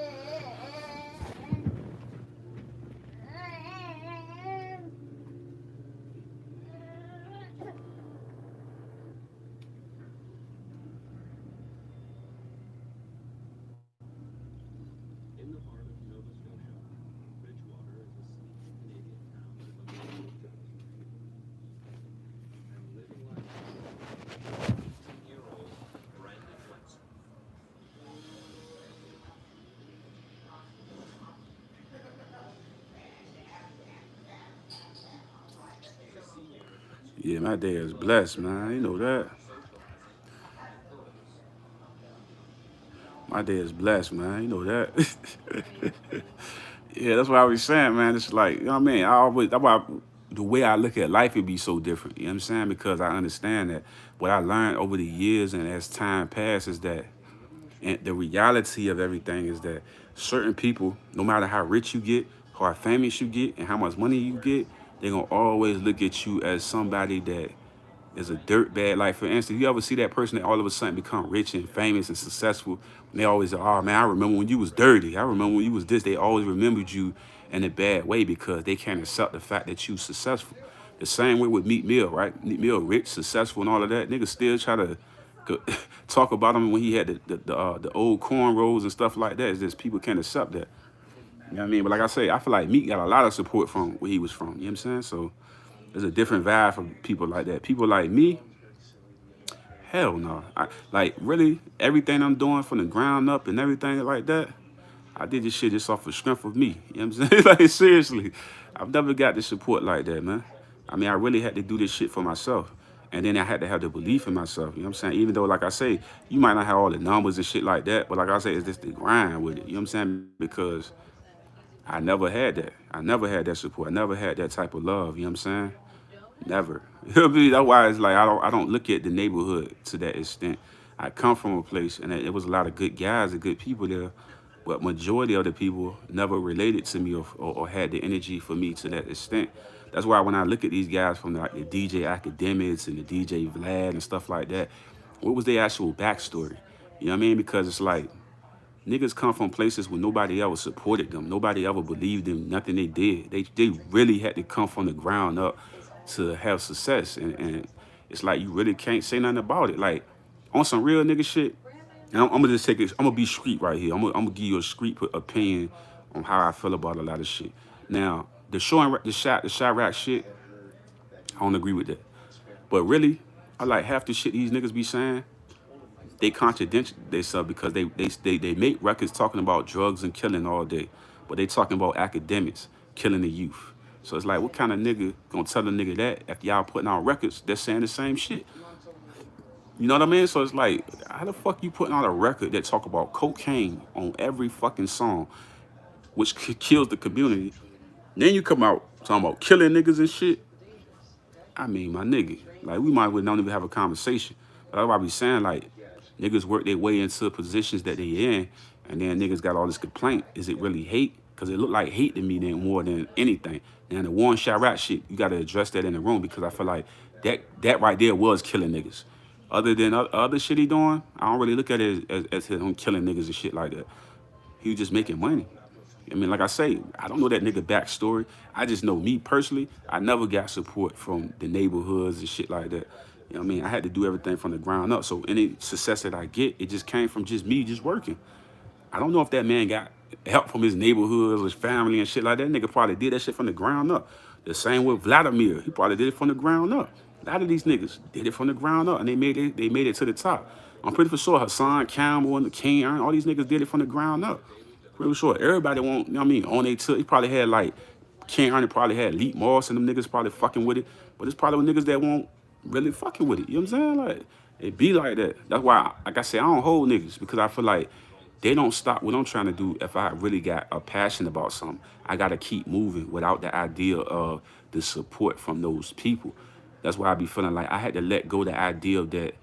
Speaker 2: In the heart of Nova Scotia, Bridgewater is a sleepy Canadian town with a local chemistry. I'm living life with 18-year-old Brandon Wetzel. He's a senior at
Speaker 1: Yeah,
Speaker 2: school
Speaker 1: my
Speaker 2: where
Speaker 1: day
Speaker 2: he
Speaker 1: is
Speaker 2: loves
Speaker 1: blessed,
Speaker 2: music,
Speaker 1: man. You know that.
Speaker 2: socializing, and purpose.
Speaker 1: My day is blessed, man. You know that. Yeah, that's what I was saying, man. It's like, you know what I mean? That's why the way I look at life would be so different. You know what I'm saying? Because I understand that what I learned over the years and as time passes that and the reality of everything is that certain people, no matter how rich you get, how famous you get, and how much money you get, they're gonna always look at you as somebody that is a dirtbag. Like for instance, you ever see that person that all of a sudden become rich and famous and successful? And they always say, "Oh man, I remember when you was dirty. I remember when you was this." They always remembered you in a bad way because they can't accept the fact that you successful. The same way with Meat Mill, right? Meat Mill, rich, successful, and all of that. Niggas still try to talk about him when he had the old cornrows and stuff like that. It's just people can't accept that. You know what I mean? But like I say, I feel like Meat got a lot of support from where he was from. You know what I'm saying? So there's a different vibe from people like that. People like me, hell no. Like really everything I'm doing from the ground up and everything like that. I did this shit just off the strength of me. You know what I'm saying? Like seriously, I've never got the support like that, man. I mean, I really had to do this shit for myself. And then I had to have the belief in myself. You know what I'm saying? Even though, like I say, you might not have all the numbers and shit like that, but like I say, it's just the grind with it. You know what I'm saying? Because I never had that. I never had that support. I never had that type of love. You know what I'm saying? Never. You know what I mean? That's why it's like I don't look at the neighborhood to that extent. I come from a place and it was a lot of good guys and good people there, but majority of the people never related to me or had the energy for me to that extent. That's why when I look at these guys from like the DJ Academics and the DJ Vlad and stuff like that, what was their actual backstory? You know what I mean? Because it's like niggas come from places where nobody ever supported them. Nobody ever believed in nothing they did. They really had to come from the ground up to have success. And it's like you really can't say nothing about it. Like on some real nigga shit, and I'm gonna just take it, I'm gonna be street right here. I'm gonna give you a street opinion on how I feel about a lot of shit. Now, the Chirac shit, I don't agree with that. But really, I like half the shit these niggas be saying they contradict themselves because they make records talking about drugs and killing all day, but they talking about academics killing the youth. So it's like, what kind of nigga gonna tell a nigga that if y'all putting out records that's saying the same shit? You know what I mean? So it's like, how the fuck you putting out a record that talk about cocaine on every fucking song, which kills the community? Then you come out talking about killing niggas and shit. I mean, my nigga, like we might well not even have a conversation. But that's why I be saying like niggas work their way into positions that they in, and then niggas got all this complaint. Is it really hate? Because it look like hate to me then more than anything. And the Warren Chirac shit, you got to address that in the room because I feel like that right there was killing niggas. Other than other shit he doing, I don't really look at it as him killing niggas and shit like that. He was just making money. I mean, like I say, I don't know that nigga backstory. I just know me personally, I never got support from the neighborhoods and shit like that. You know what I mean? I had to do everything from the ground up. So any success that I get, it just came from just me just working. I don't know if that man got help from his neighborhood or his family and shit like that. Nigga probably did that shit from the ground up. The same with Vladimir. He probably did it from the ground up. A lot of these niggas did it from the ground up and they made it to the top. I'm pretty for sure Hassan Campbell and the King, all these niggas did it from the ground up. Pretty sure everybody won't, you know what I mean, on they took. He probably had like King Ernie probably had Leap Moss and them niggas probably fucking with it. But it's probably niggas that won't really fucking with it. You know what I'm saying? Like it be like that. That's why, like I say, I don't hold niggas because I feel like they don't stop what I'm trying to do. If I really got a passion about something, I gotta keep moving without the idea of the support from those people. That's why I be feeling like I had to let go the idea of that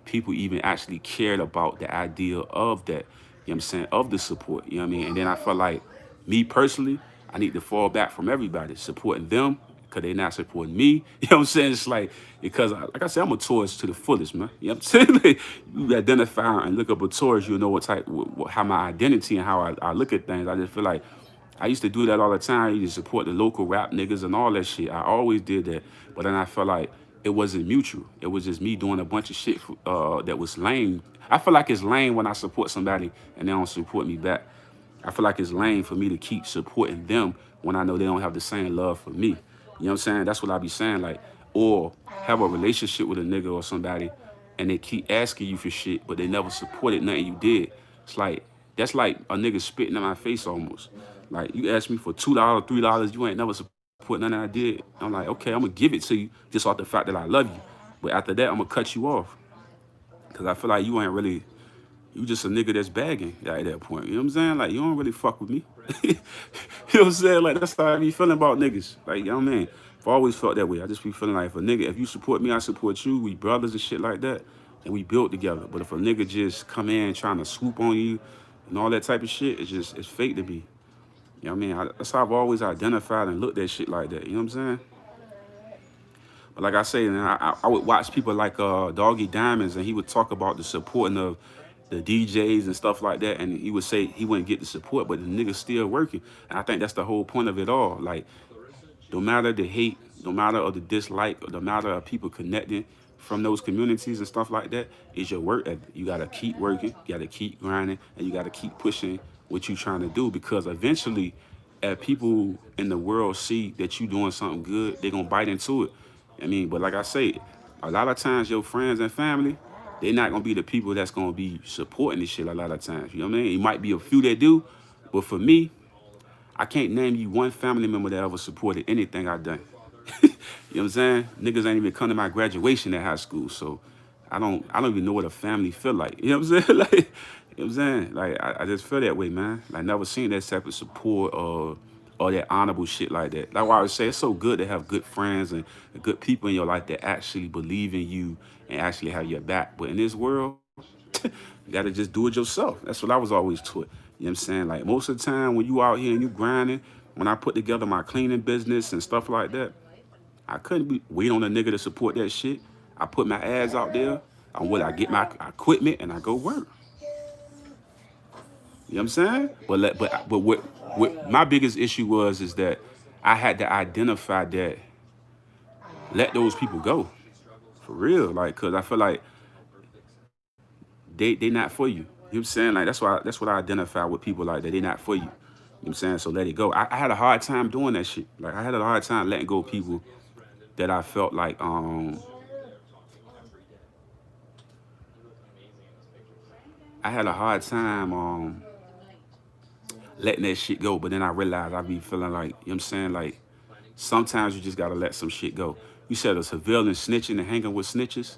Speaker 1: people even actually cared about the idea of that. know what I'm saying, of the support, you know what I mean? And then I felt like, me personally, I need to fall back from everybody, supporting them, because they not supporting me. You know what I'm saying? It's because, like I said, I'm a tourist to the fullest, man. You know what I'm saying? Like, you identify and look up a tourist, you know what type, how my identity and how I look at things. I just feel like I used to do that all the time. I used to support the local rap niggas and all that shit. I always did that. But then I felt like it wasn't mutual. It was just me doing a bunch of shit that was lame. I feel like it's lame when I support somebody and they don't support me back. I feel like it's lame for me to keep supporting them when I know they don't have the same love for me. You know what I'm saying? That's what I be saying. Like, or have a relationship with a nigga or somebody and they keep asking you for shit, but they never supported nothing you did. It's like, that's like a nigga spitting in my face almost. Like, you ask me for $2, $3, you ain't never support nothing I did. I'm like, okay, I'm gonna give it to you just off the fact that I love you. But after that, I'm gonna cut you off. Cause I feel like you ain't really, you just a nigga that's bagging at that point. You know what I'm saying? Like, you don't really fuck with me. You know what I'm saying? Like, that's how I be feeling about niggas. Like, you know what I mean? I've always felt that way. I just be feeling like if a nigga, if you support me, I support you. We brothers and shit like that. And we built together. But if a nigga just come in trying to swoop on you and all that type of shit, it's fake to be. You know what I mean? That's how I've always identified and looked at shit like that. You know what I'm saying? But like I say, man, I would watch people like Doggy Diamonds, and he would talk about the supporting of the DJs and stuff like that, and he would say he wouldn't get the support, but the nigga's still working. And I think that's the whole point of it all. Like, no matter the hate, no matter of the dislike, or no matter of people connecting from those communities and stuff like that, is your work ethic. You gotta keep working, you gotta keep grinding, and you gotta keep pushing what you trying to do because eventually, if people in the world see that you doing something good, they're gonna bite into it. I mean, but like I say, a lot of times your friends and family, they're not gonna be the people that's gonna be supporting this shit a lot of times. You know what I mean? It might be a few that do, but for me, I can't name you one family member that ever supported anything I done. You know what I'm saying? Niggas ain't even come to my graduation at high school, so I don't even know what a family feel like. You know what I'm saying? Like, you know what I'm saying? Like, I just feel that way, man. Like, never seen that type of support or that honorable shit like that. Like what I would say, it's so good to have good friends and good people in your life that actually believe in you and actually have your back. But in this world, you gotta just do it yourself. That's what I was always taught. You know what I'm saying? Like most of the time when you out here and you grinding, when I put together my cleaning business and stuff like that, I couldn't wait on a nigga to support that shit. I put my ads out there. I get my equipment and I go work. You know what I'm saying? But what my biggest issue was is that I had to identify that let those people go for real, like, cause I feel like they not for you. You know what I'm saying? Like that's what I identify with people like that. They not for you. You know what I'm saying? So let it go. I had a hard time doing that shit. Like I had a hard time letting go of people that I felt like I had a hard time letting that shit go. But then I realized I be feeling like, you know what I'm saying? Like sometimes you just gotta let some shit go. You said a civilian snitching and hanging with snitches.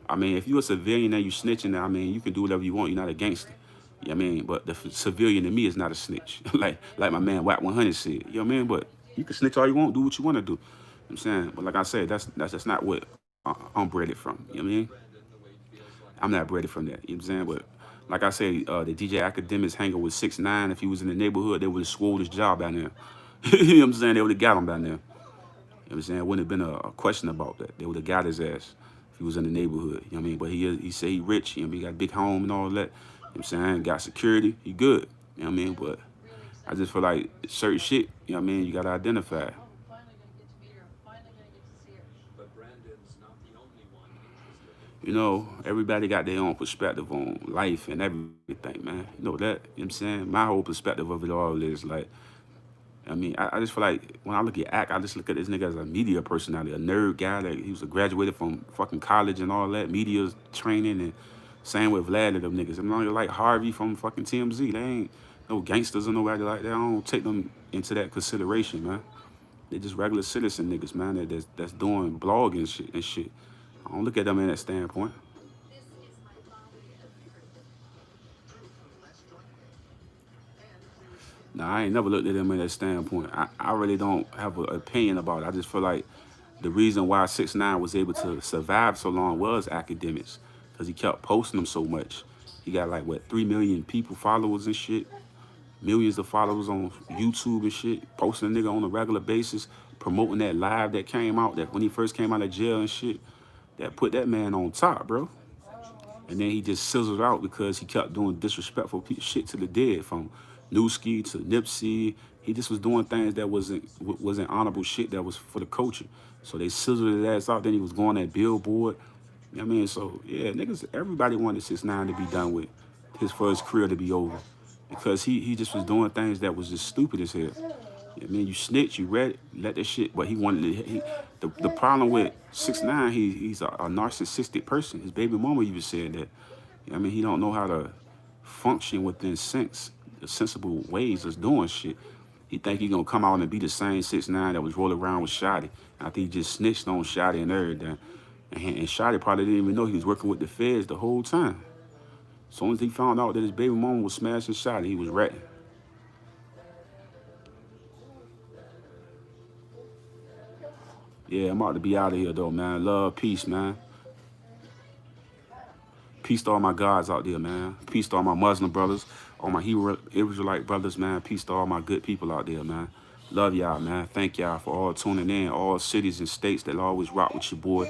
Speaker 1: I mean, if you're a civilian and you snitching, I mean, you can do whatever you want. You're not a gangster. You know what I mean? But the civilian to me is not a snitch. like my man Wack 100 said. You know what I mean? But you can snitch all you want, do what you want to do. You know what I'm saying? But like I said, that's just not what I'm bred from. You know what I mean? I'm not bred from that. You know what I'm saying? But like I say, the DJ Akademiks hanging with 6ix9ine. If he was in the neighborhood, they would have swole his job down there. You know what I'm saying? They would have got him down there. You know what I'm saying? It wouldn't have been a question about that. They would have got his ass if he was in the neighborhood. You know what I mean? But he said he rich. You know what I mean? He got a big home and all that. You know what I'm saying? Got security. He good. You know what I mean? But I just feel like certain shit, you know what I mean? You got to identify. You know, everybody got their own perspective on life and everything, man. You know that. You know what I'm saying? My whole perspective of it all is like, I mean, I just feel like when I look at Act, I just look at this nigga as a media personality, a nerd guy. Like he was a graduated from fucking college and all that, media training, and same with Vlad and them niggas. I'm not like Harvey from fucking TMZ. They ain't no gangsters or nobody like that. I don't take them into that consideration, man. They just regular citizen niggas, man. That's doing blogging shit and shit. I don't look at them in that standpoint. Nah, I ain't never looked at them in that standpoint. I really don't have an opinion about it. I just feel like the reason why 6ix9ine was able to survive so long was academics, because he kept posting them so much. He got like what 3 million people followers and shit, millions of followers on YouTube and shit, posting a nigga on a regular basis, promoting that live that came out that when he first came out of jail and shit, that put that man on top, bro. And then he just sizzled out because he kept doing disrespectful shit to the dead, from Newski to Nipsey. He just was doing things that wasn't honorable shit that was for the culture. So they sizzled his ass out. Then he was going at Billboard. You know what I mean? So yeah, niggas, everybody wanted 6ix9ine to be done with, for his career to be over, because he just was doing things that was just stupid as hell. I mean, you snitch, you read it, let that shit. But he wanted to. The problem with 6ix9ine, he's a narcissistic person. His baby mama even said that. I mean, he don't know how to function within the sensible ways of doing shit. He think he gonna come out and be the same 6ix9ine that was rolling around with Shotty. I think he just snitched on Shotty and everything. And Shotty probably didn't even know he was working with the feds the whole time. As soon as he found out that his baby mama was smashing Shotty, he was ratting. Yeah, I'm about to be out of here though, man. Love, peace, man. Peace to all my gods out there, man. Peace to all my Muslim brothers, all my Hebrew Israelite brothers, man. Peace to all my good people out there, man. Love y'all, man. Thank y'all for all tuning in, all cities and states that always rock with your boy.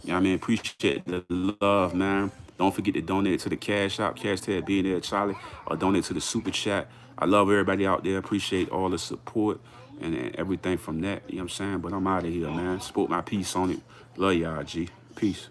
Speaker 1: You know what I mean? Appreciate the love, man. Don't forget to donate to the Cash App, Cash Tag Being There Charlie, or donate to the Super Chat. I love everybody out there. Appreciate all the support and everything from that. You know what I'm saying? But I'm out of here, man. Spoke my piece on it. Love y'all, G. Peace.